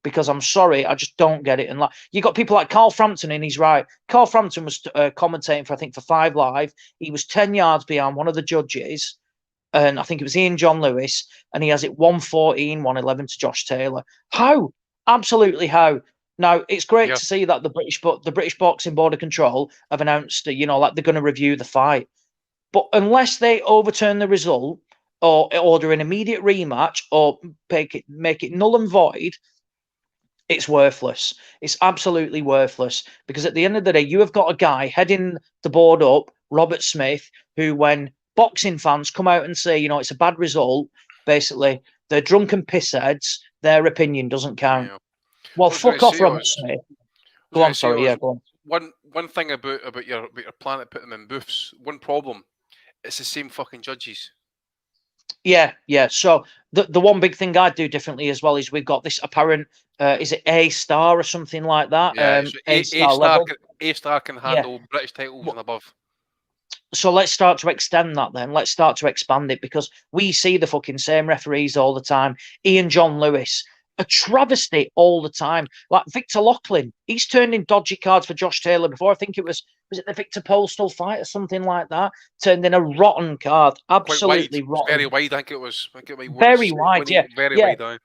Because I'm sorry, I just don't get it. And like you got people like Carl Frampton, and he's right. Carl Frampton was commentating for 5 Live. He was 10 yards behind one of the judges, and I think it was Ian John Lewis, and he has it 114, 111 to Josh Taylor. How? Absolutely how? Now, it's great Yeah. to see that the British Boxing Board of Control have announced, like they're going to review the fight. But unless they overturn the result or order an immediate rematch or make it null and void, it's worthless. It's absolutely worthless, because at the end of the day, you have got a guy heading the board up, Robert Smith, who, when boxing fans come out and say, it's a bad result, basically, they're drunken pissheads, their opinion doesn't count. Yeah. Well, fuck off, Robert Smith. Go on, sorry, yeah, go on. One thing about your planet putting them in booths, one problem, it's the same fucking judges. Yeah. So the one big thing I do differently as well is we've got this apparent, is it A star or something like that? Yeah, A star can handle British titles and above. So let's start to extend that then. Let's start to expand it, because we see the fucking same referees all the time. Ian John Lewis, a travesty all the time. Like Victor Loughlin, he's turned in dodgy cards for Josh Taylor before. I think was it the Victor Postol fight or something like that? Turned in a rotten card. Absolutely rotten. Very wide, I think it was. Very wide, yeah. Very wide down.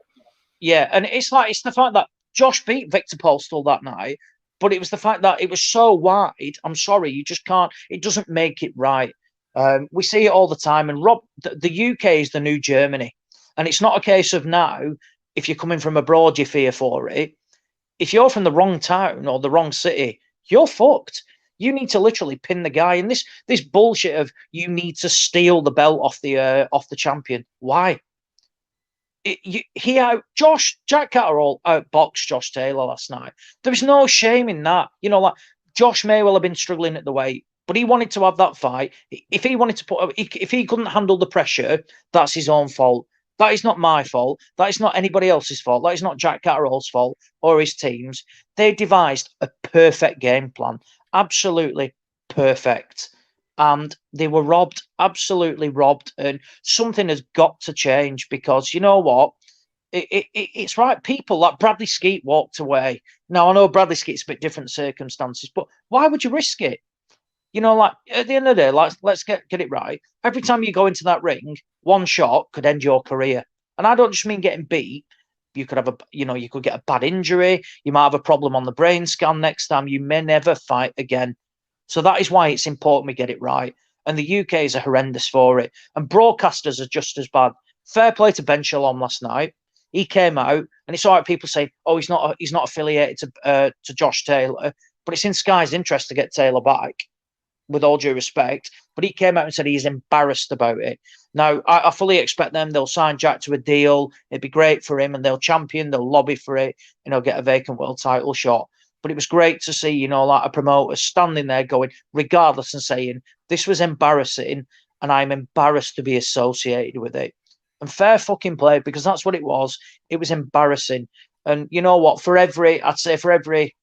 Yeah, and it's the fact that Josh beat Victor Postol that night, but it was the fact that it was so wide. I'm sorry, you just can't. It doesn't make it right. We see it all the time. And the UK is the new Germany. And it's not a case of now, if you're coming from abroad, you fear for it. If you're from the wrong town or the wrong city, you're fucked. You need to literally pin the guy. And this bullshit of you need to steal the belt off the champion. Why? Jack Catterall outboxed Josh Taylor last night. There was no shame in that. Like Josh may well have been struggling at the weight, but he wanted to have that fight. If he couldn't handle the pressure, that's his own fault. That is not my fault. That is not anybody else's fault. That is not Jack Catterall's fault or his team's. They devised a perfect game plan. Absolutely perfect. And they were robbed, absolutely robbed. And something has got to change, because you know what? It's right. People like Bradley Skeet walked away. Now, I know Bradley Skeet's a bit different circumstances, but why would you risk it? Like at the end of the day, let's get it right. Every time you go into that ring, one shot could end your career. And I don't just mean getting beat. You could have you could get a bad injury. You might have a problem on the brain scan next time. You may never fight again. So that is why it's important we get it right. And the UKs are horrendous for it. And broadcasters are just as bad. Fair play to Ben Shalom last night. He came out, and it's all right, people say, oh, he's not affiliated to Josh Taylor, but it's in Sky's interest to get Taylor back, with all due respect. But he came out and said he's embarrassed about it. Now, I fully expect them. They'll sign Jack to a deal. It'd be great for him, and they'll champion, they'll lobby for it, get a vacant world title shot. But it was great to see, like a promoter standing there going, regardless, and saying, this was embarrassing, and I'm embarrassed to be associated with it. And fair fucking play, because that's what it was. It was embarrassing. And you know what? I'd say for every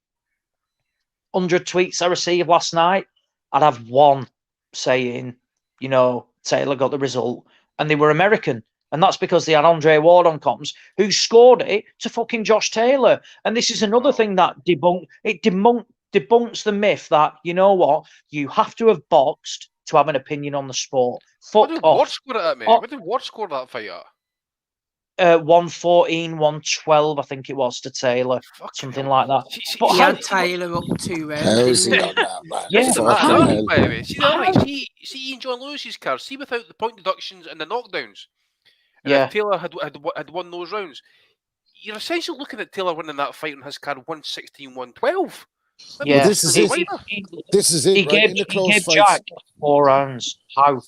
100 tweets I received last night, I'd have one saying, Taylor got the result. And they were American. And that's because they had Andre Ward on comms, who scored it to fucking Josh Taylor. And this is another thing that debunks the myth that, you know what, you have to have boxed to have an opinion on the sport. Fuck off. What did Ward score it at, mate? What did Ward score that fight at? 114, 112, I think it was, to Taylor. Something like that. But had Taylor up 2 rounds. How's he on that, man? Yeah, see Ian John Lewis's card. See, without the point deductions and the knockdowns. And yeah. if Taylor had won those rounds, you're essentially looking at Taylor winning that fight on his card 116, 112. Yeah, well, this is it. This is it. He right? gave Jack 4 rounds. How?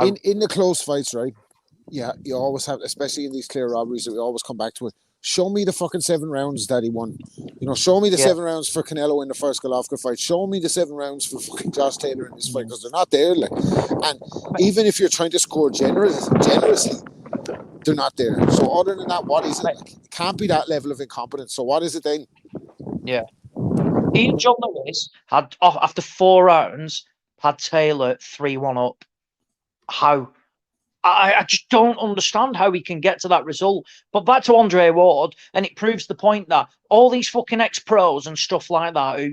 In the close fights, right? Yeah, you always have, especially in these clear robberies, that we always come back to it. Show me the fucking 7 rounds that he won. Show me the 7 rounds for Canelo in the first Golovkin fight. Show me the 7 rounds for fucking Josh Taylor in this fight, because they're not there. And even if you're trying to score generously, they're not there. So other than that, what is it? It can't be that level of incompetence. So what is it then? Yeah. Ian John Lewis had, after 4 rounds, had Taylor 3-1 up. How? I just don't understand how he can get to that result. But back to Andre Ward, and it proves the point that all these fucking ex-pros and stuff like that, who,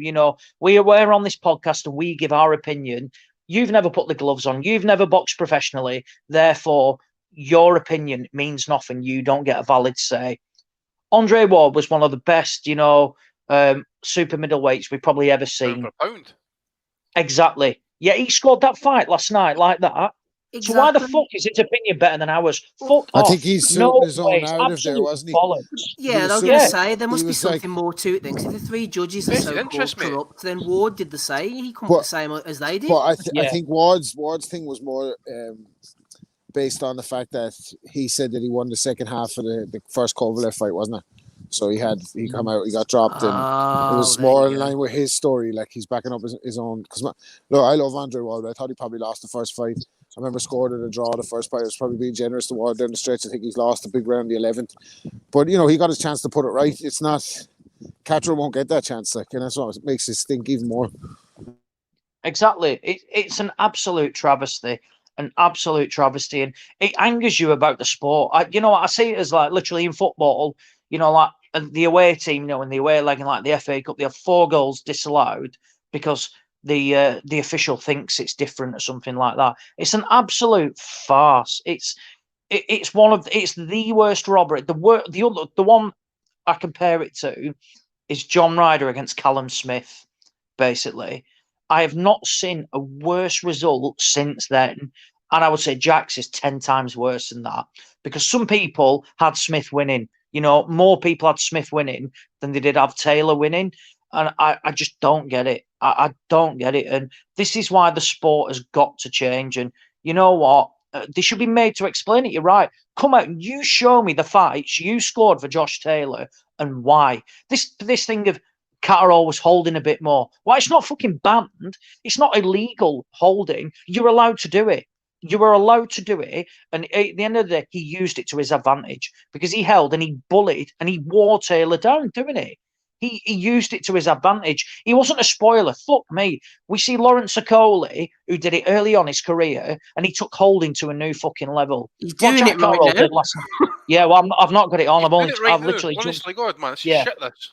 we're on this podcast and we give our opinion. You've never put the gloves on. You've never boxed professionally. Therefore, your opinion means nothing. You don't get a valid say. Andre Ward was one of the best, super middleweights we've probably ever Pound seen. for pound. Exactly. Yeah, he scored that fight last night like that. Exactly. So why the fuck is its opinion better than ours? Fuck I off. think he's No suiting his own way. It's narrative there, absolute wasn't he? bollocks. Yeah, was I was going to suiting- say there he must be was something like- more to it then. 'Cause if the three judges are Vested so interest, mate. corrupt, then Ward did the same. He couldn't But- the same as they did. But I Yeah. think Ward's thing was more based on the fact that he said that he won the second half of the first Kovalev fight, wasn't it? So he come out, he got dropped, and it was more in line with his story. Like he's backing up his own. Because look, I love Andre Ward, but I thought he probably lost the first fight. I remember scored at a draw the first fight. It was probably being generous to Ward down the stretch. I think he's lost a big round the 11th. But he got his chance to put it right. It's not Catterall won't get that chance, like, and that's what makes it stink even more. Exactly. It's an absolute travesty. An absolute travesty. And it angers you about the sport. I see it as like literally in football, like the away team, in the away leg and like the FA Cup, they have 4 goals disallowed because the official thinks it's different or something like that. It's an absolute farce. It's the worst robbery. The one I compare it to is John Ryder against Callum Smith, basically. I have not seen a worse result since then. And I would say Jack's is 10 times worse than that, because some people had Smith winning. More people had Smith winning than they did have Taylor winning. And I just don't get it. I don't get it. And this is why the sport has got to change. And you know what? They should be made to explain it. You're right. Come out and you show me the fights you scored for Josh Taylor and why. This thing of Catterall was holding a bit more. Well, it's not fucking banned. It's not illegal holding. You're allowed to do it. You were allowed to do it. And at the end of the day, he used it to his advantage because he held and he bullied and he wore Taylor down doing it. He used it to his advantage. He wasn't a spoiler. Fuck me. We see Lawrence Okoli, who did it early on his career, and he took holding to a new fucking level. He's doing it right now. Yeah, well, I've not got it on. I've now. literally Honestly, God, man, it's Yeah. shit. This.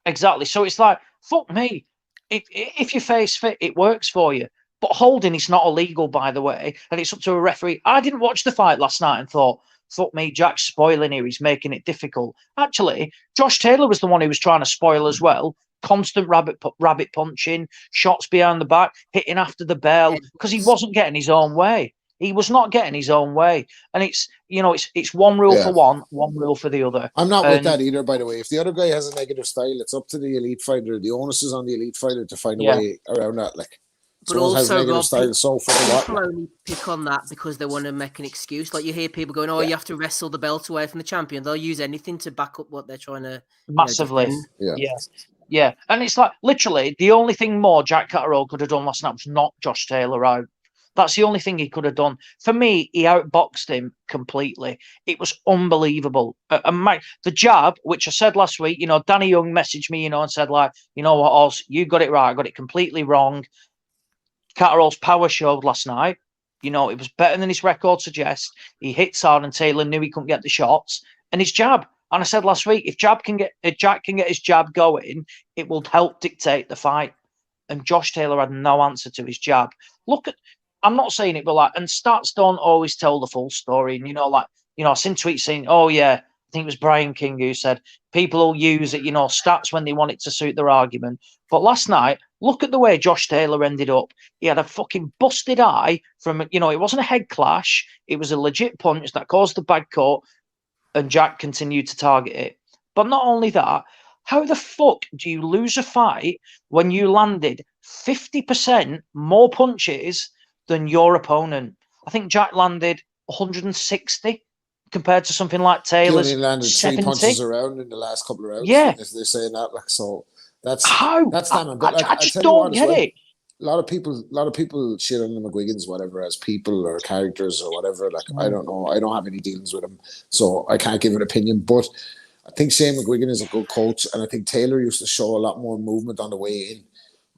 Exactly. So it's like, fuck me. If your face fit, it works for you. But holding is not illegal, by the way, and it's up to a referee. I didn't watch the fight last night and thought, fuck me, Jack's spoiling here. He's making it difficult. Actually, Josh Taylor was the one who was trying to spoil as well. Constant rabbit punching, shots behind the back, hitting after the bell, because he wasn't getting his own way. He was not getting his own way. And it's one rule for one rule for the other. I'm not with that either, by the way. If the other guy has a negative style, it's up to the elite fighter. The onus is on the elite fighter to find a way around that. Like, But also, Rob, so people only pick on that because they want to make an excuse. Like you hear people going, "Oh, you have to wrestle the belt away from the champion." They'll use anything to back up what they're trying to massively. defend. Yeah. And it's like literally the only thing more Jack Catterall could have done last night was knock Josh Taylor out. That's the only thing he could have done. For me, he outboxed him completely. It was unbelievable. And the jab, which I said last week, Danny Young messaged me, and said like, you know what, Oz, you got it right. I got it completely wrong. Catterall's power showed last night. It was better than his record suggests. He hits hard, and Taylor knew he couldn't get the shots. And his jab. And I said last week, if Jack can get his jab going, it will help dictate the fight. And Josh Taylor had no answer to his jab. I'm not saying it, but and stats don't always tell the full story. And I've seen tweets saying, "Oh yeah," I think it was Brian King who said people will use it, stats when they want it to suit their argument. But last night, look at the way Josh Taylor ended up. He had a fucking busted eye from, it wasn't a head clash. It was a legit punch that caused the bad cut, and Jack continued to target it. But not only that, how the fuck do you lose a fight when you landed 50% more punches than your opponent? I think Jack landed 160 compared to something like Taylor's. He only landed 70. 3 punches around in the last couple of rounds. Yeah. They're saying that, like, so that's how? That's damning. But I just don't get it. A lot of people shit on the McGuigans, whatever, as people or characters or whatever. Like, I don't know. I don't have any dealings with them, so I can't give an opinion. But I think Shane McGuigan is a good coach, and I think Taylor used to show a lot more movement on the way in.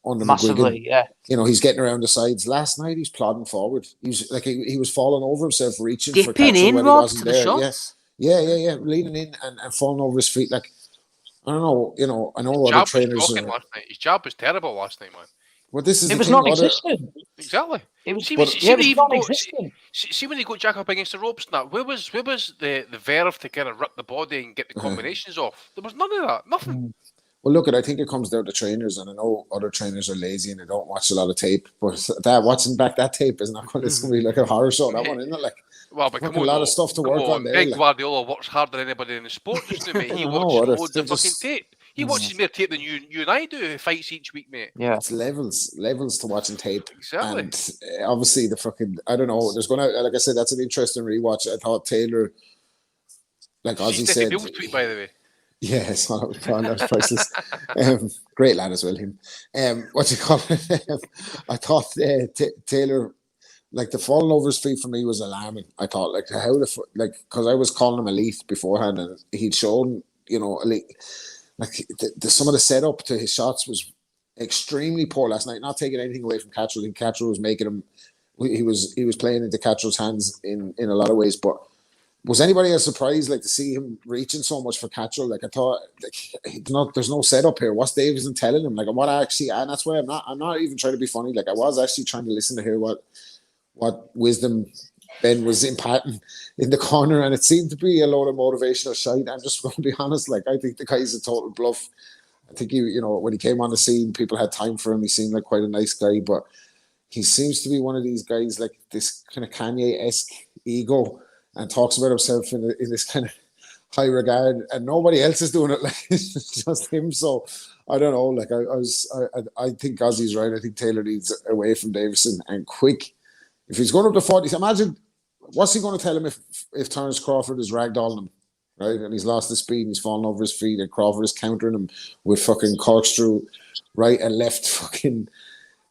On the Massively, McGuigan. yeah. He's getting around the sides. Last night, he's plodding forward. He was like he was falling over himself, reaching for Dipping Catterall in, when he Rob, wasn't to the there. shots. Yeah, leaning in and falling over his feet. Like, I don't know. I know His other jab trainers. was shocking last night. His jab was terrible last night, man. Well, this is it was non-existent. Exactly. It was, see when he got Jack up against the ropes and that, where was the verve to kind of rip the body and get the combinations off? There was none of that. Nothing. Well, look, I think it comes down to trainers, and I know other trainers are lazy and they don't watch a lot of tape. But watching back that tape is not going to be like a horror show. That one, isn't it? Like, well, but come a on, lot of stuff to work on there. Big like. Guardiola works harder than anybody in the sport just now, mate. He I know, watches or loads they're of fucking just- tape. He watches more tape than you and I do. Who fights each week, mate. Yeah. It's levels to watching tape. Exactly. And obviously the fucking, I don't know, there's going to, like I said, that's an interesting rewatch. I thought Taylor, like Aussie said. Bill's tweet, by the way. Yeah, it's not that was priceless. Great lad as well, him. What you call it? I thought Taylor, like the falling over his feet for me was alarming. I thought like because I was calling him elite beforehand, and he'd shown, you know, elite. Like some of the setup to his shots was extremely poor last night. Not taking anything away from Catterall. I think Catterall was making him. He was playing into Catterall's hands in a lot of ways, but. Was anybody else surprised, like, to see him reaching so much for Catterall? Like, I thought, like, there's no setup here. What's Davison telling him? Like, what actually, and that's why I'm not even trying to be funny. Like, I was actually trying to listen to hear what wisdom Ben was imparting in the corner, and it seemed to be a load of motivational shite. I'm just going to be honest. Like, I think the guy's a total bluff. I think when he came on the scene, people had time for him. He seemed like quite a nice guy, but he seems to be one of these guys, like this kind of Kanye-esque ego. And talks about himself in this kind of high regard, and nobody else is doing it. Like, it's just him. So I don't know. Like I think Aussie's right. I think Taylor needs away from Davison and quick. If he's going up to 40, imagine what's he going to tell him if Terence Crawford is ragdolling him, right? And he's lost his speed and he's fallen over his feet, and Crawford is countering him with fucking corkscrew right and left, fucking.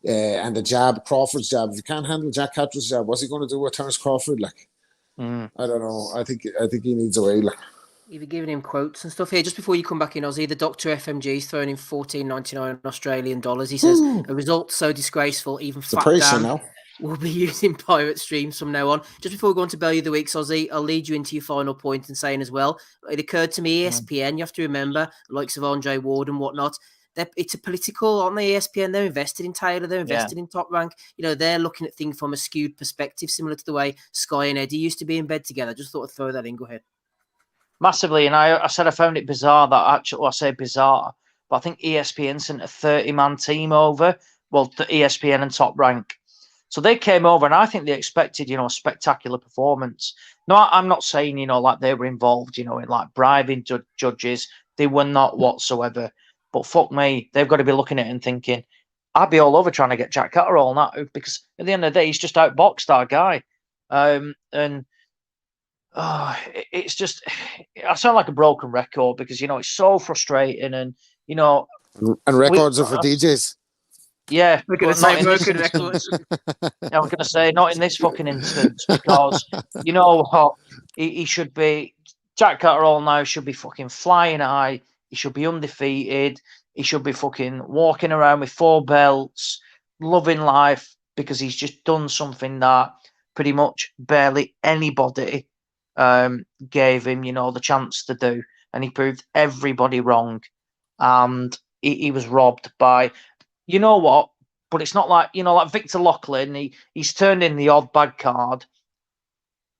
And the jab, Crawford's jab. If you can't handle Jack Catterall's jab, what's he going to do with Terence Crawford? Like. I don't know. I think he needs a way. Like. You've given him quotes and stuff here. Just before you come back in, Aussie, the Dr. FMG's thrown in $14.99 Australian dollars. He says, a result so disgraceful, even Fat Dan now. will be using pirate streams from now on. Just before we go on to Belly of the Week, Aussie, I'll lead you into your final point and saying as well, it occurred to me, ESPN, you have to remember, likes of Andre Ward and whatnot, it's a political, aren't they, ESPN? They're invested in Taylor, they're invested in Top Rank. You know, they're looking at things from a skewed perspective, similar to the way Sky and Eddie used to be in bed together. Just thought I'd throw that in. Go ahead. Massively. And I said I found it bizarre that actually, well, I say bizarre, but I think ESPN sent a 30-man team over, well, the ESPN and Top Rank. So they came over, and I think they expected, a spectacular performance. No, I'm not saying, like they were involved, in like bribing judges. They were not whatsoever. But fuck me, they've got to be looking at it and thinking, I'd be all over trying to get Jack Catterall now, because at the end of the day, he's just outboxed our guy. It's just, I sound like a broken record because, it's so frustrating and, And records are for DJs. Yeah. We're going to say broken records. I was going to say, not in this fucking instance, because, you know what, he should be, Jack Catterall now should be fucking flying high. He should be undefeated. He should be fucking walking around with 4 belts, loving life, because he's just done something that pretty much barely anybody gave him, the chance to do. And he proved everybody wrong. And he was robbed by, you know what? But it's not like, like Victor Loughlin, he's turned in the odd bad card.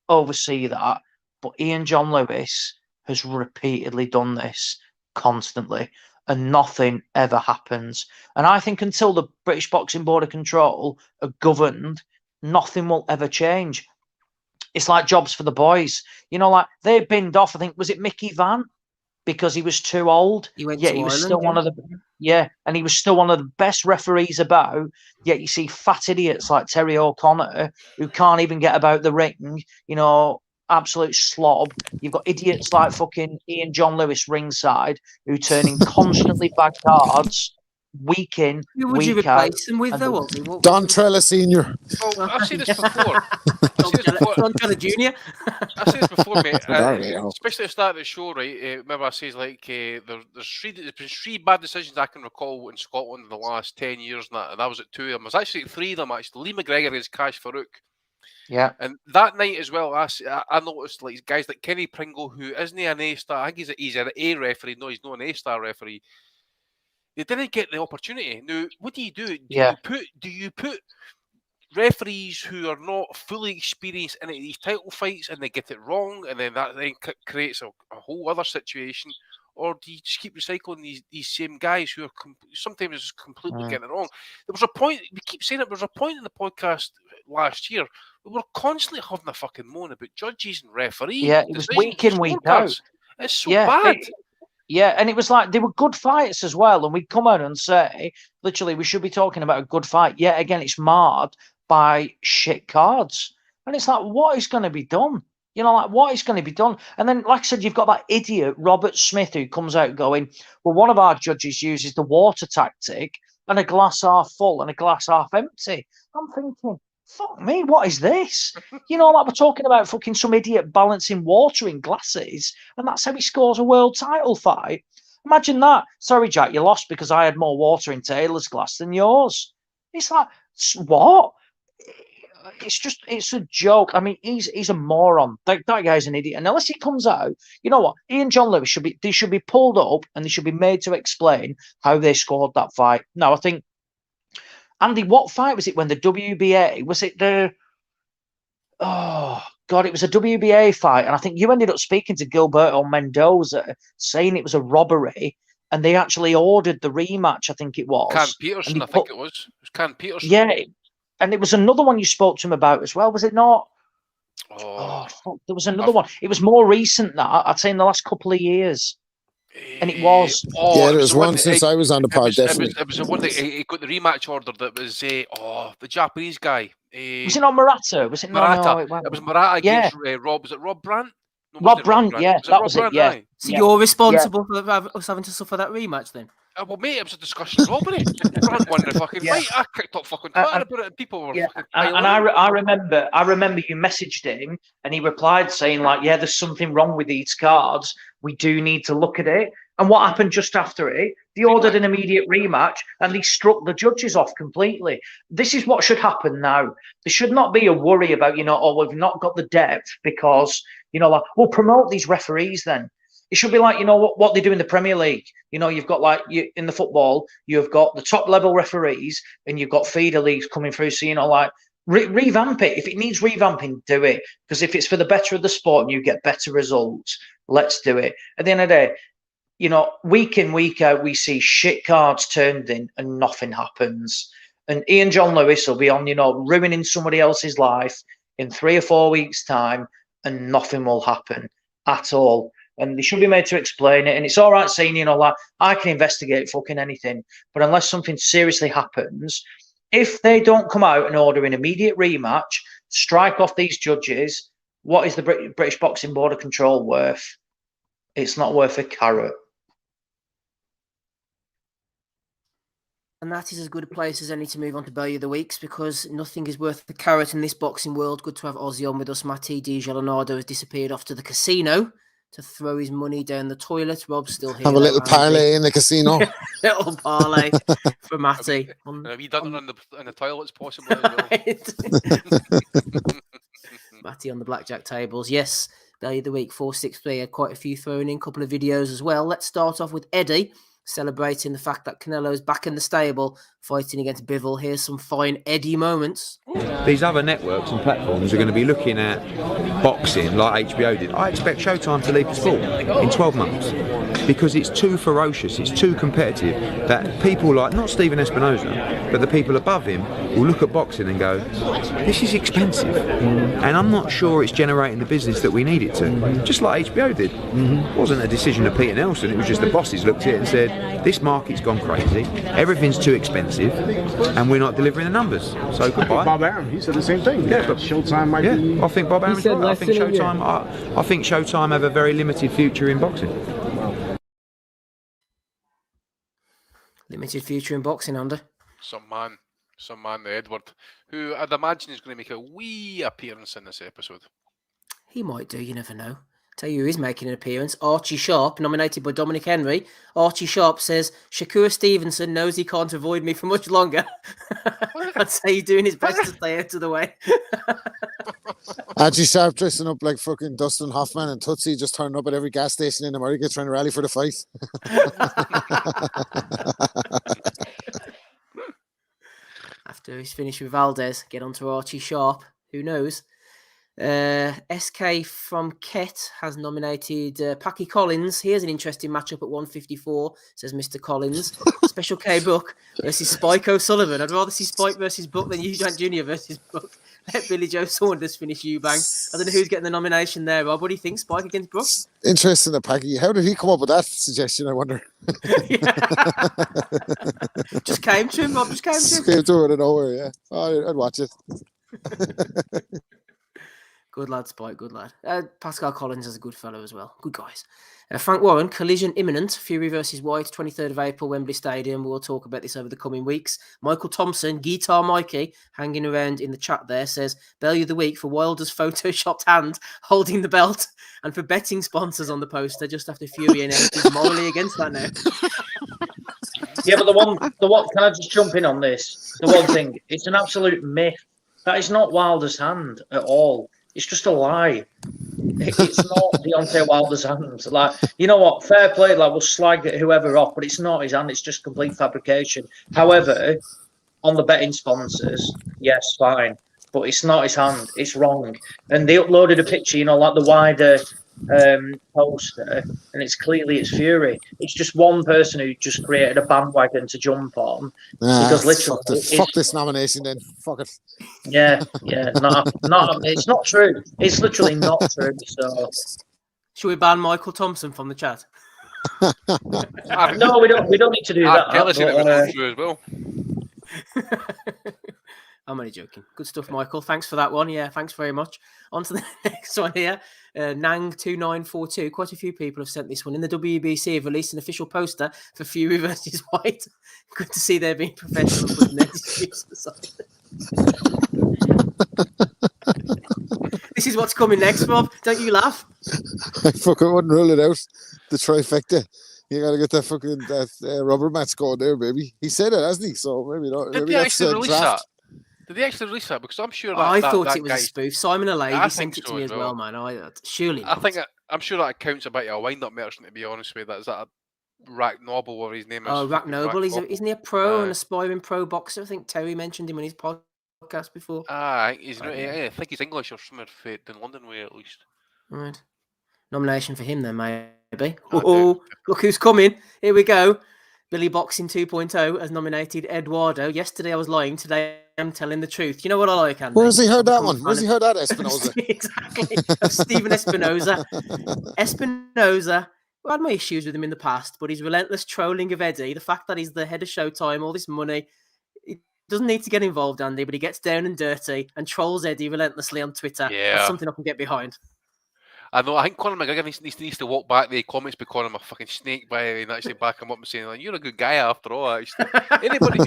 Oversee that. But Ian John Lewis has repeatedly done this. Constantly, and nothing ever happens. And I think until the British Boxing Board of Control are governed, nothing will ever change. It's like jobs for the boys. Like they binned off, I think, was it Mickey Vann? Because he was too old. He went to Ireland, was still one of the and he was still one of the best referees about. Yet you see fat idiots like Terry O'Connor who can't even get about the ring, absolute slob. You've got idiots like fucking Ian John Lewis ringside who turning constantly bad cards week in, Who would week you out. replace him with, though? Don Trella Senior. Well, I've seen this before. Don Trella Junior. I've seen this before, mate. Especially at the start of the show, right? Remember I says like there's been 3 bad decisions I can recall in Scotland in the last 10 years, and that was at 2 of them. There's actually 3 of them actually. Lee McGregor against Cash Farouk. Yeah. And that night as well, I noticed like guys like Kenny Pringle, who isn't an A-star. I think he's an A referee. No, he's not an A-star referee. They didn't get the opportunity. Now, what do? Do you put referees who are not fully experienced in these title fights and they get it wrong, and then that creates a whole other situation? or do you just keep recycling these same guys who are sometimes just completely getting it wrong? There was a point, we keep saying it, there was a point in the podcast last year we were constantly having a fucking moan about judges and referees. Yeah, it was week in, week out. It's so bad. And it was like they were good fights as well. And we'd come out and say, literally, we should be talking about a good fight. Yet again, it's marred by shit cards. And it's like, what is going to be done? You know, like, what is going to be done? And then, like I said, you've got that idiot, Robert Smith, who comes out going, well, one of our judges uses the water tactic and a glass half full and a glass half empty. I'm thinking, fuck me, what is this? You know, like we're talking about fucking some idiot balancing water in glasses, and that's how he scores a world title fight. Imagine that. Sorry, Jack, you lost because I had more water in Taylor's glass than yours. It's like, what? It's a joke. I mean, he's a moron. That guy's an idiot. And unless he comes out, you know what? He and John Lewis should be pulled up and they should be made to explain how they scored that fight. Now, I think, Andy, what fight was it when the WBA, was it the, oh, God, it was a WBA fight. And I think you ended up speaking to Gilberto Mendoza saying it was a robbery. And they actually ordered the rematch, I think it was. Can Peterson, I think it was. It was Can Peterson. Yeah. And it was another one you spoke to him about as well, was it not? Fuck, there was another one. It was more recent that I'd say in the last couple of years. And it was. There was one since I was on the pod, definitely. It was the one that he got the rematch order that was, the Japanese guy. Was it not Murata? Was it not? Murata. No, it was Murata against Rob. Was it Rob Brandt? No, Rob Brandt, yeah. That was it, yeah. So you're responsible for us having to suffer that rematch then? Well, mate, it was a discussion of robbery. Brandt won the fucking fight. I kicked up fucking Twitter about it, and people were fucking. And I remember you messaged him, and he replied saying like, "Yeah, there's something wrong with these cards. We do need to look at it." And what happened just after it? They ordered an immediate rematch, and they struck the judges off completely. This is what should happen now. There should not be a worry about, we've not got the depth because, like, we'll promote these referees then. It should be like, what they do in the Premier League. You've got in the football, you've got the top level referees and you've got feeder leagues coming through. So, revamp it. If it needs revamping, do it. Because if it's for the better of the sport and you get better results, let's do it. At the end of the day, week in, week out, we see shit cards turned in and nothing happens. And Ian John Lewis will be on, ruining somebody else's life in 3 or 4 weeks' time and nothing will happen at all. And they should be made to explain it. And it's all right saying, I can investigate fucking anything. But unless something seriously happens, if they don't come out and order an immediate rematch, strike off these judges, what is the British Boxing Board of Control worth? It's not worth a carrot. And that is as good a place as any to move on to Value of the Weeks because nothing is worth the carrot in this boxing world. Good to have Aussie on with us. Matty Di Giolonardo has disappeared off to the casino to throw his money down the toilet. Rob's still here. Have a little parlay in the casino. Little parlay for Matty. Have you done it in the toilets possibly as well? Matty on the blackjack tables. Yes, Value of the Week 463. Quite a few thrown in, couple of videos as well. Let's start off with Eddie celebrating the fact that Canelo's back in the stable fighting against Bivol. Here's some fine Eddie moments. These other networks and platforms are going to be looking at boxing like HBO did. I expect Showtime to leave the sport in 12 months because it's too ferocious, it's too competitive that people like, not Stephen Espinosa, but the people above him will look at boxing and go, this is expensive. And I'm not sure it's generating the business that we need it to. Just like HBO did. It wasn't a decision of Peter Nelson, it was just the bosses looked at it and said, this market's gone crazy, everything's too expensive, and we're not delivering the numbers. So goodbye. Bob Arum, he said the same thing. Yeah, but Showtime might be. I think Bob Arum's right. I think Showtime. I think Showtime have a very limited future in boxing. Limited future in boxing, Under. Some man, the Edward, who I'd imagine is going to make a wee appearance in this episode. He might do. You never know. Tell you who is making an appearance. Archie Sharp, nominated by Dominic Henry. Archie Sharp says, Shakur Stevenson knows he can't avoid me for much longer. I'd say he's doing his best to stay out of the way. Archie Sharp dressing up like fucking Dustin Hoffman and Tootsie just turning up at every gas station in America trying to rally for the fight. After he's finished with Valdez, get on to Archie Sharp. Who knows? SK from Ket has nominated Packy Collins. Here's an interesting matchup at 154, says Mr. Collins. Special K Buck versus Spike O'Sullivan. I'd rather see Spike versus Buck than Eubank Jr. versus Buck. Let Billy Joe Saunders finish Eubank. I don't know who's getting the nomination there, Rob. What do you think, Spike against Buck? Interesting, the Packy. How did he come up with that suggestion, I wonder? Just came to him, Rob. Just came to him. Just came to it out of nowhere, yeah. Oh, I'd watch it. Good lad, Spike. Good lad. Pascal Collins is a good fellow as well. Good guys. Frank Warren, collision imminent. Fury versus White, 23rd of April, Wembley Stadium. We'll talk about this over the coming weeks. Michael Thompson, Guitar Mikey, hanging around in the chat there, says, Value of the week for Wilder's photoshopped hand holding the belt, and for betting sponsors on the poster just after Fury announced he's morally against that now. Yeah, but the one, can I just jump in on this? The one thing, it's an absolute myth. That is not Wilder's hand at all. It's just a lie. It's not Deontay Wilder's hand. Like, you know what? Fair play. Like, we'll slag whoever off, but it's not his hand. It's just complete fabrication. However, on the betting sponsors, yes, fine, but it's not his hand. It's wrong. And they uploaded a picture, you know, like the wider poster, and it's Fury. It's just one person who just created a bandwagon to jump on because literally, fuck this nomination. Then fuck it. Yeah, not. It's not true. It's literally not true. So, should we ban Michael Thompson from the chat? No, we don't. We don't need to do that. As well. I'm only joking. Good stuff, Michael. Thanks for that one. Yeah, thanks very much. On to the next one here. Nang2942. Quite a few people have sent this one in. The WBC have released an official poster for Fury versus White. Good to see they're being professional putting their disputes aside. This is what's coming next, Rob. Don't you laugh? I fucking wouldn't rule it out. The trifecta. You gotta get that fucking rubber match going there, baby. He said it, hasn't he? So maybe not. Did maybe they that's actually release draft. that? Did they actually release that? Because I'm sure that I thought that it was guy... a spoof. Simon O'Leary sent it to so me as well, man. Surely not. I'm sure that accounts a bit of a wind-up merchant, to be honest with you. Is that a Rack Noble, or his name is? Oh, Rack Noble. Isn't he a pro, an aspiring pro boxer? I think Terry mentioned him on his podcast before. I think he's English or somewhere in London way, at least. Right. Nomination for him then, maybe. Oh, look who's coming. Here we go. Billy Boxing 2.0 has nominated Eduardo. Yesterday I was lying. Today I'm telling the truth. You know what I like, Andy? Where's he heard that one? Where's he heard that, Espinoza? Exactly. Of Stephen Espinoza. Espinoza. I had my issues with him in the past, but his relentless trolling of Eddie, the fact that he's the head of Showtime, all this money, he doesn't need to get involved, Andy, but he gets down and dirty and trolls Eddie relentlessly on Twitter. Yeah. That's something I can get behind. I know. I think Conor McGregor needs to walk back the comments by calling him a fucking snake by and actually back him up and saying, like, "You're a good guy after all." Actually, anybody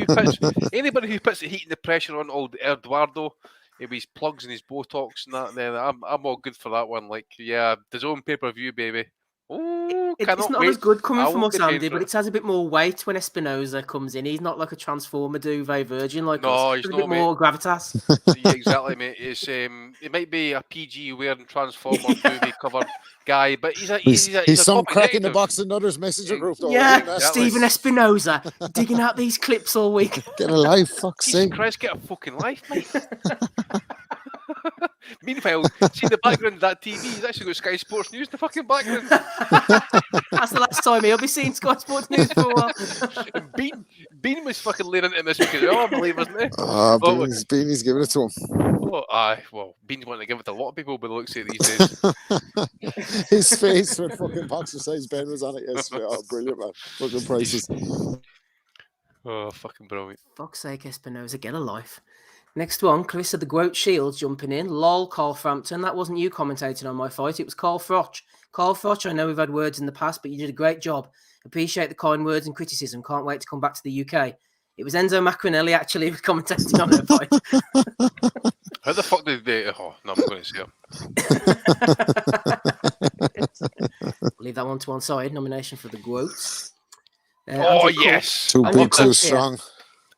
who puts the heat and the pressure on old Eduardo, with his plugs and his Botox and that, then I'm all good for that one. Like, yeah, his own pay-per-view, baby. Ooh, it's not as good coming from us, Andy, but it has a bit more weight when Espinoza comes in. He's not like a Transformer Duvet Virgin like us. He's a bit more gravitas. Yeah, exactly, mate. It's it might be a PG wearing Transformer movie cover guy, but he's some crack in the box and others messenger group. Though, yeah, Stephen Espinoza digging out these clips all week. Get a life, fuck's sake. Christ, get a fucking life, mate. Meanwhile, see the background of that TV, he's actually got Sky Sports News in the fucking background. That's the last time he'll be seeing Sky Sports News for a while. Bean was fucking laying into this because I believe, wasn't he? Beanie's giving it to him. Oh, aye. Well, Bean's wanting to give it to a lot of people, but looks at these days. His face when fucking boxer size Ben was on it yesterday. Oh, brilliant, man. Fucking prices. Oh, fucking brilliant. Fuck's sake, Espinoza, get a life. Next one, Clarissa the Groat Shields jumping in. Lol, Carl Frampton. That wasn't you commentating on my fight. It was Carl Froch. Carl Froch, I know we've had words in the past, but you did a great job. Appreciate the kind words and criticism. Can't wait to come back to the UK. It was Enzo Macronelli actually commentating on her fight. How the fuck did they... Oh, no, I'm not going to say it. Leave that one to one side. Nomination for the Groats. Yes! Too big, too strong.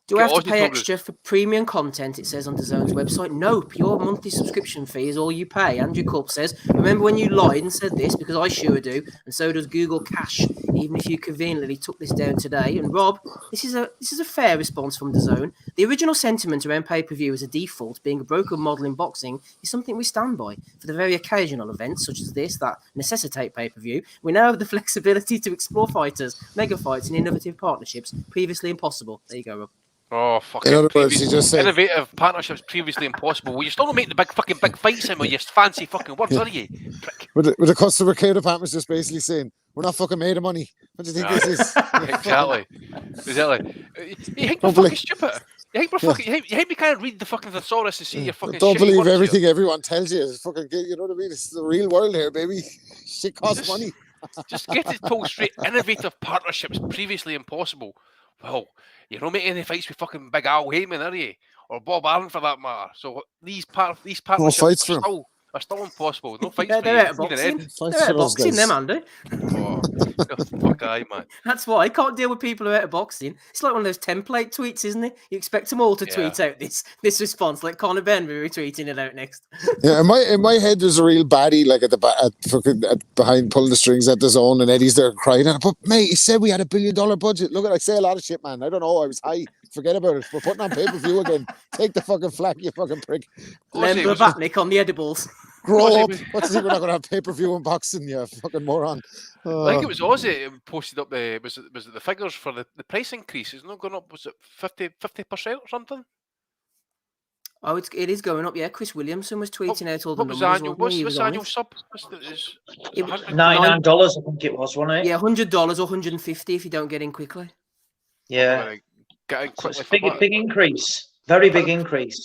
Do I have to pay extra for premium content? It says on DAZN's website. Nope, your monthly subscription fee is all you pay. Andrew Culp says, remember when you lied and said this? Because I sure do, and so does Google Cash. even if you conveniently took this down today. And Rob, this is a fair response from DAZN. The original sentiment around pay-per-view as a default being a broken model in boxing is something we stand by. For the very occasional events such as this that necessitate pay-per-view, we now have the flexibility to explore fighters, mega fights, and innovative partnerships previously impossible. There you go, Rob. Oh, fucking In other words, he just said innovative partnerships previously impossible. Well, you still don't make the big fights in with your fancy fucking words, are you? Prick. with the customer care department's just basically saying, we're not fucking made of money. What do you think this is? Exactly. You think we're fucking stupid? You think we're fucking? You think we can't read the fucking thesaurus and see your fucking? Don't believe words everything here? everyone tells you. It's fucking, you know what I mean? It's the real world here, baby. Shit costs money. Just get it told straight. Innovative partnerships previously impossible. Well, you don't make any fights with fucking Big Al Heyman, are you? Or Bob Allen for that matter. So these partnerships fights for are still impossible. No fights Yeah, for they're you. out of boxing. Fights They're out for of those boxing, guys. them, Andy. Oh, fuck aye, man. That's why I can't deal with people who are out of boxing. It's like one of those template tweets, isn't it? You expect them all to tweet out this response, like Conor Ben will be retweeting it out next. Yeah, in my head, there's a real baddie like at behind pulling the strings at the zone, and Eddie's there crying. But mate, he said we had $1 billion budget. Look, I say a lot of shit, man. I don't know. I was high. Forget about it. We're putting on pay-per-view again. Take the fucking flak, you fucking prick. Len Blavatnik on the edibles. Grow up. What's the we're not going to have pay-per-view in boxing, you fucking moron. I think it was Aussie who posted up was it the figures for the price increase? It's not going up. Was it 50% or something? Oh, it is going up. Yeah, Chris Williamson was tweeting out all the numbers. What's annual sub? It was $99, I think it was, wasn't it? Yeah, $100 or $150 if you don't get in quickly. Yeah. Get in quickly. It's a big increase. Very big increase.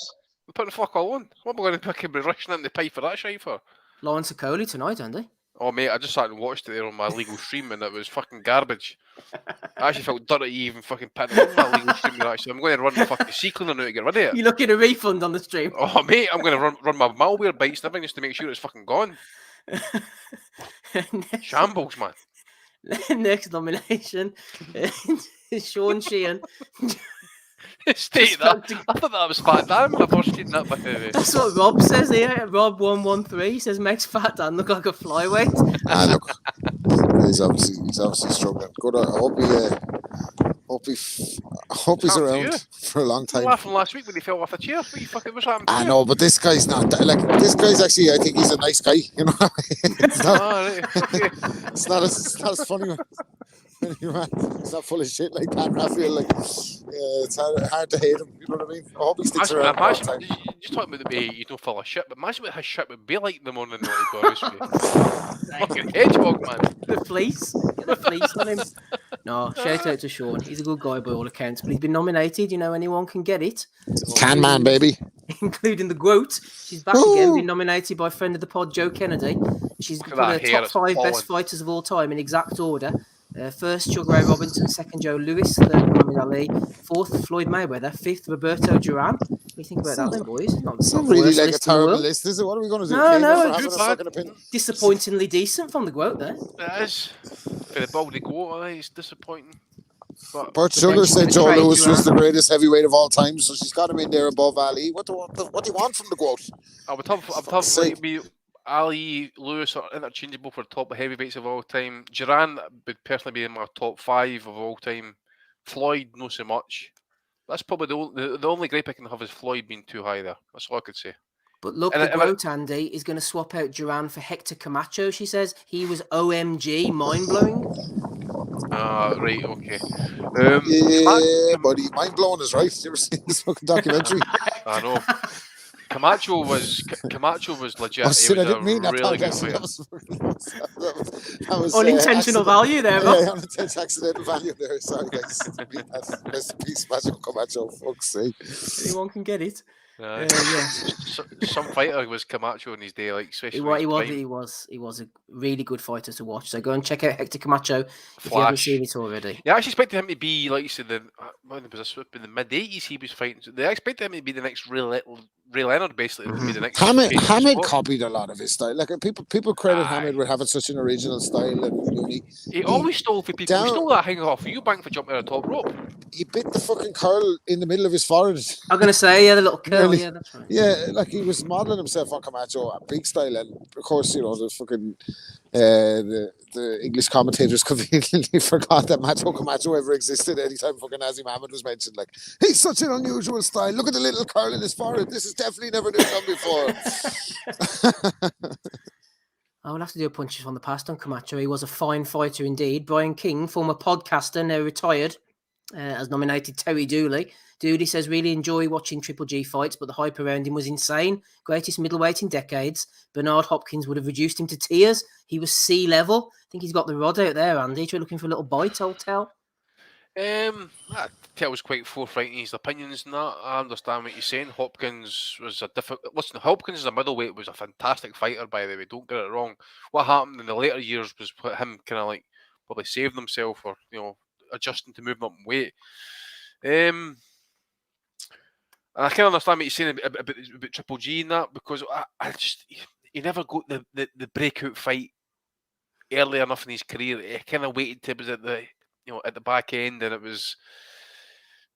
We're putting the fuck all on. What am I going to pick and be rushing in the pay for that shit for? Lawrence Okoli tonight, Andy. Oh, mate, I just sat and watched it there on my legal stream and it was fucking garbage. I actually felt dirty even fucking putting it on my legal stream. Actually, I'm going to run the fucking C-cleaner now to get rid of it. You're looking at a refund on the stream. Oh, mate, I'm going to run my malware bites and everything just to make sure it's fucking gone. Shambles, man. Next nomination is Sean Sheehan. State that. I thought that was Fat Dan when I first seen that. That's what Rob says here. Rob 113 says makes Fat Dan look like a flyweight. Look, he's obviously struggling. Good. I hope he's around for a long time. Laughing last week when he fell off a chair. What you fucking was happening? I know, but this guy's not that, like this guy's actually. I think he's a nice guy. You know, it's not as funny. It's not full of shit like that. I feel like it's hard to hate him. You know what I mean? I hope he sticks around. Imagine, just talking about the way you don't full of shit, but imagine what his shit would be like in the morning. Fucking hedgehog, man. The fleece. Get the fleece on him. No, shout out to Sean. He's a good guy by all accounts, but he's been nominated. You know, anyone can get it. Can man, baby. Including the Groat. She's back again, been nominated by friend of the pod, Joe Kennedy. She's put her top 5 best fighters of all time in exact order. First, Sugar Ray Robinson. Second, Joe Lewis. Third, Muhammad Ali. Fourth, Floyd Mayweather. Fifth, Roberto Duran. What do you think about that, then, boys? It's not really like a terrible list, is it? What are we going to do? No. Disappointingly decent from the Groat there. It is. For the baldy goat, it's disappointing. Bert Sugar said Joe Lewis was the greatest heavyweight of all time, so she's got him in there above Ali. What do you want from the Groat? I would have Ali, Lewis are interchangeable for top heavyweights of all time. Duran would personally be in my top 5 of all time. Floyd, not so much. That's probably the only gripe I can have is Floyd being too high there. That's all I could say. But look, the Groat, Andy, is going to swap out Duran for Hector Camacho, she says. He was OMG, mind-blowing. Right, okay. Buddy, mind-blowing is right. You ever seen this fucking documentary? I know. Camacho was legit. I didn't mean that. Really good that was unintentional value there, man. Yeah, unintentional accidental value there. Sorry, guys. Rest in peace, Magical Camacho. Fuck's sake. Anyone can get it. Some fighter was Camacho in his day, like especially. He was a really good fighter to watch. So go and check out Hector Camacho if you haven't seen it already. Yeah, I actually expected him to be, like you said, in the mid '80s he was fighting. They expected him to be the next Ray Leonard, basically. Be the next Hamed copied a lot of his style. Like people credit Hamed with having such an original style and unique. He always stole for people. He stole that hang off you bank for jumping on the top rope. He bit the fucking curl in the middle of his forehead. I'm gonna say, the little curl nearly. Yeah, that's right. Yeah, like he was modelling himself on Camacho at big style, and of course, the fucking the English commentators conveniently forgot that Macho Camacho ever existed. Anytime fucking Nazi Mohammed was mentioned, like he's such an unusual style. Look at the little curl in his forehead. This has definitely never been done before. I will have to do a punches from the past on Camacho. He was a fine fighter indeed. Brian King, former podcaster, now retired, has nominated Terry Dooley. Dooley says, really enjoy watching Triple G fights, but the hype around him was insane. Greatest middleweight in decades. Bernard Hopkins would have reduced him to tears. He was sea level. I think he's got the rod out there, Andy. Try looking for a little bite, I'll tell. I tell was quite forthright in his opinions and that. I understand what you're saying. Hopkins was a different. Listen, Hopkins as a middleweight was a fantastic fighter, by the way. Don't get it wrong. What happened in the later years was him kind of like probably saving himself or adjusting to moving up in weight. And I can understand what you're saying about Triple G and that, because I just he never got the breakout fight early enough in his career. He kind of waited till it was at the at the back end, and it was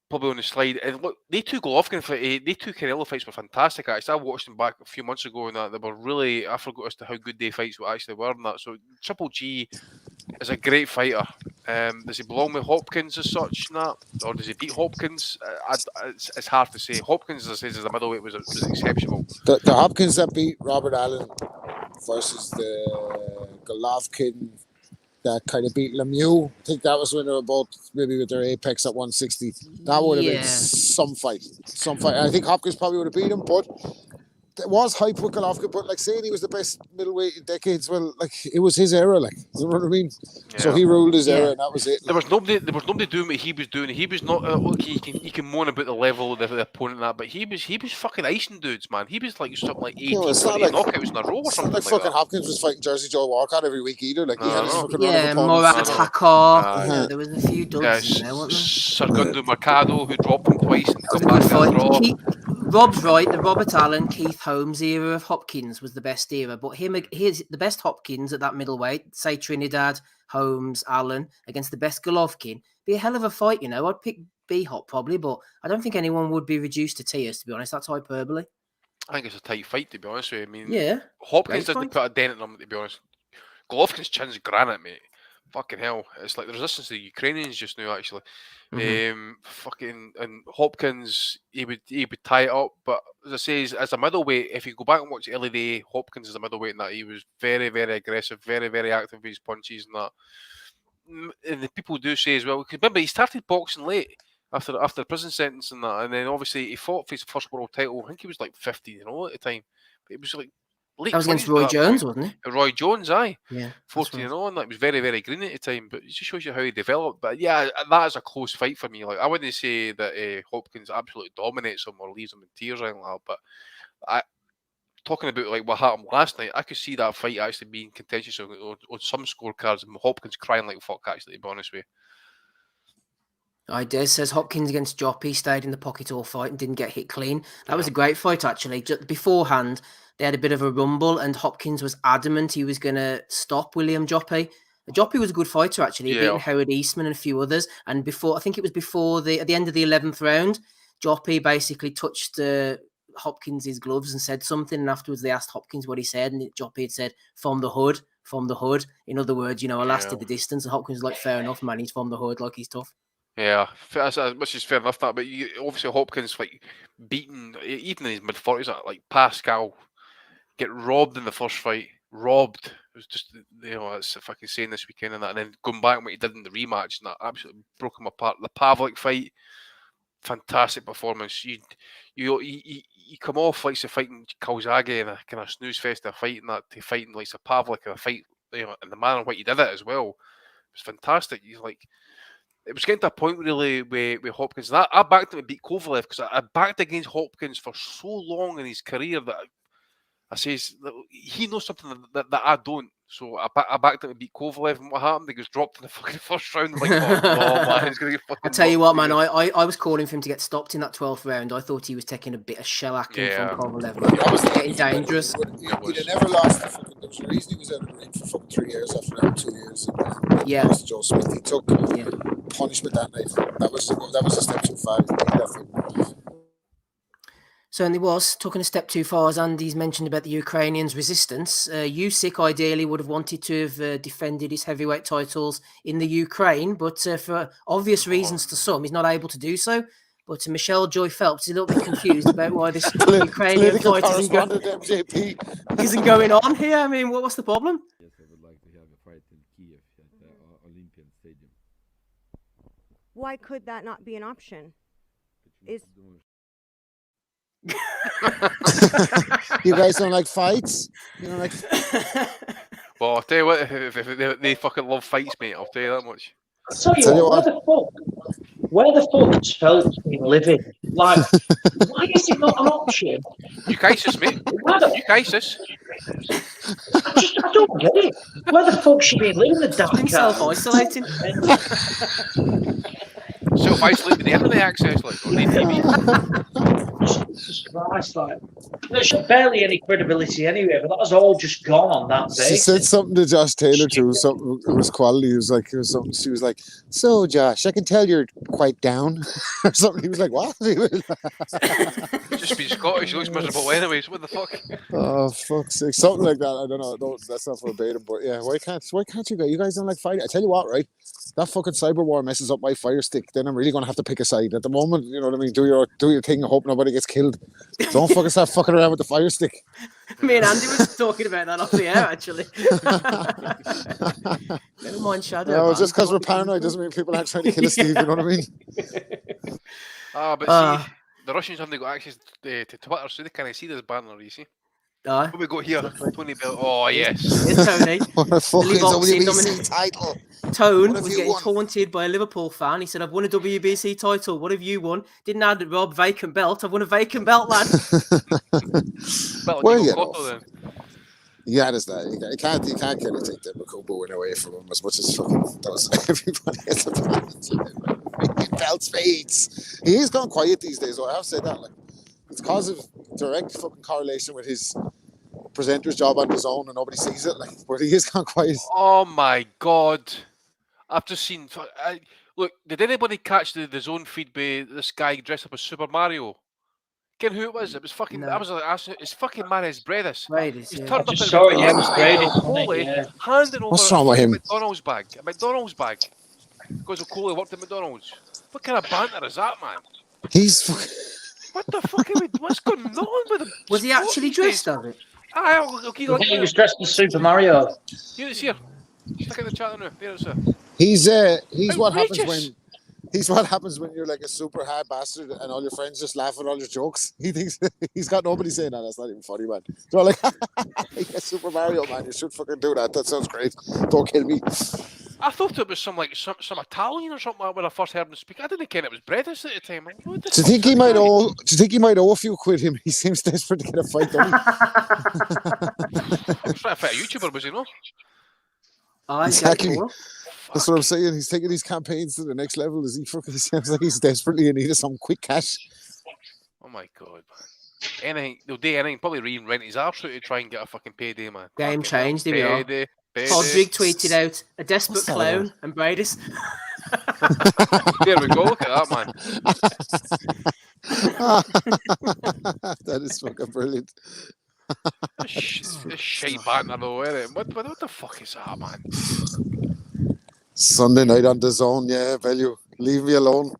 probably on the slide. And look, they two Golovkin fight, they two Canelo fights were fantastic. Actually, I watched them back a few months ago, and that they were really. I forgot as to how good they fights actually were, and that. So Triple G is a great fighter. Does he belong with Hopkins as such, and that, or does he beat Hopkins? It's hard to say. Hopkins, as I said, as a middleweight was exceptional. The Hopkins that beat Robert Allen versus the Golovkin that kind of beat Lemieux. I think that was when they were both maybe with their apex at 160. That would have been some fight. I think Hopkins probably would have beat him, but there was hype with Golovkin. But like saying he was the best middleweight in decades, well, like it was his era. Like you know what I mean? Yeah. So he ruled his era, and that was it. There was nobody doing what he was doing. He was not. Okay, you can moan about the level of the opponent and that, but he was fucking icing dudes, man. He was like something like 18 knockouts in a row or something like fucking that. Hopkins was fighting Jersey Joe Walcott every week either. Like he had his fucking run of Morat opponents. Takar. There was a few duds in there, wasn't there? Segundo Mercado, who dropped him twice and got back to a draw. Rob's right. The Robert Allen, Keith Holmes era of Hopkins was the best era, but here's the best Hopkins at that middleweight. Say Trinidad, Holmes, Allen against the best Golovkin. Be a hell of a fight, I'd pick B-Hop probably, but I don't think anyone would be reduced to tears. To be honest, that's hyperbole. I think it's a tight fight, to be honest with you. I mean, yeah, Hopkins doesn't put a dent in them, to be honest. Golovkin's chin's granite, mate. Fucking hell. It's like the resistance to the Ukrainians just now, actually. Mm-hmm. And Hopkins, he would tie it up. But as I say, as a middleweight, if you go back and watch early day, Hopkins as a middleweight, and that he was very, very aggressive, very, very active with his punches and that. And the people do say as well, because remember, he started boxing late after the prison sentence and that. And then obviously he fought for his first world title. I think he was like 15 at the time. But it was like, that was against Roy Jones, wasn't it? Roy Jones, aye. Yeah. 14 and on. That was very, very green at the time. But it just shows you how he developed. But yeah, that is a close fight for me. Like I wouldn't say that Hopkins absolutely dominates him or leaves him in tears or anything like that. But talking about like what happened last night, I could see that fight actually being contentious on some scorecards and Hopkins crying like fuck, actually, to be honest with you. Idez says Hopkins against Joppy stayed in the pocket all fight and didn't get hit clean. That was a great fight, actually. Just beforehand, they had a bit of a rumble, and Hopkins was adamant he was going to stop William Joppy. Joppy was a good fighter, actually. He beat Howard Eastman and a few others. And I think it was at the end of the 11th round, Joppy basically touched Hopkins' gloves and said something. And afterwards, they asked Hopkins what he said, and Joppy had said, from the hood. In other words, I lasted the distance. And Hopkins was like, fair enough, man. He's from the hood, like he's tough. Yeah, which is fair enough. That, but obviously Hopkins like beaten even in his mid-40s, like Pascal, get robbed in the first fight. Robbed. It was just that's if I can say this weekend and that, and then going back and what he did in the rematch and that absolutely broke him apart. The Pavlik fight, fantastic performance. You come off like fighting Calzaghe in a kind of snooze fest of a fight and that to fighting like Pavlik in a fight, and the manner in which he did it as well, it was fantastic. He's like. It was getting to a point really with Hopkins. And I backed him to beat Kovalev because I backed against Hopkins for so long in his career that I says he knows something that I don't. So I backed him to beat Kovalev, and what happened? He was dropped in the fucking first round. I'm like, oh man, he's gonna get fucking. I tell you what, man, I was calling for him to get stopped in that 12th round. I thought he was taking a bit of shellacking from Kovalev. That was getting dangerous. He'd have never lost. There was a reason he was out of the ring for fucking 3 years after that, 2 years. Yeah. Joe Smith, he took punishment that night. That was a step too far. Certainly was. Talking a step too far, as Andy's mentioned about the Ukrainians' resistance, Usyk ideally would have wanted to have defended his heavyweight titles in the Ukraine, but for obvious reasons to some, he's not able to do so. But Michelle Joy Phelps is a little bit confused about why this Ukrainian fight isn't going on here. I mean, what's the problem? Yes, I would like to have a fight in Kiev at the Olympian Stadium. Why could that not be an option? You guys don't like fights? You don't like... Well, I'll tell you what, if they fucking love fights, mate, I'll tell you that much. I'll tell you what, where the fuck has Phelps been living? Like, why is it not an option? Eucasis, mate. Eucasis. I don't get it. Where the fuck should he live in the dark? Self-isolating. Self-isolating with the internet access, like, on the TV. Jesus Christ, like, there's barely any credibility anyway, but that was all just gone on that day. She said something to Josh Taylor too, something it was quality. It was something. She was like, "So Josh, I can tell you're quite down," or something. He was like, "What?" Just being Scottish, he looks miserable anyways. What the fuck? Oh fuck's sake, something like that. I don't know. That's not verbatim, but yeah. Why can't you guys? You guys don't like fighting? I tell you what, right? That fucking cyber war messes up my fire stick. Then I'm really gonna have to pick a side. At the moment, you know what I mean. Do your thing and hope nobody gets killed. Don't fucking start fucking around with the fire stick. Me and Andy was talking about that off the air, actually. Never mind Shadow. No, just because we're paranoid doesn't mean people aren't trying to kill us, Steve. You know what I mean? But see, the Russians haven't got access to Twitter, so they can't see this banner, you see. What we got here? Tony Bell. Oh, yes. Yes, Tony. What the fuck is a Boxing WBC title? Tone was getting taunted by a Liverpool fan. He said, "I've won a WBC title. What have you won?" Didn't add Rob vacant belt. I've won a vacant belt, lad. Well, you know. Yeah, there's that. You can't kind of take the Makubo away from him as much as fucking does everybody else. Belt spades. He is gone quiet these days. So I have said that. Like, it's cause of direct fucking correlation with his presenter's job on his own, and nobody sees it. Like, but he is gone quiet. Oh my god! I've just seen. Look, did anybody catch the zone feed by this guy dressed up as Super Mario? Get who it was? It was fucking. I was like, it's fucking Martinez Bredes. He's turned up saw it, yeah, it was Bredes, Coley handing over What's wrong with him? a McDonald's bag. Because Coley worked at McDonald's. What kind of banter is that, man? He's. What the fuck? What's going on with him? Was he actually dressed as it? Okay, he was dressed as Super Mario. Here it's here. Look at the chat now. There it's He's what happens when you're like a super hard bastard and all your friends just laugh at all your jokes. He thinks he's got nobody saying that. That's not even funny, man. So like, yeah, Super Mario, man, you should fucking do that. That sounds great. Don't kill me. I thought it was some Italian or something when I first heard him speak. I didn't care it was Bredes at the time. Do you think he might owe a few quid him? He seems desperate to get a fight done. He was trying to fight a YouTuber, was he not? Exactly. That's what I'm saying. He's taking these campaigns to the next level. He sounds like he's desperately in need of some quick cash. Oh my god, man. They'll do anything, probably reinvent his arse to try and get a fucking payday, man. Game changed, here we are. Payday. Podrick tweeted out, "A desperate clown," and Bredes. There we go, look at that, man. That is fucking brilliant. This shite banter though, isn't it? What the fuck is that, man? Sunday night on the zone, yeah, Bellew. Leave me alone.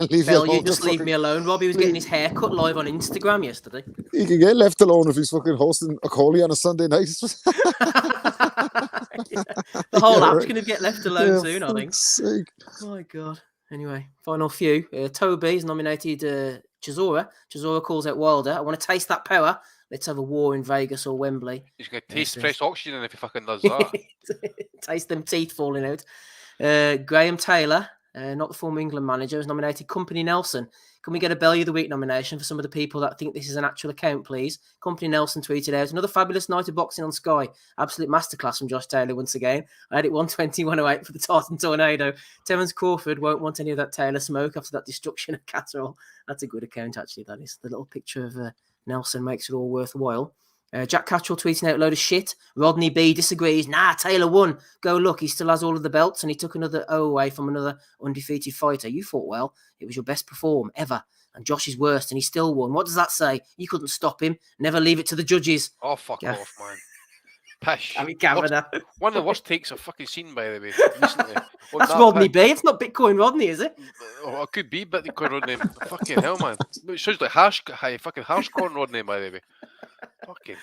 You just leave me alone. Robbie was getting his hair cut live on Instagram yesterday. He can get left alone if he's fucking hosting a Coley on a Sunday night. The whole app's going to get left alone soon, I think. Oh my god. Anyway, final few. Toby's nominated Chisora. Chisora calls out Wilder. "I want to taste that power. Let's have a war in Vegas or Wembley." He's going to taste fresh oxygen if he fucking does that. Taste them teeth falling out. Graham Taylor, not the former England manager, has nominated Company Nelson. "Can we get a Bellew of the Week nomination for some of the people that think this is an actual account, please?" Company Nelson tweeted out, "Another fabulous night of boxing on Sky. Absolute masterclass from Josh Taylor once again. I had it 120, 108 for the Tartan Tornado. Terence Crawford won't want any of that Taylor smoke after that destruction of Catterall." That's a good account, actually, that is. The little picture of Nelson makes it all worthwhile. Jack Catterall tweeting out a load of shit. Rodney B disagrees. "Nah, Taylor won. Go look, he still has all of the belts and he took another O away from another undefeated fighter. You fought well. It was your best perform ever." and Josh is worst, and he still won. What does that say? You couldn't stop him. Never leave it to the judges. Oh, fuck off, man. Pish. I mean, Kavanagh. One of the worst takes I've fucking seen, by the way, recently. That's Rodney B. It's not Bitcoin Rodney, is it? Oh, it could be Bitcoin Rodney. Fucking hell, man. It sounds like fucking Harshcorn Rodney, by the way. Fucking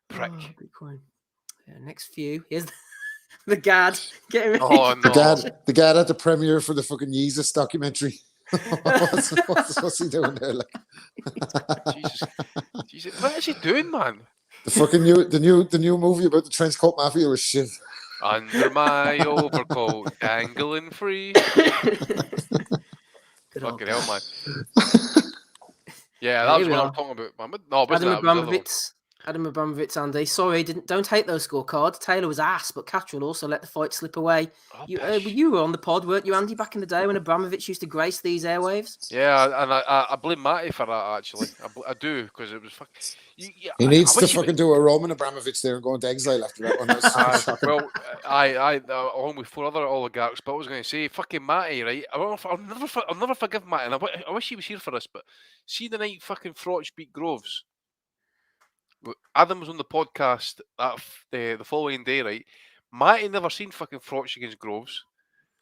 prick. Oh, Bitcoin. Yeah, next few. Here's the Gad. Get him. Oh, no. The Gad at the premiere for the fucking Yeezus documentary. what's he doing there? Like? Jesus, what is he doing, man? The fucking the new movie about the trench coat mafia was shit. Under my overcoat, dangling free. Fucking hell, man. Yeah, that was what I'm talking about, man. No, it wasn't that. Adam Abramovich, Andy. Sorry, don't hate those scorecards. Taylor was ass, but Catterall also let the fight slip away. You were on the pod, weren't you, Andy, back in the day when Abramovich used to grace these airwaves? Yeah, and I blame Matty for that, actually. I do, because it was fucking... He needs to fucking do a Roman Abramovich there and go into exile after that one. Well, I along with 4 other oligarchs, but I was going to say, fucking Matty, right? I'll never forgive Matty, and I wish he was here for this, but see the night fucking Froch beat Groves? Adam was on the podcast the following day, right? Matty never seen fucking Froch against Groves.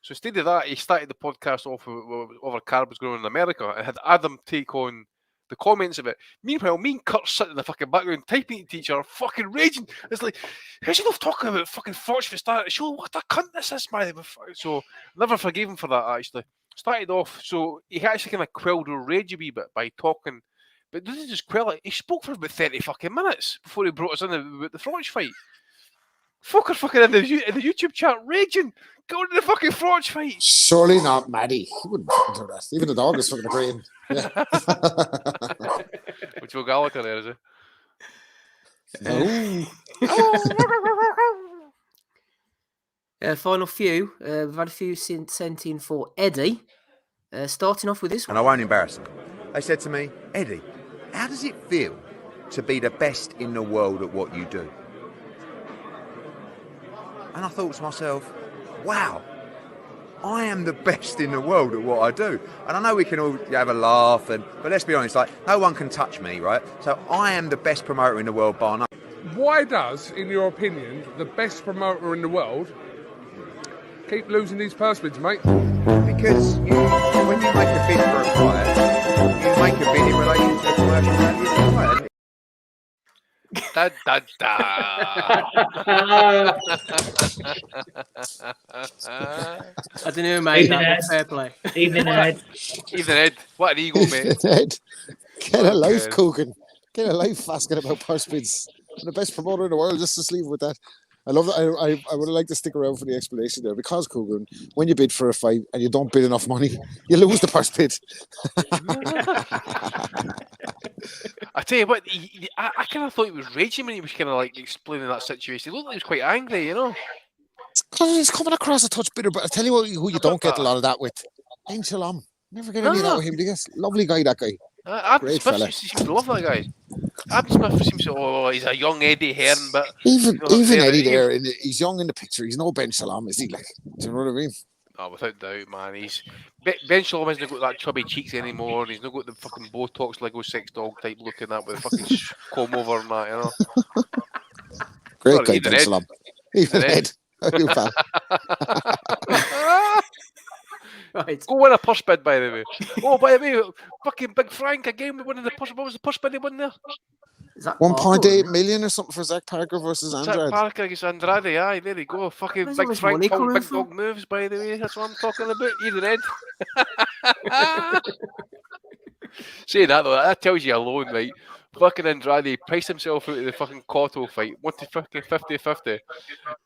So instead of that, he started the podcast off over Carb was growing in America and had Adam take on the comments of it. Meanwhile, me and Kurt sitting in the fucking background typing to each other, fucking raging. It's like, how's he not talking about fucking Froch for starting the show? What a cunt this is, man. So, never forgave him for that, actually. Started off, so he actually kind of quelled her rage a wee bit by talking. But didn't just quell it. He spoke for about 30 fucking minutes before he brought us in about the Froch fight. Fucker fucking in the YouTube chat raging. Go to the fucking Froch fight. Surely not Maddie. He wouldn't do that. Even the dog is fucking agreeing. Yeah. Which will Gallagher there, is it? No. Final few. We've had a few sent in for Eddie. Starting off with this one. And I won't embarrass them. They said to me, Eddie, how does it feel to be the best in the world at what you do? And I thought to myself, wow, I am the best in the world at what I do. And I know we can all have a laugh, but let's be honest, like, no one can touch me, right? So I am the best promoter in the world, bar none. Why does, in your opinion, the best promoter in the world keep losing these purse bids, mate? Because when you make a bid for a fight, you make a bid in relation to the commercial value of the fight. Da, da, da. I don't know, mate. That's fair play. Evening, Ed. Evening, Ed. What an ego, mate. Ed, get a life, Coogan. Get a life asking about purse bids. I'm the best promoter in the world. Just leave it with that. I love that. I would like to stick around for the explanation there because, Coogan, when you bid for a fight and you don't bid enough money, you lose the purse bid. I tell you what, I kind of thought he was raging when he was kind of like explaining that situation. He looked like he was quite angry, you know. He's coming across a touch bitter, but I tell you what, who you don't get a lot of that with. Shalom. Never get any of that with him. Because lovely guy, that guy. Adam Smith seems to love that guy. Adam Smith seems to, he's a young Eddie Hearn, but even Eddie there, he's young in the picture. He's no Ben Shalom, is he? Like, do you know what I mean? Oh, without doubt, man. Ben Shalom hasn't got that chubby cheeks anymore. He's not got the fucking Botox Lego sex dog type looking that with the fucking comb over and that, you know. Great guy, Ben Shalom. Even Ed. You pal. Right. Go win a purse bid, by the way. Oh, by the way, fucking Big Frank again with winning the purse. What was the purse bid he won there? 1.8 million or something for Zach Parker versus Andrade. Zach Parker against Andrade, aye, there you go. Fucking Where's Big Frank, big from? dog moves, by the way. That's what I'm talking about. Either Ed. Saying that though, that tells you alone, right? Fucking Andrade priced himself out of the fucking Cotto fight, wanted fucking 50-50.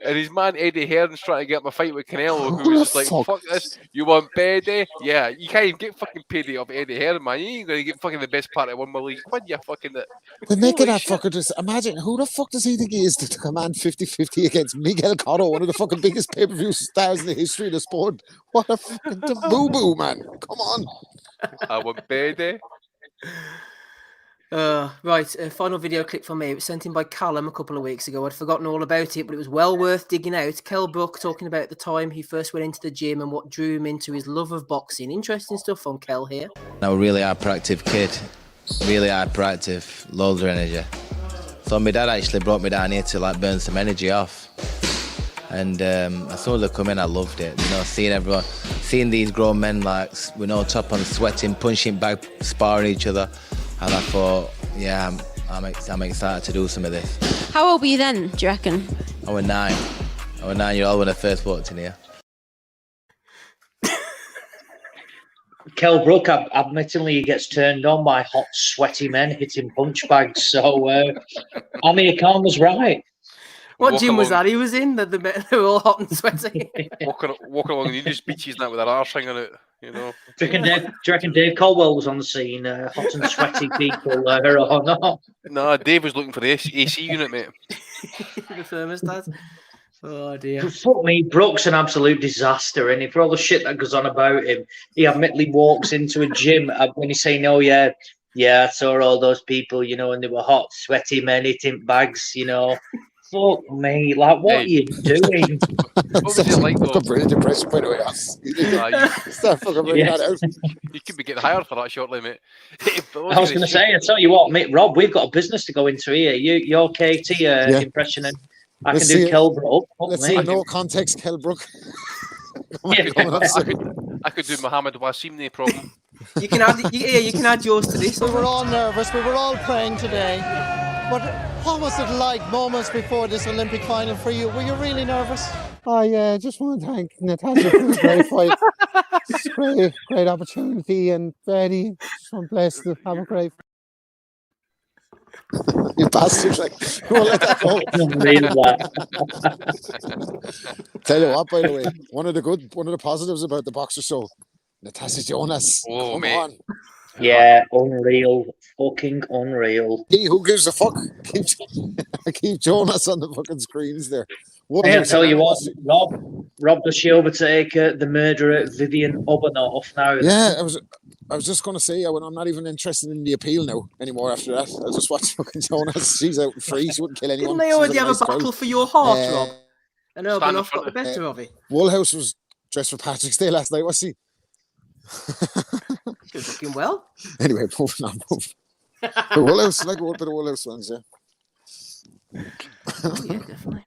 And his man Eddie Hearn's trying to get him a fight with Canelo, who was just like, fuck this, you want payday? Yeah, you can't even get fucking payday off Eddie Hearn, man. You ain't gonna get fucking the best part of 1 million quid, you fucking... The neck of that fucker, just imagine, who the fuck does he think he is to command 50-50 against Miguel Cotto, one of the fucking biggest pay-per-view stars in the history of the sport? What a fucking boo-boo, man. Come on. I want payday. Right, a final video clip from me. It was sent in by Callum a couple of weeks ago. I'd forgotten all about it, but it was well worth digging out. Kell Brook talking about the time he first went into the gym and what drew him into his love of boxing. Interesting stuff from Kell here. I'm a really hyperactive kid. Really hyperactive, loads of energy. So my dad actually brought me down here to like burn some energy off. And as soon as I come in, I loved it. You know, seeing these grown men like with no top on, sweating, punching back, sparring each other. And I thought, yeah, I'm excited to do some of this. How old were you then, do you reckon? I was 9. I was 9-year-old when I first walked in here. Kell Brook, admittedly, he gets turned on by hot, sweaty men hitting punch bags. So, Amir Khan was right. What gym was that he was in? That they were all hot and sweaty. walking along the English beaches and that with their arse hanging out, you know. Do you reckon Dave Colwell was on the scene? Hot and sweaty people or not? No, Dave was looking for the AC unit, mate. The thermostat. Oh dear. Fuck me, Brook's an absolute disaster, and for all the shit that goes on about him, he admittedly walks into a gym when he's saying, "Oh yeah, I saw all those people, you know, and they were hot, sweaty men hitting bags, you know." Fuck me, like what are you doing? What was it like though? Really depressing, by the way. Start fucking bringing that out. You could be getting hired for that shortly, mate. I was going to say, I tell you what, mate, Rob, we've got a business to go into here. You're KT impression, and I can do Kell Brook. Let's see, no context, Kell Brook. I could do Mohammed Wasim, no problem. You can add yours to this. We were all nervous. We were all praying today. But what was it like moments before this Olympic final for you? Were you really nervous? I just want to thank Natasha for the great fight. It's a great opportunity, and Freddie, just want to bless to have a great. You bastards! Like, who will let that go? Tell you what, by the way, one of the positives about the boxer show, Natasha Jonas. Oh, come mate. on. Yeah, unreal, fucking unreal. Hey, who gives a fuck? Keep Jonas on the fucking screens there. I'll tell you what, Rob, does she overtake the murderer Vivian Obernoff now? Yeah, I was just going to say, I'm not even interested in the appeal now anymore after that. I'll just watch fucking Jonas. She's out free. She wouldn't kill anyone. Didn't they already have a battle girl. for your heart, Rob? And Obernoff got the better of it. Woolhouse was dressed for Patrick's Day last night, was he? Good looking well. Anyway, moving on. The Woolhouse, like a bit of Woolhouse ones, yeah. Oh, yeah, definitely.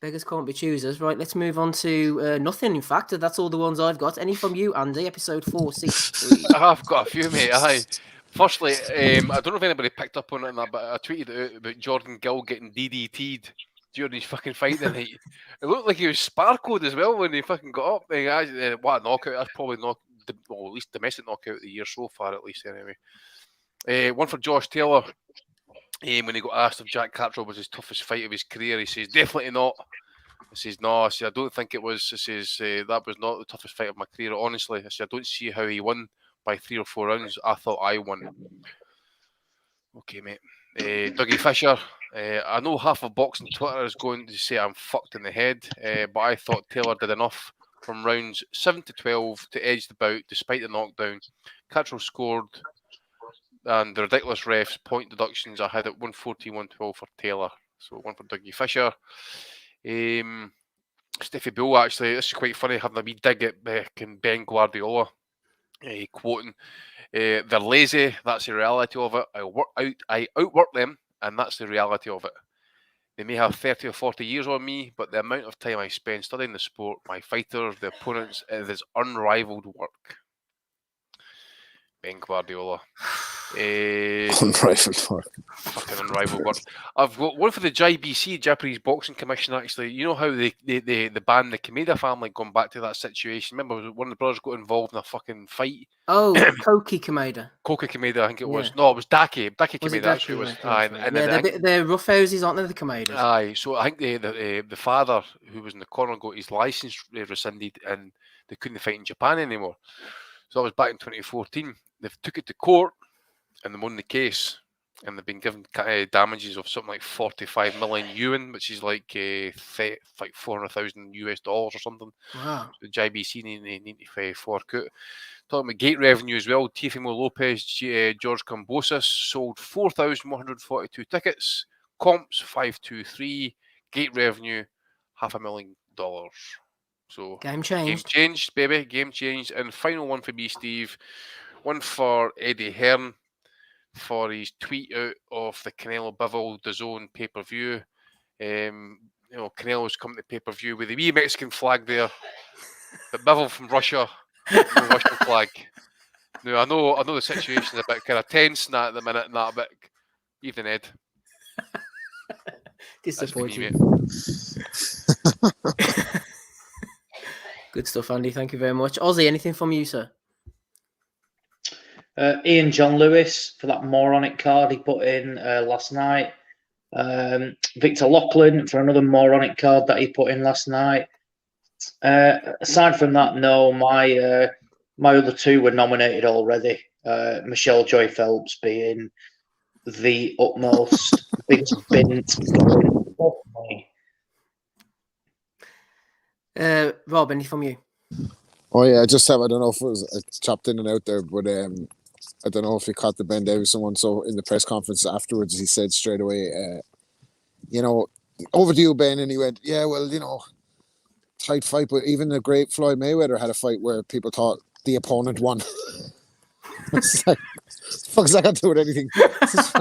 Beggars can't be choosers. Right, let's move on to nothing. In fact, that's all the ones I've got. Any from you, Andy? Episode 463. I've got a few, mate. Firstly, I don't know if anybody picked up on it, but I tweeted out about Jordan Gill getting DDT'd during his fucking fight tonight. It looked like he was sparkled as well when he fucking got up. What a knockout! That's probably at least domestic knockout of the year so far, at least anyway. One for Josh Taylor. When he got asked if Jack Catterall was his toughest fight of his career, he says, definitely not. I says, no, I said, I don't think it was. I says, that was not the toughest fight of my career, honestly. I said, I don't see how he won by 3 or 4 rounds. I thought I won. Okay, mate. Dougie Fisher. I know half of boxing Twitter is going to say I'm fucked in the head, but I thought Taylor did enough from rounds 7 to 12 to edge the bout despite the knockdown. Catterall scored, and the ridiculous refs point deductions I had at 114, 112 for Taylor. So one for Dougie Fisher. Steffi Bull, actually, this is quite funny, having a wee dig at Ben Guardiola, quoting, they're lazy, that's the reality of it. I outwork them, and that's the reality of it. They may have 30 or 40 years on me, but the amount of time I spend studying the sport, my fighters, the opponents, it is unrivaled work. Ben Guardiola. Unrivaled work. Fucking unrivaled work. I've got one for the JBC, Japanese Boxing Commission, actually. You know how they banned the Kameda family going back to that situation? Remember, one of the brothers got involved in a fucking fight? Oh, Koki Kameda. Koki Kameda, I think it was. No, it was Daki. Daki Was it Kameda, Daki? actually. Was. Okay, And they're rough houses, aren't they, the Kamedas? Aye, so I think the father, who was in the corner, got his license rescinded, and they couldn't fight in Japan anymore. So that was back in 2014. They took it to court, and they won the case, and they've been given damages of something like 45 million yuan, which is like $400,000 or something. Wow. The JBC need to fork out. Talking about gate revenue as well, Tifimo Lopez, George Cambosis sold 4,142 tickets. Comps 523. Gate revenue $500,000. So Game changed. Game changed, baby. Game changed. And final one for me, Steve. One for Eddie Hearn for his tweet out of the Canelo Bivol DAZN pay-per-view. Canelo's coming to pay-per-view with the wee Mexican flag there. But Bivol from Russia, no Russian flag. No, I know the situation is a bit kind of tense at the minute and that, but evening, Ed. Disappointing. Good stuff, Andy. Thank you very much. Aussie, anything from you, sir? Ian John Lewis for that moronic card he put in last night. Victor Lachlan for another moronic card that he put in last night. Aside from that, no, my other two were nominated already. Michelle Joy Phelps being the utmost biggest bint going off me. Rob, anything from you? Oh yeah, I just have. I don't know if it was chopped in and out there, but I don't know if you caught the Ben Davison one. So in the press conference afterwards, he said straight away, over to you, Ben, and he went, yeah, well, tight fight, but even the great Floyd Mayweather had a fight where people thought the opponent won. It's like, fuck's that got to do with anything? This is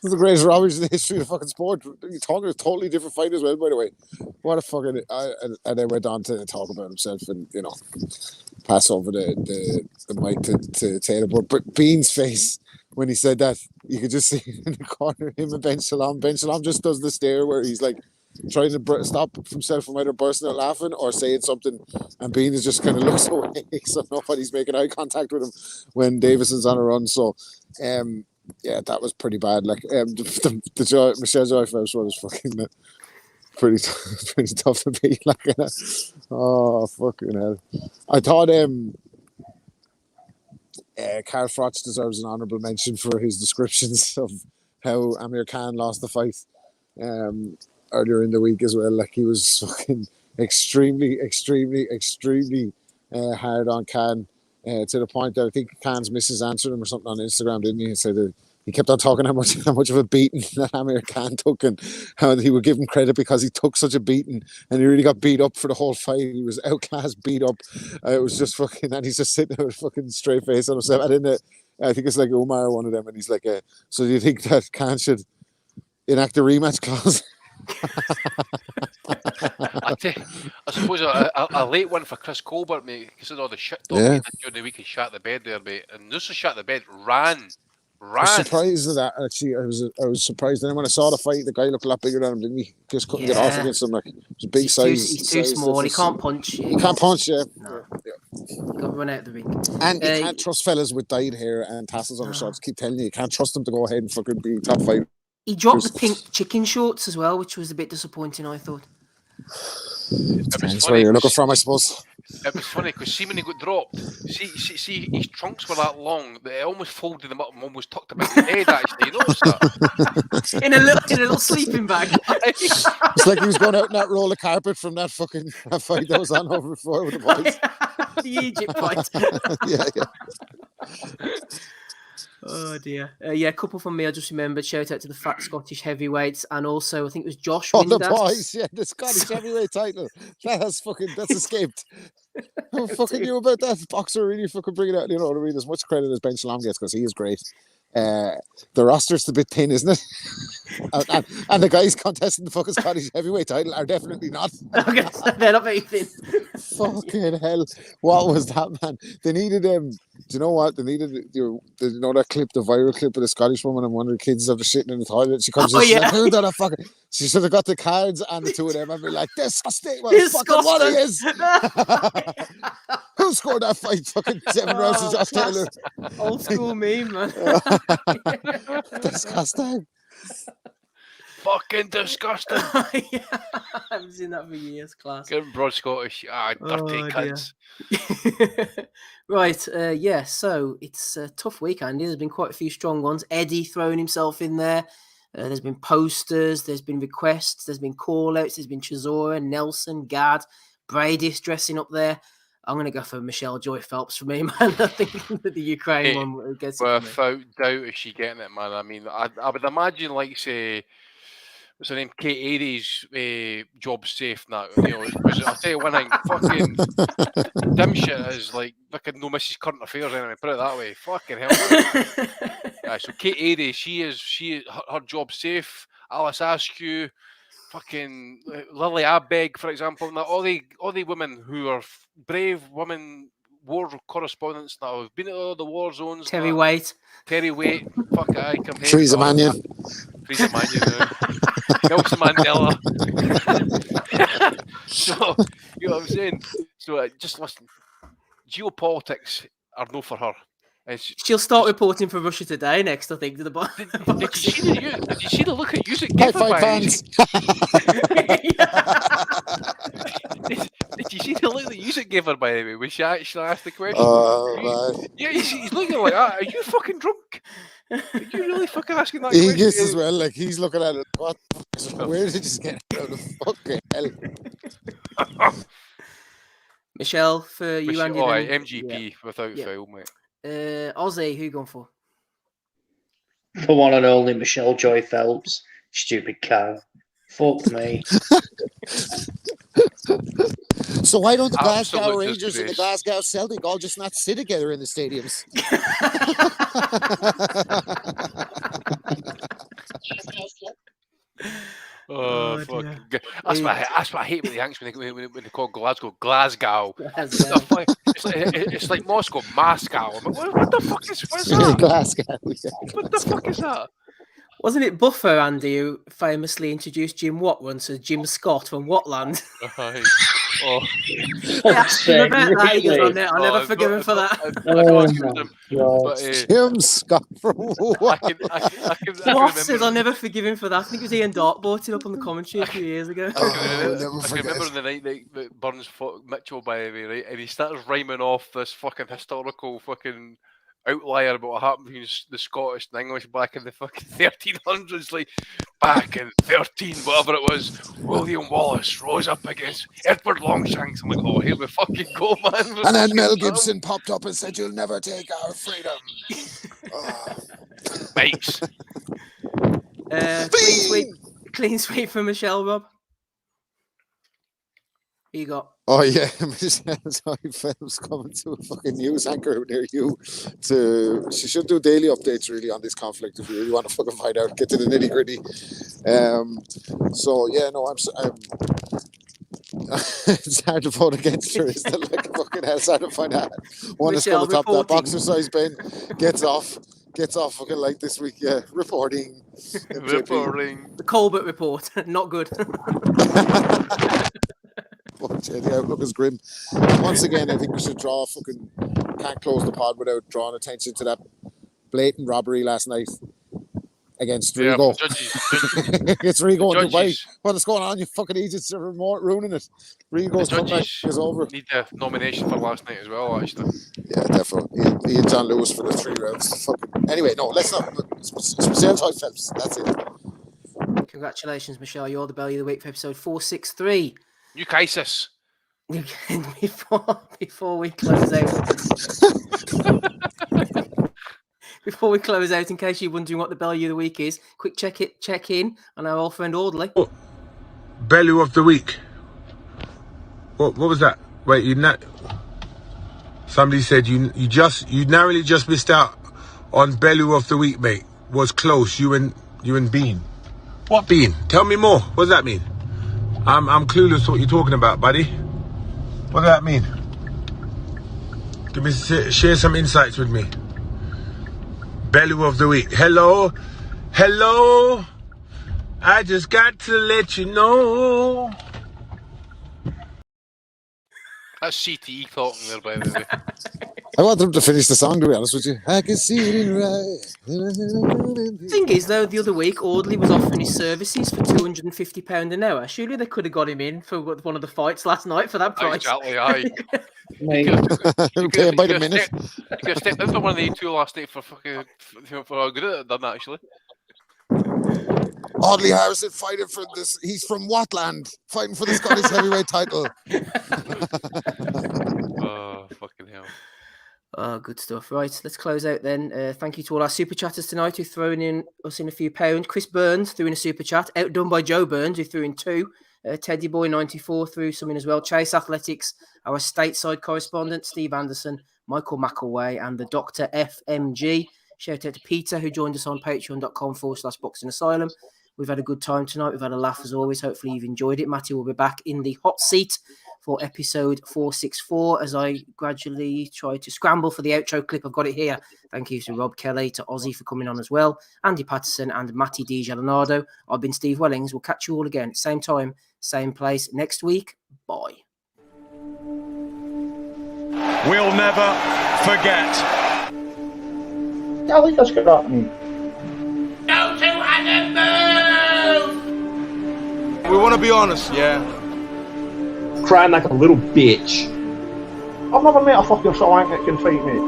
the greatest robberies in the history of fucking sport. You're talking a totally different fight as well, by the way. What a fucking... and then went on to talk about himself and, pass over the mic to Taylor. But Bean's face, when he said that, you could just see in the corner, him and Ben Shalom. Ben Shalom just does the stare where he's like, trying to stop himself from either bursting out laughing or saying something, and Bean is just kind of looks away, so nobody's making eye contact with him when Davison's on a run. So, yeah, that was pretty bad. Like the Michelle Joy Phelps one was fucking pretty tough to beat. Like, oh fucking hell! I thought Carl Froch deserves an honourable mention for his descriptions of how Amir Khan lost the fight. Earlier in the week as well, like he was fucking extremely hard on Khan to the point that I think Khan's missus answered him or something on Instagram, didn't he? And said that he kept on talking how much of a beating that Amir Khan took and how he would give him credit because he took such a beating and he really got beat up for the whole fight. He was outclassed, beat up. It was just fucking, and he's just sitting there with a fucking straight face on himself. And then I think it's like Umar, one of them, and he's like, so do you think that Khan should enact a rematch clause? I suppose a late one for Chris Colbert, mate, considering all the shit during the week he shot the bed there, mate. And this was shot the bed, ran. I was surprised at that, actually. I was surprised. And then when I saw the fight, the guy looked a lot bigger than him, didn't he? Just couldn't get off against him. Like, it was a big size. He's too small. He can't punch. He can't punch, yeah. No. Got to run out of the ring. And you can't trust fellas with dyed hair and tassels on their shorts. Keep telling you can't trust them to go ahead and fucking be top five. He dropped the pink chicken shorts as well, which was a bit disappointing, I thought. That's where you're looking from, I suppose. It was funny because see when he got dropped, see his trunks were that long that it almost folded them up and almost tucked him in the head. Actually, you noticed that? in a little sleeping bag. It's like he was going out in that roll of carpet from that fucking fight that was on over before with the boys. The Egypt fight. yeah. Oh dear. Yeah, a couple from me. I just remembered. Shout out to the fat Scottish heavyweights, and also I think it was Josh Windass. The boys, yeah, the Scottish heavyweight title. That's escaped. Who fucking knew about that? Boxer really fucking bring it out. You know what I mean? As much credit as Ben Shalom gets because he is great. The roster's a bit thin, isn't it? and the guys contesting the fucking Scottish heavyweight title are definitely not. Okay, they're not very thin. Fucking hell! What was that, man? They needed do you know what? They needed that clip, the viral clip of the Scottish woman and one of the kids after shitting in the toilet. She comes in, she's like, who did I fucking? She should have got the cards and the two of them and be like, disgusting. Well, fucking what he is. Who scored that fight? Fucking 7 rounds to Josh Taylor. Old school meme, man. Disgusting. Fucking disgusting. Yeah, I haven't seen that for years, class. Good broad Scottish. Dirty cunts. Right, so it's a tough week, Andy. There's been quite a few strong ones. Eddie throwing himself in there. There's been posters, there's been requests, there's been call-outs, there's been Chisora, Nelson, Gad, Brady's dressing up there. I'm going to go for Michelle Joy Phelps for me, man. I think the Ukraine one gets it. Without doubt, is she getting it, man? I mean, I would imagine, like, say, what's her name, Kate Airy's job safe now. You know, because I'll tell you one thing, fucking dim shit is like fucking no Mrs. Current Affairs anyway. Put it that way. Fucking hell. So Kate Airy, she is her job safe. Alice Askew, fucking Lily Abeg, for example. Now all the women who are brave women, war correspondents that have been at all the war zones. Terry Waite, fuck I come here. Teresa Mannion. Teresa Mannion. Nelson Mandela. So you know what I'm saying. So just listen. Geopolitics are no for her. She'll start reporting for Russia Today next, I think, to the bottom. Did you see the look at Usyk gave her by fans. Did you see the look that Usyk gave her, by the way, when she actually asked the question? Man. Yeah, he's looking like, are you fucking drunk? Are you really fucking asking that He question? gets as well, like, he's looking at it. What? Where did you get out of the fucking hell? Michelle, for you and you. MGP without fail, mate. Aussie, who you going for? The one and only Michelle Joy Phelps. Stupid cow. Fuck me. So why don't the Glasgow Rangers and the Glasgow Celtic all just not sit together in the stadiums? Oh, fuck. That's what I hate with the Yanks when they call Glasgow. It's like Moscow, Moscow. I'm like, what the fuck is that? Glasgow. What the fuck is that? Wasn't it Buffer, Andy, who famously introduced Jim Watt once as Jim Scott from Watland? I'll never forgive him for that. Jim Scott from Watland. Watt says I'll never forgive him for that. I think it was Ian Dark brought it up on the commentary a few years ago. I can remember the night that Burns fought Mitchell, by the way, right? And he started rhyming off this fucking historical fucking outlier about what happened between the Scottish and English back in the fucking 1300s, like back in 13, whatever it was, William Wallace rose up against Edward Longshanks. I'm like, oh, here we fucking go, man. And then Mel Gibson popped up and said, "You'll never take our freedom." Mates. Clean sweep for Michelle, Rob. Who you got? Oh yeah, sorry, Phelps coming to a fucking news anchor near you. She should do daily updates really on this conflict if you really want to fucking find out, get to the nitty gritty. So yeah, no, I'm it's hard to vote against her. Isn't it? Like fucking hell, it's hard to find out. One is going to top that boxer size bin, gets off fucking like this week. Yeah, reporting. The Colbert report, not good. The outlook is grim. Once again, I think we should can't close the pod without drawing attention to that blatant robbery last night against Rigo. It's Rigo in Dubai. What is going on? You fucking agents are ruining it. Rigo's comeback is over. Need the nomination for last night as well, actually. Yeah, definitely. He and John Lewis for the 3 rounds. Anyway, no, let's not. That's it. Congratulations, Michelle. You're the Belly of the Week for episode 463. New crisis. Before we close out, in case you're wondering what the Belly of the Week is, quick check in on our old friend Audley. Belly of the Week. What was that? Wait, somebody said you narrowly just missed out on Belly of the Week, mate. Was close. You and Bean. What Bean? Tell me more. What does that mean? I'm clueless what you're talking about, buddy. What does that mean? Share some insights with me. Belly of the Week. Hello. I just got to let you know. That's CTE talking there, by the way. I want them to finish the song, to be honest with you. I can see it in right. Thing is, though, the other week, Audley was offering his services for £250 an hour. Surely they could have got him in for one of the fights last night for that price. Exactly, aye. You pay by the minute. You could have stepped into one of the two last night for fucking for a good at done that, actually. Audley Harrison fighting for this. He's from Watland, fighting for the Scottish heavyweight title. Oh, good stuff. Right, let's close out then. Thank you to all our super chatters tonight who thrown in us in a few pounds. Chris Burns threw in a super chat, outdone by Joe Burns who threw in 2. Teddy Boy 94 threw some in as well. Chase Athletics, our stateside correspondent Steve Anderson, Michael McElway, and the Dr. FMG. Shout out to Peter who joined us on patreon.com/Boxing Asylum. We've had a good time tonight. We've had a laugh as always. Hopefully you've enjoyed it. Matty will be back in the hot seat for episode 464 as I gradually try to scramble for the outro clip. I've got it here. Thank you to Rob Kelly, to Aussie for coming on as well, Andy Patterson and Matty Di Gialinardo. I've been Steve Wellings. We'll catch you all again, same time, same place next week. Bye. We'll never forget. I think that's good happening. Go to Adam move! We want to be honest, yeah? Crying like a little bitch. I've never met a fucking soul that can fight me.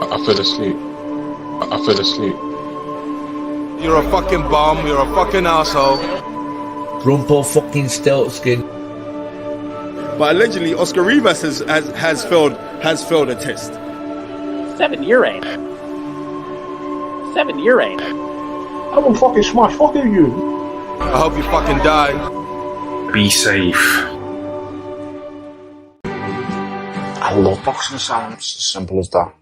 I fell asleep. I fell asleep. You're a fucking bum, you're a fucking asshole. Rumpo fucking Steltskin. But allegedly, Oscar Rivas has failed a test. 7 year ain't it? 7 year ain't it? I will fucking smash fucking you. I hope you fucking die. Be safe. I love Boxing Asylum. It's as simple as that.